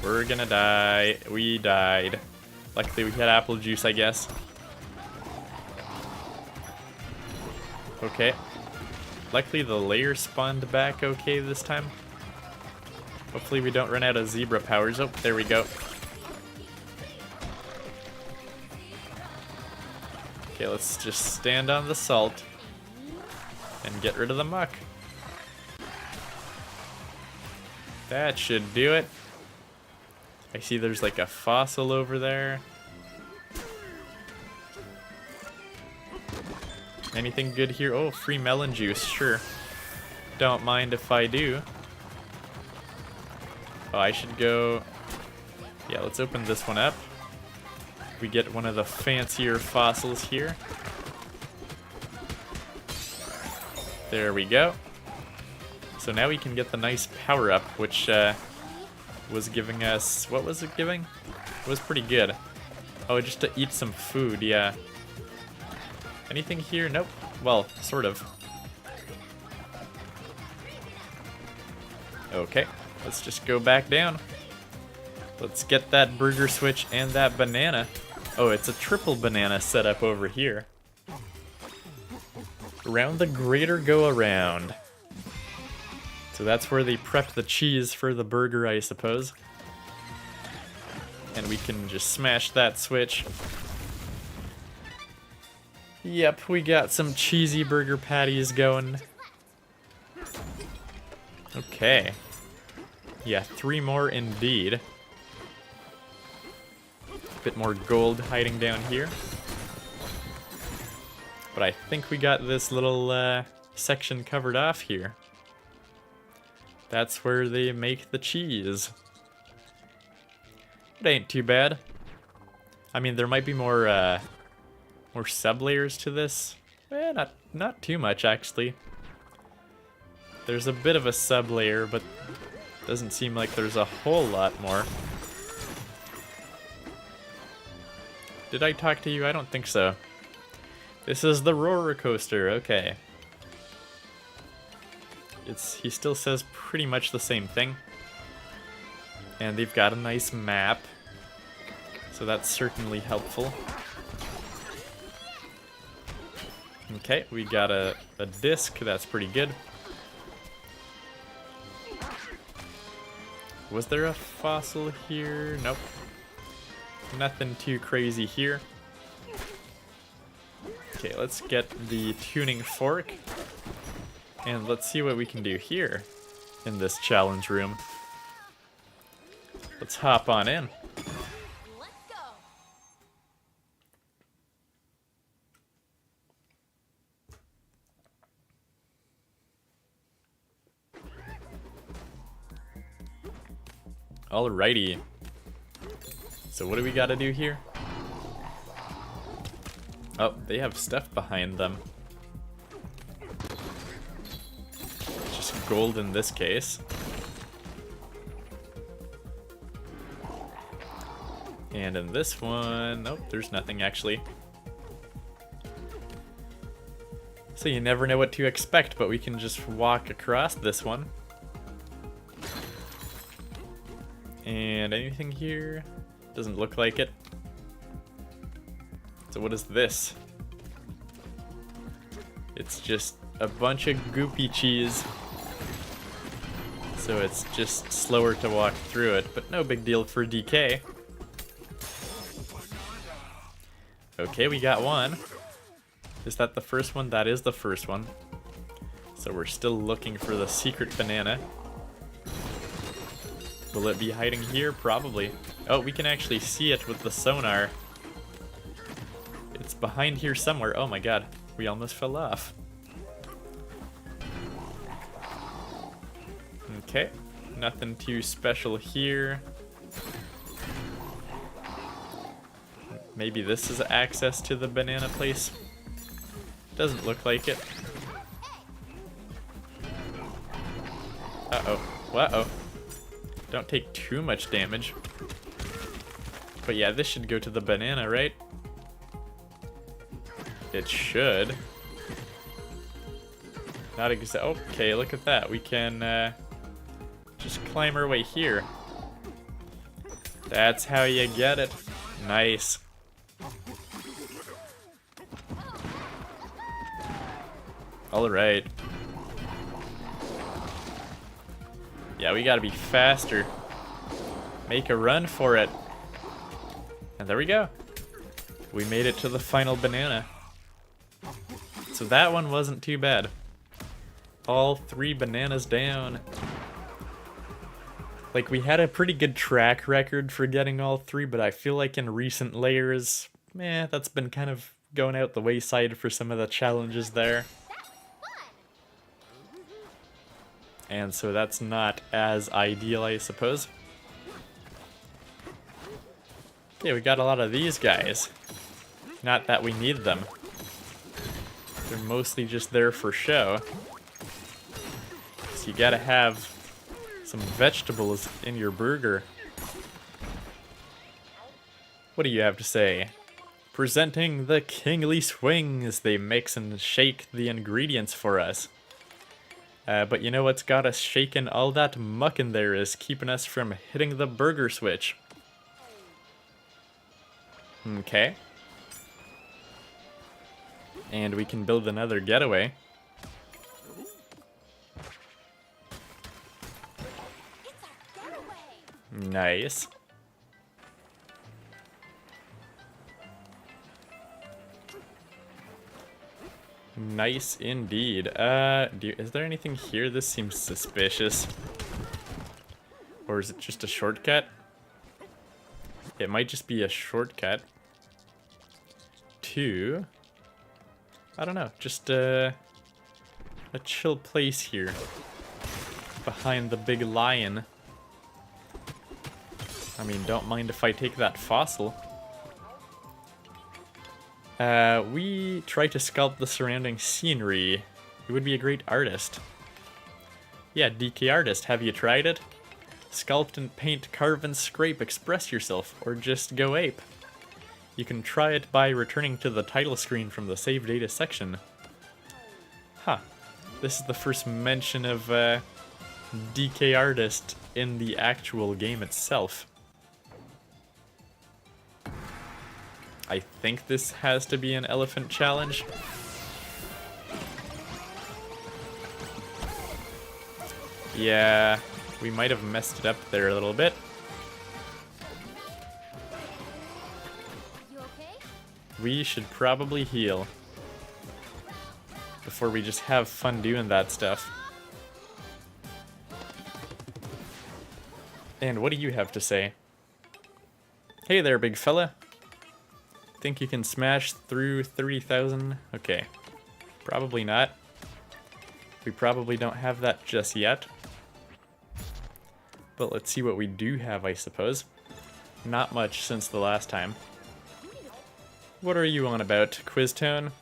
We're gonna die. We died. Luckily we had apple juice, I guess. Okay. Luckily the layer spawned back okay this time. Hopefully we don't run out of zebra powers. Oh, there we go. Okay, let's just stand on the salt and get rid of the muck. That should do it. I see there's like a fossil over there. Anything good here? Oh, free melon juice, sure. Don't mind if I do. Oh, I should go... Yeah, let's open this one up. We get one of the fancier fossils here. There we go. So now we can get the nice power-up, which was giving us... What was it giving? It was pretty good. Oh, just to eat some food, yeah. Anything here? Nope. Well, sort of. Okay, let's just go back down. Let's get that burger switch and that banana. Oh, it's a triple banana setup over here. Around the greater go-around. So that's where they prepped the cheese for the burger, I suppose. And we can just smash that switch. Yep, we got some cheesy burger patties going. Okay. Yeah, 3 more indeed. Bit more gold hiding down here. But I think we got this little section covered off here. That's where they make the cheese. It ain't too bad. I mean, there might be more sub-layers to this. Not too much, actually. There's a bit of a sub-layer, but doesn't seem like there's a whole lot more. Did I talk to you? I don't think so. This is the roller coaster, okay. He still says pretty much the same thing. And they've got a nice map. So that's certainly helpful. Okay, we got a disc, that's pretty good. Was there a fossil here? Nope. Nothing too crazy here. Okay, let's get the tuning fork. And let's see what we can do here in this challenge room. Let's hop on in. Let's go. Alrighty. So what do we gotta do here? Oh, they have stuff behind them. Just gold in this case. And in this one, nope, there's nothing actually. So you never know what to expect, but we can just walk across this one. And anything here? Doesn't look like it. So what is this? It's just a bunch of goopy cheese. So it's just slower to walk through it, but no big deal for DK. Okay, we got one. Is that the first one? That is the first one. So we're still looking for the secret banana. Will it be hiding here? Probably. Oh, we can actually see it with the sonar. It's behind here somewhere. Oh my god, we almost fell off. Okay, nothing too special here. Maybe this is access to the banana place. Doesn't look like it. Uh-oh. Uh-oh. Don't take too much damage. But yeah, this should go to the banana, right? It should. Not okay, look at that. We can just climb our way here. That's how you get it. Nice. Alright. Yeah, we gotta be faster. Make a run for it. And there we go. We made it to the final banana. So that one wasn't too bad. All 3 bananas down. Like, we had a pretty good track record for getting all 3, but I feel like in recent layers, that's been kind of going out the wayside for some of the challenges there. And so that's not as ideal, I suppose. Yeah, we got a lot of these guys. Not that we need them. They're mostly just there for show. So you gotta have some vegetables in your burger. What do you have to say? Presenting the kingly swings. They mix and shake the ingredients for us. But you know what's got us shaking? All that muck in there is keeping us from hitting the burger switch. Okay. And we can build another getaway. Nice. Nice indeed. Is there anything here? This seems suspicious. Or is it just a shortcut? It might just be a shortcut to, I don't know, just a chill place here behind the big lion. I mean, don't mind if I take that fossil. We try to sculpt the surrounding scenery. You would be a great artist. Yeah, DK artist, have you tried it? Sculpt and paint, carve and scrape, express yourself, or just go ape. You can try it by returning to the title screen from the save data section. Huh. This is the first mention of DK artist in the actual game itself. I think this has to be an elephant challenge. Yeah, we might have messed it up there a little bit. You okay? We should probably heal before we just have fun doing that stuff. And what do you have to say? Hey there, big fella. Think you can smash through 30,000? Okay. Probably not. We probably don't have that just yet. But let's see what we do have, I suppose. Not much since the last time. What are you on about, Quiz Tone?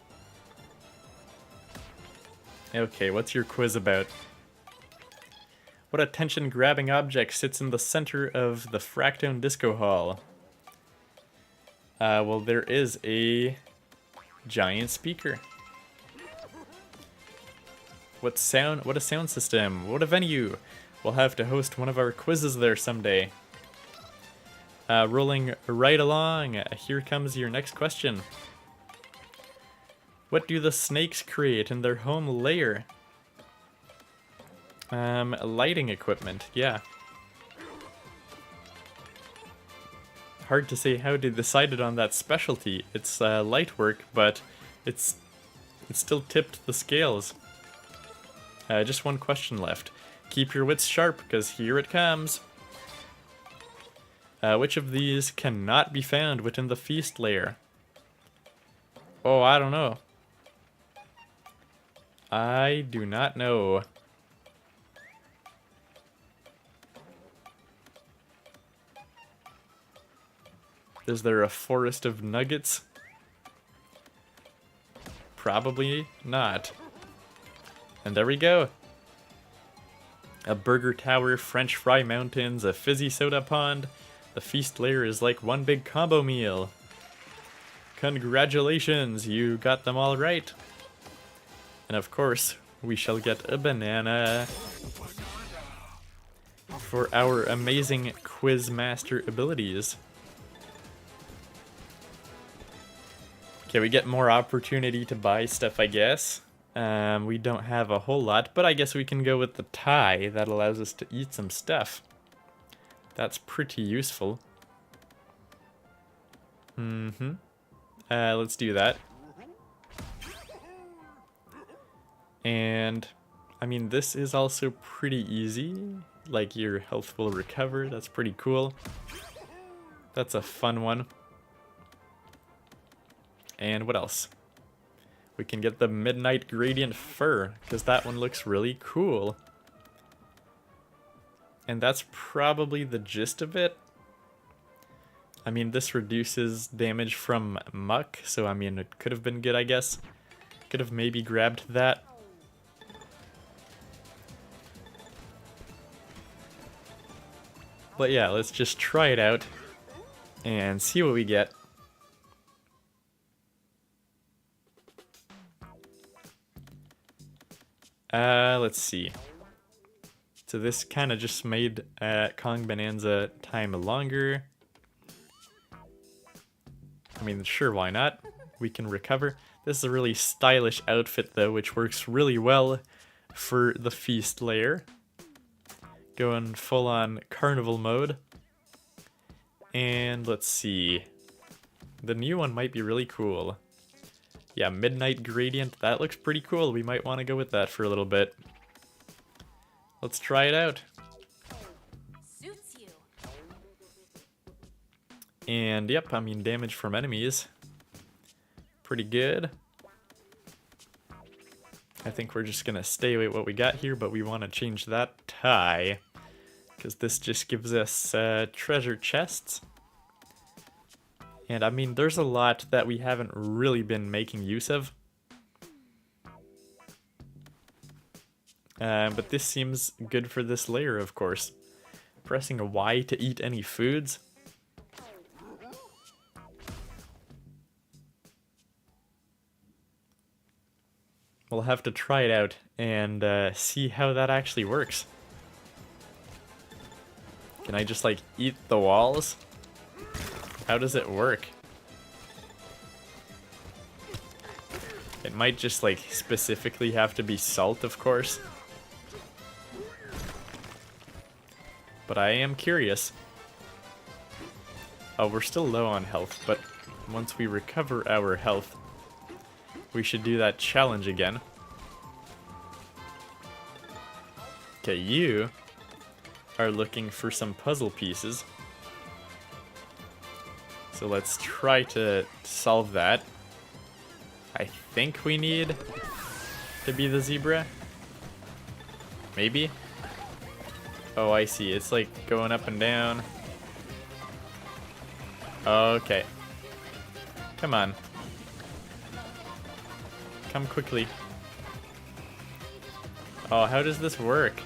Okay, what's your quiz about? What attention-grabbing object sits in the center of the Fractone Disco Hall? Well, there is a giant speaker. What a sound system. What a venue. We'll have to host one of our quizzes there someday. Rolling right along. Here comes your next question. What do the snakes create in their home lair? Lighting equipment, yeah. Hard to say how they decided on that specialty. It's light work, but it still tipped the scales. Just one question left. Keep your wits sharp, because here it comes. Which of these cannot be found within the feast layer? Oh, I don't know. I do not know. Is there a forest of nuggets? Probably not. And there we go. A burger tower, French fry mountains, a fizzy soda pond. The feast layer is like one big combo meal. Congratulations, you got them all right. And of course, we shall get a banana for our amazing quiz master abilities. Okay, we get more opportunity to buy stuff, I guess. We don't have a whole lot, but I guess we can go with the tie. That allows us to eat some stuff. That's pretty useful. Let's do that. And, I mean, this is also pretty easy. Like, your health will recover. That's pretty cool. That's a fun one. And what else? We can get the Midnight Gradient Fur, because that one looks really cool. And that's probably the gist of it. I mean, this reduces damage from muck, so I mean, it could have been good, I guess. Could have maybe grabbed that. But yeah, let's just try it out and see what we get. Let's see. So this kind of just made Kong Bananza time longer. I mean, sure, why not? We can recover. This is a really stylish outfit, though, which works really well for the feast layer. Going full-on carnival mode. And let's see. The new one might be really cool. Yeah, Midnight Gradient, that looks pretty cool. We might want to go with that for a little bit. Let's try it out. Suits you. And yep, I mean, damage from enemies. Pretty good. I think we're just gonna stay with what we got here, but we want to change that tie. Because this just gives us treasure chests. And I mean, there's a lot that we haven't really been making use of. But this seems good for this layer, of course. Pressing a Y to eat any foods. We'll have to try it out and see how that actually works. Can I just like eat the walls? How does it work? It might just like specifically have to be salt, of course. But I am curious. Oh, we're still low on health, but once we recover our health, we should do that challenge again. Okay, you are looking for some puzzle pieces. So let's try to solve that. I think we need to be the zebra. Maybe. Oh, I see. It's like going up and down. Okay. Come on. Come quickly. Oh, how does this work?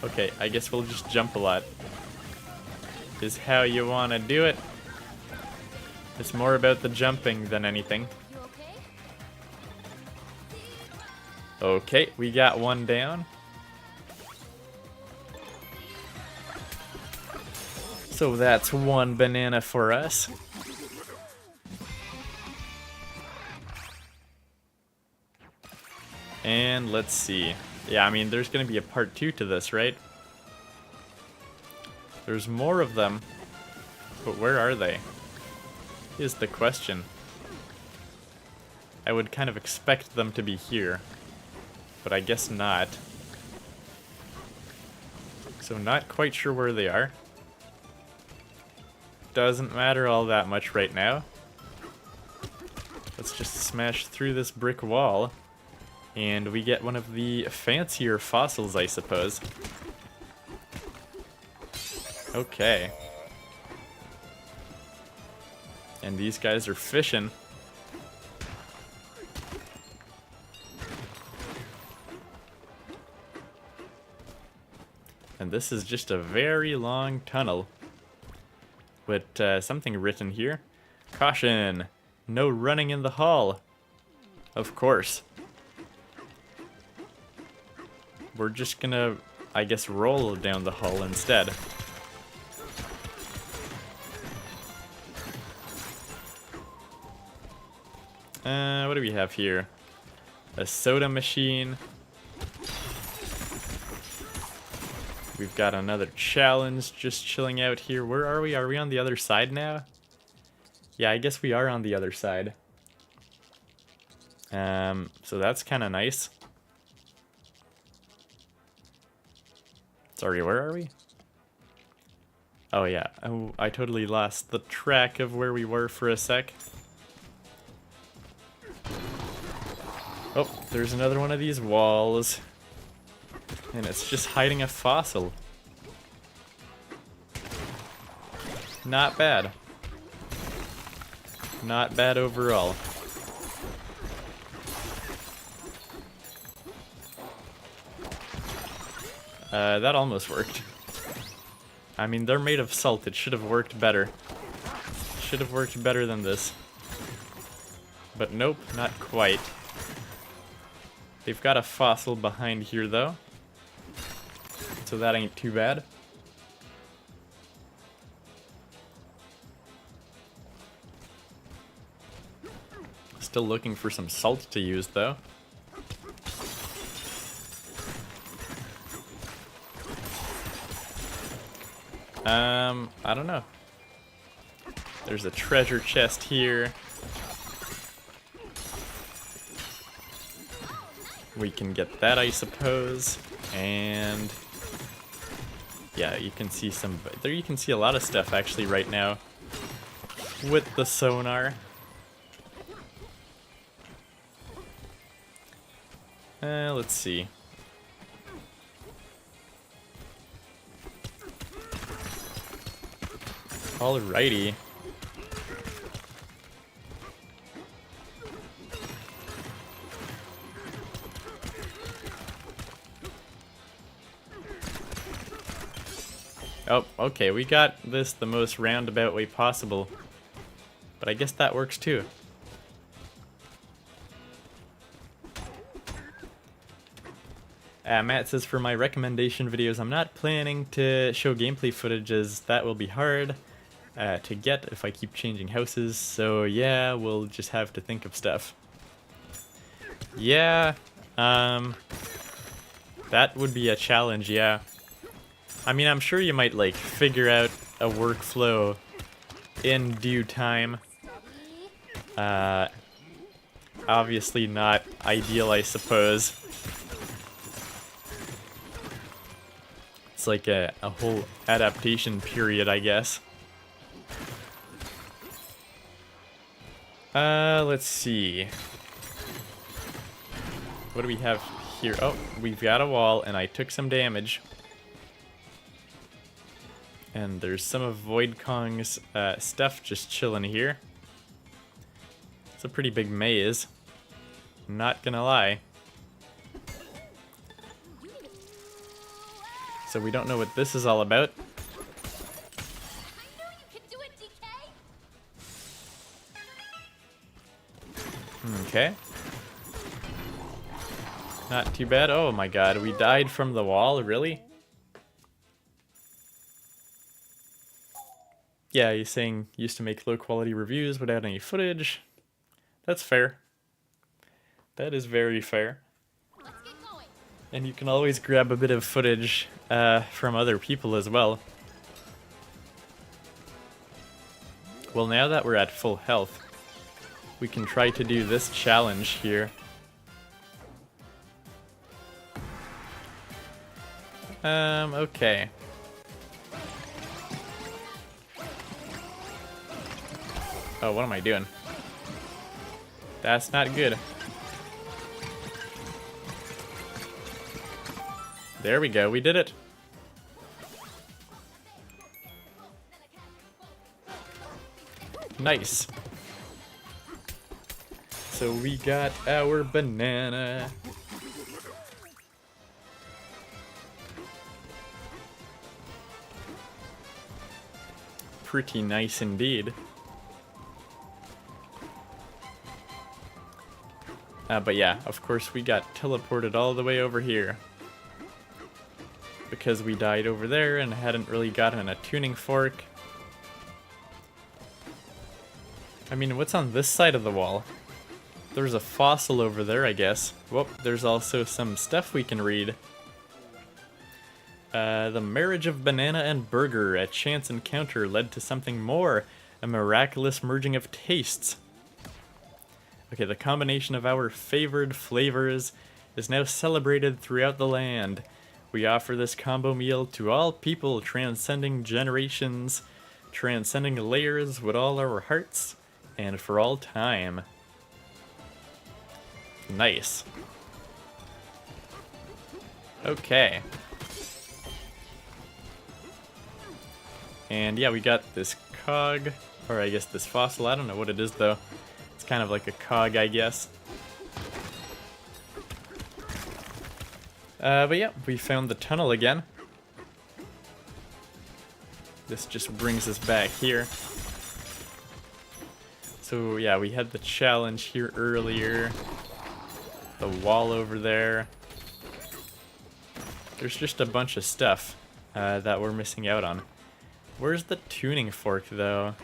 Okay, I guess we'll just jump a lot. Is how you want to do it. It's more about the jumping than anything. You okay? Okay, we got one down. So that's one banana for us. And let's see. Yeah, I mean, there's gonna be a part 2 to this, right? There's more of them. But where are they? Is the question. I would kind of expect them to be here. But I guess not. So not quite sure where they are. Doesn't matter all that much right now. Let's just smash through this brick wall. And we get one of the fancier fossils, I suppose. Okay. And these guys are fishing. And this is just a very long tunnel. With something written here. Caution! No running in the hall. Of course. We're just gonna, I guess, roll down the hull instead. What do we have here? A soda machine. We've got another challenge just chilling out here. Where are we? Are we on the other side now? Yeah, I guess we are on the other side. So that's kind of nice. Sorry, where are we? Oh yeah, oh, I totally lost the track of where we were for a sec. Oh, there's another one of these walls. And it's just hiding a fossil. Not bad. Not bad overall. That almost worked. I mean, they're made of salt. It should have worked better. Should have worked better than this. But nope, not quite. They've got a fossil behind here, though. So that ain't too bad. Still looking for some salt to use, though. I don't know. There's a treasure chest here. We can get that, I suppose. And yeah, you can see some there. You can see a lot of stuff actually right now with the sonar. Let's see. Alrighty. Oh, okay, we got this the most roundabout way possible. But I guess that works too. Matt says, for my recommendation videos, I'm not planning to show gameplay footage as that will be hard to get if I keep changing houses. So yeah, we'll just have to think of stuff. Yeah, that would be a challenge, yeah. I mean, I'm sure you might, like, figure out a workflow in due time. Obviously not ideal, I suppose. It's like a whole adaptation period, I guess. Let's see. What do we have here? Oh, we've got a wall, and I took some damage. And there's some of Void Kong's stuff just chilling here. It's a pretty big maze. Not gonna lie. So we don't know what this is all about. I knew you could do it, DK. Okay. Not too bad. Oh my god, we died from the wall, really? Yeah, he's saying used to make low quality reviews without any footage. That's fair. That is very fair. Let's get going. And you can always grab a bit of footage from other people as well. Well, now that we're at full health, we can try to do this challenge here. Okay. Oh, what am I doing? That's not good. There we go, we did it. Nice. So we got our banana. Pretty nice indeed. But yeah, of course we got teleported all the way over here. Because we died over there and hadn't really gotten a tuning fork. I mean, what's on this side of the wall? There's a fossil over there, I guess. Whoop, there's also some stuff we can read. The marriage of banana and burger, a chance encounter led to something more. A miraculous merging of tastes. Okay, the combination of our favored flavors is now celebrated throughout the land. We offer this combo meal to all people, transcending generations, transcending layers with all our hearts, and for all time. Nice. Okay. And yeah, we got this cog, or I guess this fossil, I don't know what it is though. It's kind of like a cog, I guess. But yeah, we found the tunnel again. This just brings us back here. So yeah, we had the challenge here earlier. The wall over there. There's just a bunch of stuff that we're missing out on. Where's the tuning fork, though?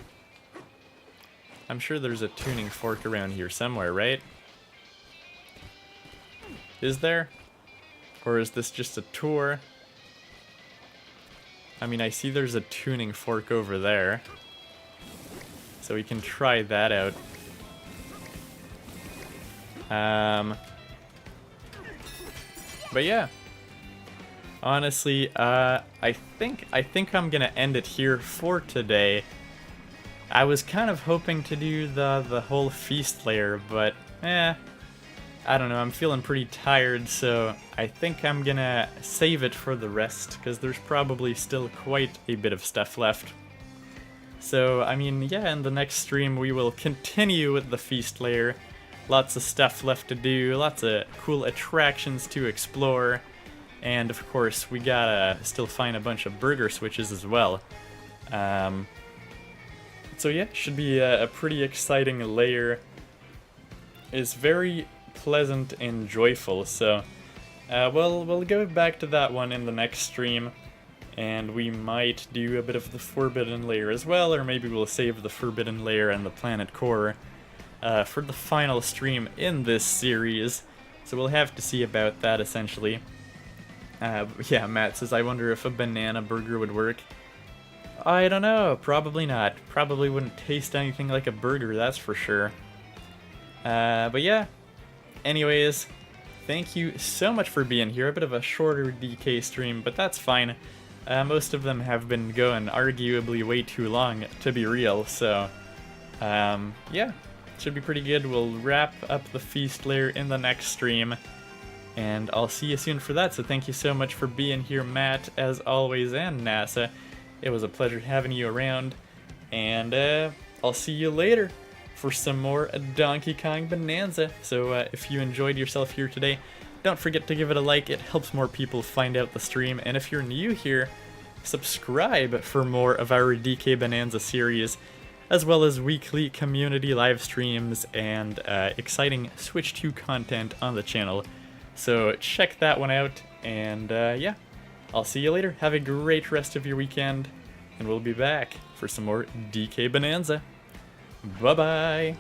I'm sure there's a tuning fork around here somewhere, right? Is there? Or is this just a tour? I mean, I see there's a tuning fork over there. So we can try that out. But yeah. Honestly, I think I'm gonna end it here for today. I was kind of hoping to do the whole feast layer, but I don't know, I'm feeling pretty tired, so I think I'm gonna save it for the rest, because there's probably still quite a bit of stuff left. So, I mean, yeah, in the next stream we will continue with the feast layer. Lots of stuff left to do, lots of cool attractions to explore, and of course we gotta still find a bunch of burger switches as well. So yeah, should be a pretty exciting layer. It's very pleasant and joyful, so we'll go back to that one in the next stream, and we might do a bit of the forbidden layer as well, or maybe we'll save the forbidden layer and the planet core for the final stream in this series, so we'll have to see about that essentially. Yeah, Matt says, I wonder if a banana burger would work. I don't know, probably not. Probably wouldn't taste anything like a burger, that's for sure. But yeah, anyways, thank you so much for being here. A bit of a shorter DK stream, but that's fine. Most of them have been going arguably way too long, to be real, so yeah. Should be pretty good. We'll wrap up the feast layer in the next stream. And I'll see you soon for that. So thank you so much for being here, Matt, as always, and NASA. It was a pleasure having you around. And I'll see you later for some more Donkey Kong Bonanza. So if you enjoyed yourself here today, don't forget to give it a like. It helps more people find out the stream. And if you're new here, subscribe for more of our DK Bonanza series, as well as weekly community live streams and exciting Switch 2 content on the channel. So check that one out, and yeah, I'll see you later. Have a great rest of your weekend, and we'll be back for some more DK Bonanza. Bye-bye!